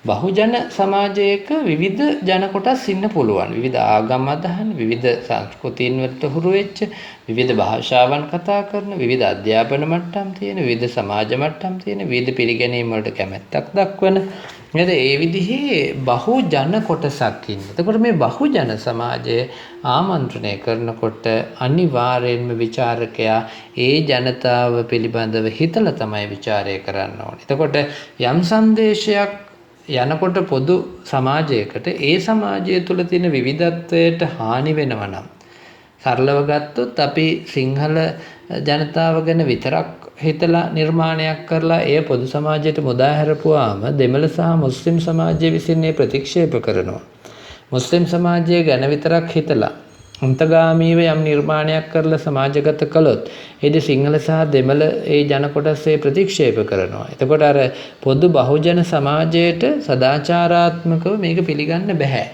බහුජන සමාජයක විවිධ ජන කොටස් ඉන්න පුළුවන්. විවිධ ආගම් අදහන, විවිධ සංස්කෘතීන් වලට හුරු වෙච්ච, විවිධ භාෂාවන් කතා කරන, විවිධ අධ්‍යාපන මට්ටම් තියෙන, විවිධ සමාජ මට්ටම් තියෙන, විවිධ පිළිගැනීම් වලට කැමැත්තක් දක්වන නේද? ඒ විදිහේ බහුජන කොටසක් ඉන්නේ. එතකොට මේ බහුජන සමාජය ආමන්ත්‍රණය කරනකොට අනිවාර්යෙන්ම විචාරකයා ඒ ජනතාව පිළිබඳව හිතලා තමයි විචාරය කරන්න ඕනේ. එතකොට යම් සංදේශයක් යනකොට පොදු සමාජයකට ඒ සමාජය තුළ තියෙන විවිධත්වයට හානි වෙනවා නම් සරලව ගත්තොත් අපි සිංහල ජනතාව ගැන විතරක් හිතලා නිර්මාණයක් කරලා එය පොදු සමාජයට මුදා හැරපුවාම දෙමළ සහ මුස්ලිම් සමාජය විසින් ඒ ප්‍රතික්ෂේප කරනවා. මුස්ලිම් සමාජය ගැන විතරක් හිතලා අන්තගාමීව යම් නිර්මාණයක් කරලා සමාජගත කළොත් ඒදී සිංහල සහ දෙමළ ඒ ජන කොටස් ඒ ප්‍රතික්ෂේප කරනවා. එතකොට අර පොදු බහුජන සමාජයට සදාචාරාත්මකව මේක පිළිගන්න බෑ.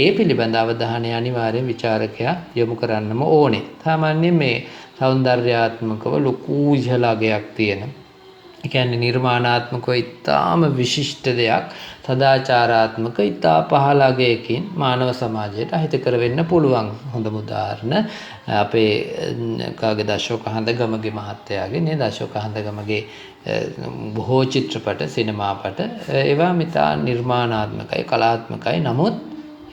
ඒ පිළිබඳ අවධානය අනිවාර්යෙන් විචාරකයා යොමු කරන්නම ඕනේ. සාමාන්‍යයෙන් මේ සෞන්දර්යාත්මකව ලොකු ඉහළගයක් තියෙන කියන්නේ නිර්මාණාත්මකව ඉතාම විශිෂ්ට දෙයක් සදාචාරාත්මක ඉතා පහළ අගයකින් මානව සමාජයට අහිතකර වෙන්න පුළුවන්. හොඳම උදාහරණ අපේ කාගේ අශෝක හඳගමගේ මහත්තයාගේ නේද අශෝක හඳගමගේ බොහෝ චිත්‍රපට සිනමාපට ඒවා මිතා නිර්මාණාත්මකයි කලාත්මකයි නමුත්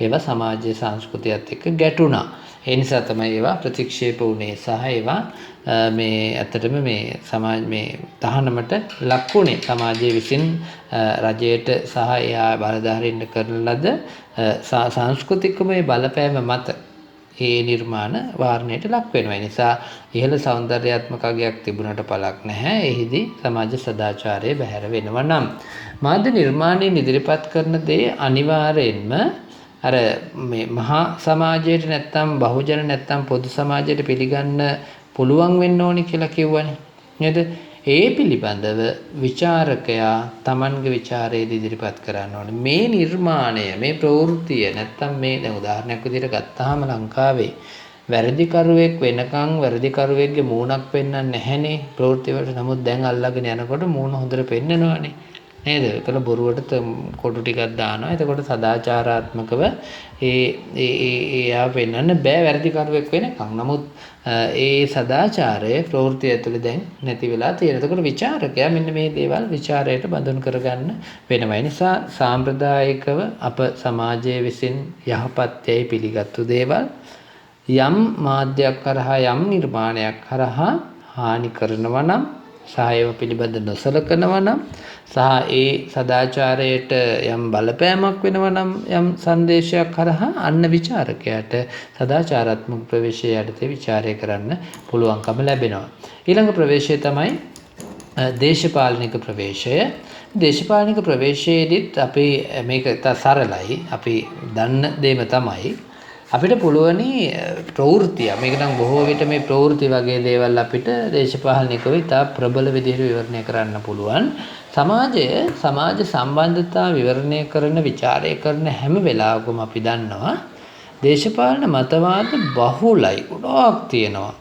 ඒවා සමාජයේ සංස්කෘතියත් එක්ක ගැටුණා. ඒ නිසා තමයි ඒවා ප්‍රතික්ෂේප වුණේ සහ ඒවා මේ ඇත්තටම මේ සමාජ මේ තහනමට ලක් වුණේ සමාජයේ විසින් රජයට සහ එයා බලධාරීන්ට කරන ලද සංස්කෘතිකමය බලපෑම මත ඒ නිර්මාණ වාරණයට ලක් වෙනවා. ඒ නිසා ඉහළ සෞන්දර්යාත්මක අගයක් තිබුණට පළක් නැහැ. එහිදී සමාජ සදාචාරය බැහැර වෙනවා නම් මාධ්‍ය නිර්මාණයෙන් ඉදිරිපත් කරන දේ අනිවාර්යෙන්ම අර මේ මහා සමාජයට නැත්තම් බහුජන නැත්තම් පොදු සමාජයට පිළිගන්න පුළුවන් වෙන්න ඕනි කියලා කිව්වනේ නේද? ඒ පිළිබඳව විචාරකයා Tamanගේ විචාරය ඉදිරිපත් කරන්න ඕනේ. මේ නිර්මාණය මේ ප්‍රවෘත්තිය නැත්තම් මේ දැන් උදාහරණයක් විදිහට ගත්තාම ලංකාවේ වැරදිකරුවෙක් වෙනකන් වැරදිකරුවෙක්ගේ මූණක් පෙන්වන්නේ නැහැනේ ප්‍රවෘත්ති වලට. නමුත් දැන් අල්ලගෙන යනකොට මූණ හොඳට පෙන්නනවානේ නේද? ඒකල බොරුවට කොටු ටිකක් දානවා. එතකොට සදාචාරාත්මකව එයා වෙන්නන්න බෑ වැරදිකරුවෙක් වෙනකන්. නමුත් ඒ සදාචාරය ප්‍රවෘත්ති ඇතුළේ දැන් නැති වෙලා තියෙනවා. එතකොට විචාරකයා මෙන්න මේ දේවල් විචාරයට බඳුන් කරගන්න වෙනවා. ඒ නිසා සාම්ප්‍රදායිකව අප සමාජයේ විසින් යහපත්යයි පිළිගත්තු දේවල් යම් මාධ්‍යයක් කරහා යම් නිර්මාණයක් කරහා හානි කරනවා නම් සහ ඒව පිළිබඳ නොසලකනවා නම් සහ ඒ සදාචාරයට යම් බලපෑමක් වෙනවා නම් යම් සංදේශයක් කරහා අන්න විචාරකයාට සදාචාරාත්මක ප්‍රවේශය යටතේ විචාරය කරන්න පුළුවන්කම ලැබෙනවා. ඊළඟ ප්‍රවේශය තමයි දේශපාලනික ප්‍රවේශය. දේශපාලනික ප්‍රවේශයේදීත් අපි මේක සරලයි. අපි දන්න දේම තමයි අපිට පුළුවනි ප්‍රවෘත්තිය මේක නම් බොහෝ විට මේ ප්‍රවෘත්ති වගේ දේවල් අපිට දේශපාලනිකව ඉතා ප්‍රබල විදිහට විවරණය කරන්න පුළුවන්. සමාජ සම්බන්ධතා විවරණය කරන විචාරය කරන හැම වෙලාවකම අපි දන්නවා දේශපාලන මතවාද බහුලයි ගොඩාක් තියෙනවා.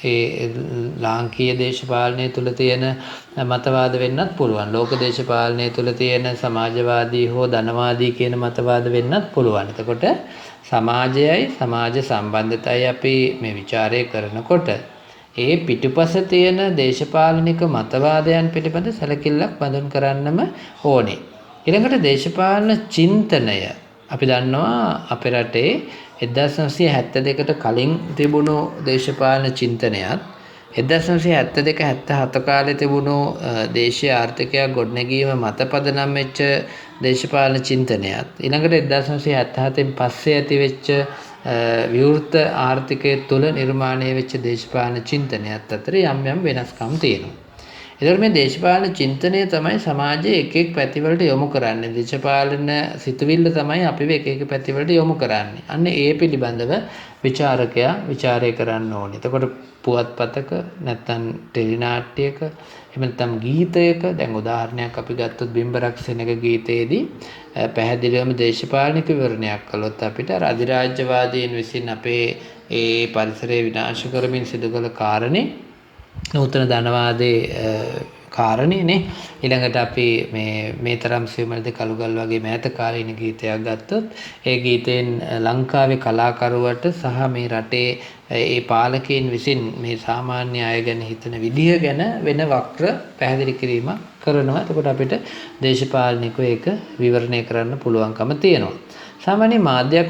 ඒ ලාංකීය දේශපාලනය තුළ තියෙන මතවාද වෙන්නත් පුළුවන්. ලෝක දේශපාලනය තුළ තියෙන සමාජවාදී හෝ ධනවාදී කියන මතවාද වෙන්නත් පුළුවන්. එතකොට සමාජයයි සමාජ සම්බන්ධතයි අපි මේ විචාරය කරනකොට ඒ පිටුපස තියෙන දේශපාලනික මතවාදයන් පිළිබඳ සැලකිල්ලක් බඳුන් කරන්නම ඕනේ. ඊළඟට දේශපාලන චින්තනය අපි දන්නවා අපේ රටේ 1972ට කලින් තිබුණු දේශපාලන චින්තනයත් 1972-77 කාලේ තිබුණු දේශීය ආර්ථිකයක් ගොඩනැගීම මත පදනම් වෙච්ච දේශපාලන චින්තනයත් ඊළඟට 1977න් පස්සේ ඇති වෙච්ච විවෘත ආර්ථිකය තුළ නිර්මාණය වෙච්ච දේශපාලන චින්තනයත් අතර යම් යම් වෙනස්කම් තියෙනවා. එතකොට මේ දේශපාලන චින්තනය තමයි සමාජයේ එක එක් පැතිවලට යොමු කරන්නේ. දේශපාලන සිතුවිල්ල තමයි අපි එක එක පැතිවලට යොමු කරන්නේ. අන්න ඒ පිළිබඳව විචාරකයා විචාරය කරන්න ඕනේ. එතකොට පුවත්පතක නැත්නම් ටෙලි නාට්‍යයක එහෙම නැත්නම් ගීතයක දැන් උදාහරණයක් අපි ගත්තොත් බිම්බරක් සෙනග ගීතයේදී පැහැදිලිවම දේශපාලනික විවරණයක් කළොත් අපිට අධිරාජ්‍යවාදීන් විසින් අපේ ඒ පරිසරය විනාශ කරමින් සිදු කළ කාරණේ නූතන ධනවාදයේ කාරණේනේ. ඊළඟට අපි මේ තරම් සියුමල්ද කළුගල් වගේ මෑත කාලීන ගීතයක් ගත්තොත් ඒ ගීතෙන් ලංකාවේ කලාකරුවට සහ මේ රටේ ඒ පාලකයන් විසින් මේ සාමාන්‍ය අය ගැන හිතන විදිහ ගැන වෙන වක්‍ර පැහැදිලි කිරීමක් කරනවා. එතකොට අපිට දේශපාලනිකව ඒක විවරණය කරන්න පුළුවන්කම තියෙනවා. සාමාන්‍ය මාධ්‍ය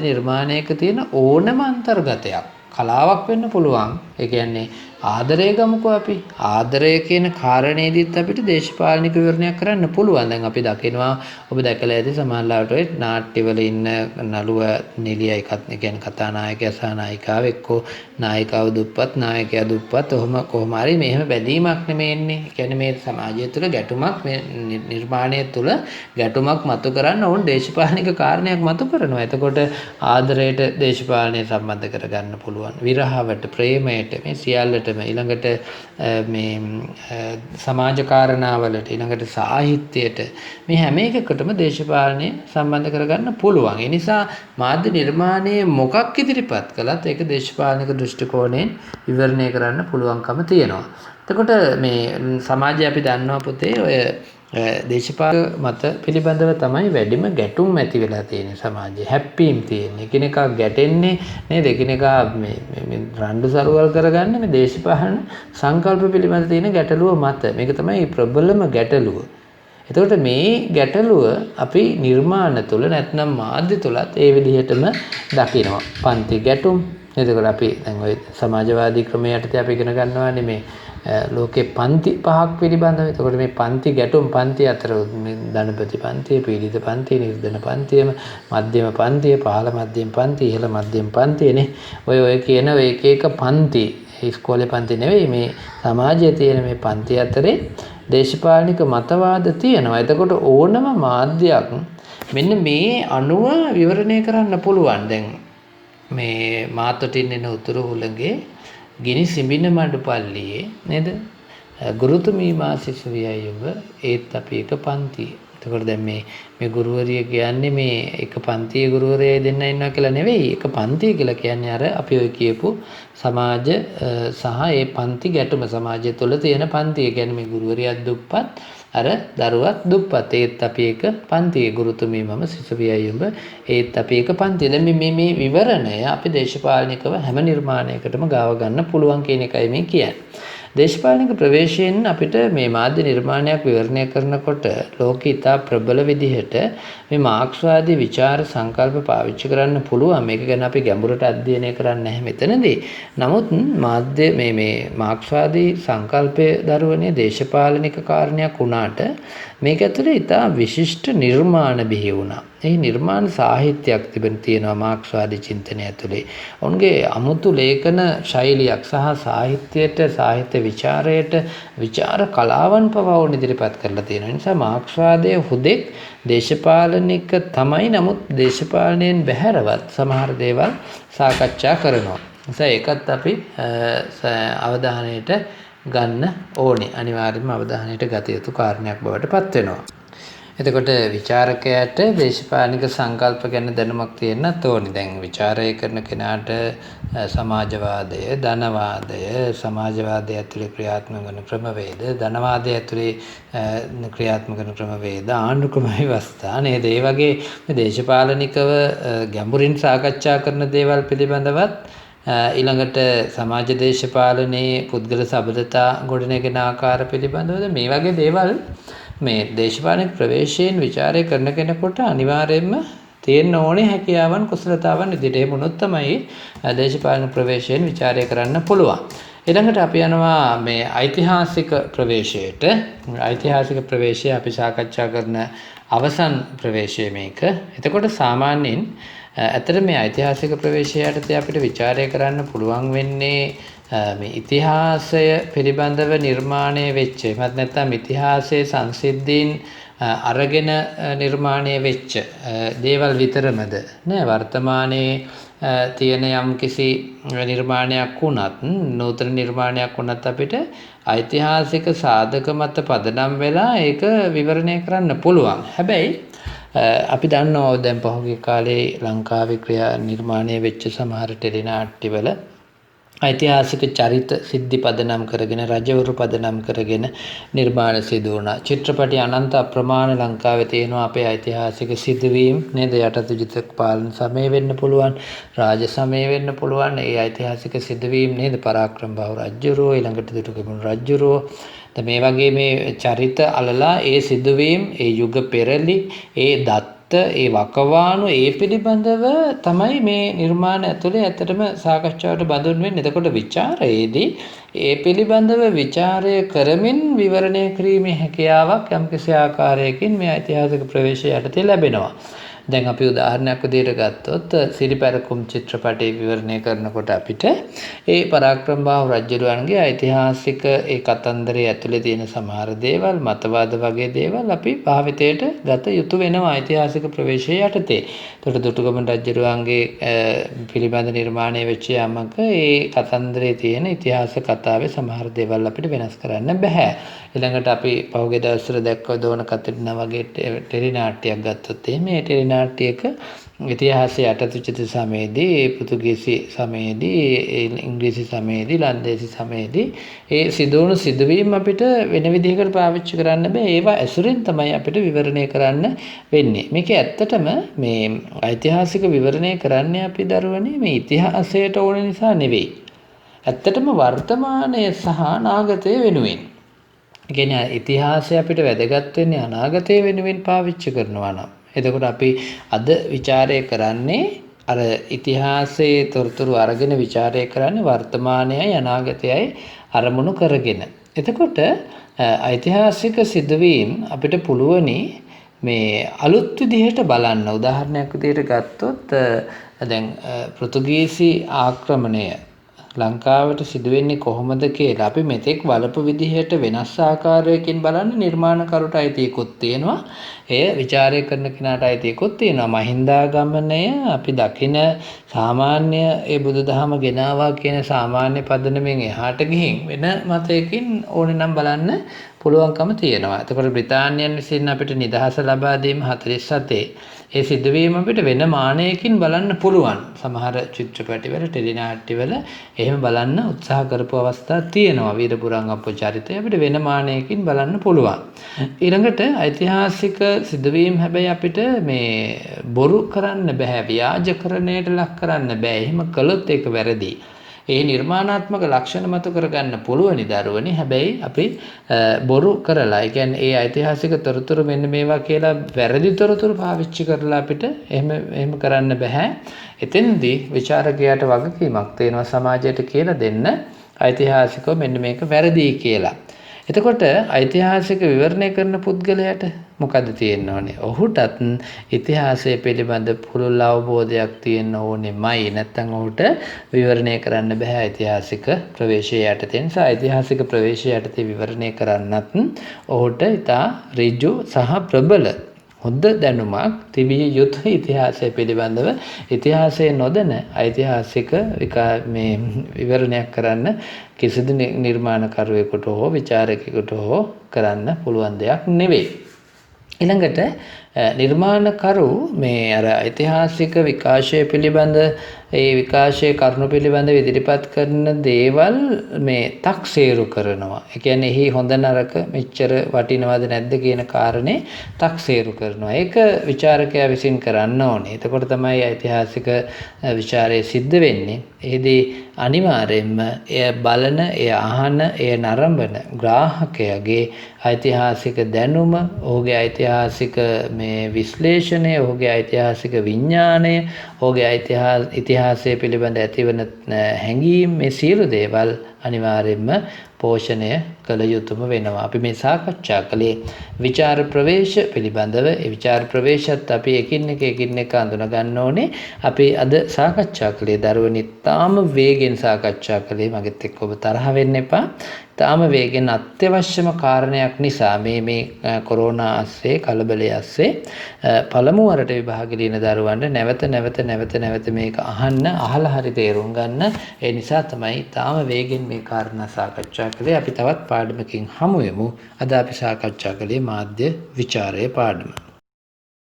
නිර්මාණයක තියෙන ඕනම අන්තර්ගතයක් කලාවක් වෙන්න පුළුවන්. ඒ කියන්නේ ආදරය ගමුකෝ අපි. ආදරය කියන කාරණේදීත් අපිට දේශපාලනික විවරණයක් කරන්න පුළුවන්. දැන් අපි දකිනවා ඔබ දැකලා ඇති සමහරවිට ඔය නාට්‍යවල ඉන්න නළුව නිලියයි කියන්නේ කතානායකයා සහ නායිකාව එක්කෝ නායිකාව දුප්පත් නායකයා දුප්පත් කොහොම හරි මෙහෙම බැඳීමක් නෙමෙයි එන්නේ. කියන්නේ මේ සමාජය තුළ ගැටුමක් මේ නිර්මාණය තුළ ගැටුමක් මතු කරන්න ඕන දේශපාලනික කාරණයක් මතු කරනවා. එතකොට ආදරයට දේශපාලනය සම්බන්ධ කරගන්න පුළුවන්. විරහවට ප්‍රේමයට මේ සියල්ලට ඊළඟට මේ සමාජ කාරණාවලට ඊළඟට සාහිත්‍යයට මේ හැම එකකටම දේශපාලනය සම්බන්ධ කරගන්න පුළුවන්. ඒ නිසා මාධ්‍ය නිර්මාණයේ මොකක් ඉදිරිපත් කළත් ඒක දේශපාලනික දෘෂ්ටි කෝණයෙන් විවරණය කරන්න පුළුවන්කම තියෙනවා. එතකොට මේ සමාජයේ අපි දන්නවා පුතේ ඔය දේශපාලන මත පිළිබඳව තමයි වැඩිම ගැටුම් ඇති වෙලා තියෙන්නේ සමාජයේ. හැප්පීම් තියෙන්නේ. එකිනෙකා ගැටෙන්නේ නේද? එකිනෙකා මේ රණ්ඩු සරුවල් කරගන්න මේ දේශපාලන සංකල්ප පිළිබඳ තියෙන ගැටලුව මත. මේක තමයි ප්‍රබලම ගැටලුව. එතකොට මේ ගැටලුව අපි නිර්මාණ තුළ නැත්නම් මාධ්‍ය තුලත් ඒ විදිහටම දකිනවා. පන්ති ගැටුම්. එතකොට අපි දැන් ওই සමාජවාදී ක්‍රමයේ යටතේ අපි ඉගෙන ගන්නවානේ මේ ලෝකේ පන්ති පහක් පිළිබඳව. එතකොට මේ පන්ති ගැටුම් පන්ති අතර ධනපති පන්තිය, පීඩිත පන්තිය, නිර්ධන පන්තියම, මධ්‍යම පන්තිය, පහළ මධ්‍යම පන්තිය, ඉහළ මධ්‍යම පන්තියනේ. ඔය කියන එක එක පන්ති ඉස්කෝලේ පන්ති නෙවෙයි මේ සමාජයේ තියෙන මේ පන්ති අතරේ දේශපාලනික මතවාද තියෙනවා. එතකොට ඕනම මාධ්‍යයක් මෙන්න මේ අනුව විවරණය කරන්න පුළුවන්. දැන් මේ මාතොටින් එන උතුරු හුළඟේ ගිනි සිඹින මඩු පල්ලියේ නේද? ගුරුතුමී මා සිසු වියයි ඔබ ඒත් අපි එක පන්තියේ. එතකොට දැන් මේ ගුරුවරිය කියන්නේ මේ එක පන්තියේ ගුරුවරයයි දෙන්න ඉන්නවා කියලා නෙවෙයි. එක පන්තිය කියලා කියන්නේ අර අපි ඔය කියපු සමාජ සහ ඒ පන්ති ගැටුම සමාජය තුළ තියෙන පන්තිය. කියන්නේ මේ ගුරුවරියක් දුප්පත් අර දරුවත් දුප්පත්. ඒත් අපි එක පන්තියේ ගුරුතුමී මම සිසු වියයි ඔබ ඒත් අපි එක පන්තියේ. දැන් මේ විවරණය අපි දේශපාලනිකව හැම නිර්මාණයකටම ගාව ගන්න පුළුවන් කියන එකයි මේ කියන්නේ. දේශපාලනික ප්‍රවේශයෙන් අපිට මේ මාධ්‍ය නිර්මාණයක් විවරණය කරනකොට ලෝකෙ ඉතා ප්‍රබල විදිහට මේ මාක්ස්වාදී විචාර සංකල්ප පාවිච්චි කරන්න පුළුවන්. මේක ගැන අපි ගැඹුරට අධ්‍යයනය කරන්නේ නැහැ මෙතනදී. නමුත් මාධ්‍ය මේ මාක්ස්වාදී සංකල්පයේ දරුවනේ දේශපාලනික කාරණයක් වුණාට මේක ඇතුලේ ඉතා විශිෂ්ට නිර්මාණ බිහි වුණා. ඒ නිර්මාණ සාහිත්‍යයක් තියෙනවා මාක්ස්වාදී චින්තනය ඇතුලේ. ඔවුන්ගේ අමුතු ලේඛන ශෛලියක් සහ සාහිත්‍යයට සාහිත්‍ය විචාරයට විචාර කලාවන් පවා වුණ ඉදිරිපත් කරලා තියෙනවා. ඒ නිසා මාක්ස්වාදයේ හුදෙක් දේශපාලනික තමයි. නමුත් දේශපාලනයෙන් බැහැරවත් සමහර දේවල් සාකච්ඡා කරනවා. නිසා ඒකත් අපි අවධානයට ගන්න ඕනේ. අනිවාර්යයෙන්ම අවධානයට ගත යුතු කාරණයක් බවට පත් වෙනවා. එතකොට විචාරකයාට දේශපාලනික සංකල්ප ගැන දැනුමක් තියෙන්නත් ඕනේ. දැන් විචාරය කරන කෙනාට සමාජවාදය, ධනවාදය, සමාජවාදය ඇතුලේ ක්‍රියාත්මක වන ක්‍රමවේද, ධනවාදය ඇතුලේ ක්‍රියාත්මක වන ක්‍රමවේද, ආණ්ඩු ක්‍රම ව්‍යවස්ථා නේද? ඒ වගේ දේශපාලනිකව ගැඹුරින් සාකච්ඡා කරන දේවල් පිළිබඳවත් ඊළඟට සමාජ දේශපාලනයේ පුද්ගල සබඳතා ගොඩනැගෙන ආකාර පිළිබඳවද මේ වගේ දේවල් මේ දේශපාලනික ප්‍රවේශයෙන් විචාරය කරන කෙනෙකුට අනිවාර්යයෙන්ම තියෙන්න ඕනේ හැකියාවන් කුසලතාවන් විදිහට. එහෙම වුණොත් තමයි දේශපාලන ප්‍රවේශයෙන් විචාරය කරන්න පුළුවන්. ඊළඟට අපි යනවා මේ ඓතිහාසික ප්‍රවේශයට. ඓතිහාසික ප්‍රවේශය අපි සාකච්ඡා කරන අවසන් ප්‍රවේශය මේක. එතකොට සාමාන්‍යයෙන් ඇත්තට මේ ඓතිහාසික ප්‍රවේශය යටතේ අපිට විචාරය කරන්න පුළුවන් වෙන්නේ මේ ඉතිහාසය පිළිබඳව නිර්මාණය වෙච්ච එහෙමත් නැත්නම් ඉතිහාසයේ සංසිද්ධීන් අරගෙන නිර්මාණය වෙච්ච දේවල් විතරමද නෑ. වර්තමානයේ තියෙන යම් කිසි නිර්මාණයක් වුණත් නූතන නිර්මාණයක් වුණත් අපිට ඓතිහාසික සාධක මත පදනම් වෙලා ඒක විවරණය කරන්න පුළුවන්. හැබැයි අපි දන්නවා දැන් පහුගිය කාලේ ලංකාවේ ක්‍රියා නිර්මාණය වෙච්ච සමහර ටෙලිනාට්‍යවල ඓතිහාසික චරිත සිද්ධි පදනම් කරගෙන රජවරු පදනම් කරගෙන නිර්මාණ සිදු වුණා. චිත්‍රපටි අනන්ත අප්‍රමාණ ලංකාවේ තියෙනවා අපේ ඓතිහාසික සිදුවීම් නේද? යටතජිත පාලන සමය වෙන්න පුළුවන්, රාජ සමය වෙන්න පුළුවන්. ඒ ඓතිහාසික සිදුවීම් නේද? පරාක්‍රම බහු රජුරෝ, ඊළඟට දුටුගැමුණු රජුරෝ. මේ වගේ මේ චරිත අලලා ඒ සිදුවීම්, ඒ යුග පෙරලි, ඒ දත්ත, ඒ වකවානු ඒ පිළිබඳව තමයි මේ නිර්මාණ ඇතුලේ ඇත්තටම සාකච්ඡාවට බඳුන් වෙන්නේ. එතකොට විචාරයේදී ඒ පිළිබඳව විචාරය කරමින් විවරණය කිරීමේ හැකියාවක් යම්කිසි ආකාරයකින් මේ ඓතිහාසික ප්‍රවේශය යටතේ ලැබෙනවා. දැන් අපි උදාහරණයක් විදිහට ගත්තොත් සිරිපැරකුම් චිත්‍රපටයේ විවරණය කරනකොට අපිට ඒ පරාක්‍රම බාහු රජුරුවන්ගේ ඓතිහාසික ඒ කතන්දරයේ ඇතුලේ තියෙන සමහර දේවල්, මතවාද වගේ දේවල් අපි භාවිතයට ගත යුතු වෙනවා ඓතිහාසික ප්‍රවේශය යටතේ. ඒකට දුටුගැමුණු රජුරුවන්ගේ පිළිබඳ නිර්මාණය වෙච්ච යමක ඒ කතන්දරයේ තියෙන ඉතිහාස කතාවේ සමහර දේවල් අපිට වෙනස් කරන්න බෑ. ඊළඟට අපි පහුගිය දවස්වල දැක්ක දෝන කතරිනා වගේ ටෙලිනාට්‍යයක් ගත්තොත් මේ ටෙලිනාට්‍ය නාට්‍යයක ඉතිහාසය යටතුචිත සමයේදී පෘතුගීසි සමයේදී ඉංග්‍රීසි සමයේදී ලන්දේසි සමයේදී ඒ සිදුවුණු සිදුවීම් අපිට වෙන විදිහකට පාවිච්චි කරන්න බෑ. ඒවා ඇසුරෙන් තමයි අපිට විවරණය කරන්න වෙන්නේ. මේක ඇත්තටම මේ ඓතිහාසික විවරණය කරන්නේ අපි දරුවනේ මේ ඉතිහාසයට ඕන නිසා නෙවෙයි. ඇත්තටම වර්තමානය සහ අනාගතය වෙනුවෙන්. ඒ කියන්නේ ඉතිහාසය අපිට වැදගත් වෙන්නේ අනාගතය වෙනුවෙන් පාවිච්චි කරනවා නම්. එතකොට අපි අද ਵਿਚාරය කරන්නේ අර ඉතිහාසයේ තොරතුරු අරගෙන ਵਿਚාරය කරන්නේ වර්තමානයයි අනාගතයයි අරමුණු කරගෙන. එතකොට ඓතිහාසික සිදුවීම් අපිට පුළුවනි මේ අලුත් විදිහට බලන්න. උදාහරණයක් විදිහට ගත්තොත් දැන් පෘතුගීසි ආක්‍රමණය ලංකාවට සිදුවෙන්නේ කොහොමද කියලා අපි මෙතෙක් බලපු විදිහට වෙනස් ආකාරයකින් බලන්න නිර්මාණකරුට අයිතියකුත් තියෙනවා. එය ਵਿਚාරය කරන කෙනාට අයිතියකුත් තියෙනවා. මහින්දාගමනය අපි දකින සාමාන්‍ය ඒ බුදුදහම ගෙනාවා කියන සාමාන්‍ය පදනමෙන් එහාට ගිහින් වෙන මතයකින් ඕනේ නම් බලන්න පුළුවන්කම තියෙනවා. එතකොට බ්‍රිතාන්‍යයන් විසින් අපිට නිදහස ලබා දීම 47 ඒ සිදුවීම අපිට වෙන මානයකින් බලන්න පුළුවන්. සමහර චිත්‍රපටිවල ටෙලි නාට්‍යවල එහෙම බලන්න උත්සාහ කරපු අවස්ථා තියෙනවා. වීරපුරංගප්පු චරිතය අපිට වෙන මානයකින් බලන්න පුළුවන්. ඊළඟට ඓතිහාසික සිදුවීම් හැබැයි අපිට මේ බොරු කරන්න බෑ, ව්‍යාජකරණයට ලක් කරන්න බෑ. එහෙම කළොත් ඒක වැරදි. ඒ නිර්මාණාත්මක ලක්ෂණ මත කරගන්න පුළුවනි දරුවනි. හැබැයි අපි බොරු කරලා, ඒ කියන්නේ ඒ ඓතිහාසික තොරතුරු මෙන්න මේවා කියලා වැරදි තොරතුරු පාවිච්චි කරලා අපිට එහෙම කරන්න බෑ. එතෙන්දී විචාරකයාට වගකීමක් තියෙනවා සමාජයට කියලා දෙන්න ඓතිහාසිකව මෙන්න මේක වැරදි කියලා. එතකොට ඓතිහාසික විවරණය කරන පුද්ගලයාට මොකද තියෙන්න ඕනේ? ඔහුටත් ඉතිහාසය පිළිබඳ පුළුල් අවබෝධයක් තියෙන්න ඕනෙමයි. නැත්නම් ඔහුට විවරණය කරන්න බෑ ඓතිහාසික ප්‍රවේශය යටතේ. නිසා ඓතිහාසික ප්‍රවේශය යටතේ විවරණය කරන්නත් ඔහුට ඉතා ඍජු සහ ප්‍රබල හොඳ දැනුමක් තිබිය යුතුයි ඉතිහාසය පිළිබඳව. ඉතිහාසය නොදැන ඓතිහාසික මේ විවරණයක් කරන්න කිසිදු නිර්මාණකරුවෙකුට හෝ විචාරකයෙකුට හෝ කරන්න පුළුවන් දෙයක් නෙවෙයි. ඊළඟට නිර්මාණකරු මේ අර ඓතිහාසික විකාශය පිළිබඳ ඒ විකාශයේ කරුණු පිළිබඳව ඉදිරිපත් කරන දේවල් මේ තක්සේරු කරනවා. ඒ කියන්නේ එහි හොඳ නරක මෙච්චර වටිනවද නැද්ද කියන කාරණේ තක්සේරු කරනවා. ඒක විචාරකයා විසින් කරන්න ඕනේ. එතකොට තමයි ඓතිහාසික විචාරය සිද්ධ වෙන්නේ. එහිදී අනිවාර්යයෙන්ම එය බලන, එය අහන, එය නරඹන ග්‍රාහකයාගේ ඓතිහාසික දැනුම, ඔහුගේ ඓතිහාසික මේ විශ්ලේෂණය, ඔහුගේ ඓතිහාසික විඥාණය, ඔහුගේ ඉතිහාසය පිළිබඳ ඇතිවන හැඟීම්, මේ සියලු දේවල් අනිවාර්යයෙන්ම පෝෂණය කළ යුතුම වෙනවා. අපි මේ සාකච්ඡා කළේ විචාර ප්‍රවේශ පිළිබඳව. ඒ විචාර ප්‍රවේශත් අපි එකින් එක අඳුන ගන්න ඕනේ. අපි අද සාකච්ඡා කළේ දරුවනි තාම වේගෙන් සාකච්ඡා කළේ. මගෙත් එක්ක ඔබ තරහ වෙන්න එපා. තාම වේගෙන් අත්‍යවශ්‍යම කාරණයක් නිසා මේ කොරෝනා අස්සේ කලබලයේ අස්සේ පළමු වරට විභාගෙ ලියන දරුවන්ට නැවත මේක අහලා හරි තේරුම් ගන්න. ඒ නිසා තමයි තාම වේගෙන් මේ කාරණා සාකච්ඡා කළේ. අපි තවත් පාඩමකින් හමු වෙමු. අද අපි සාකච්ඡා කළේ මාධ්‍ය විචාරයේ පාඩම.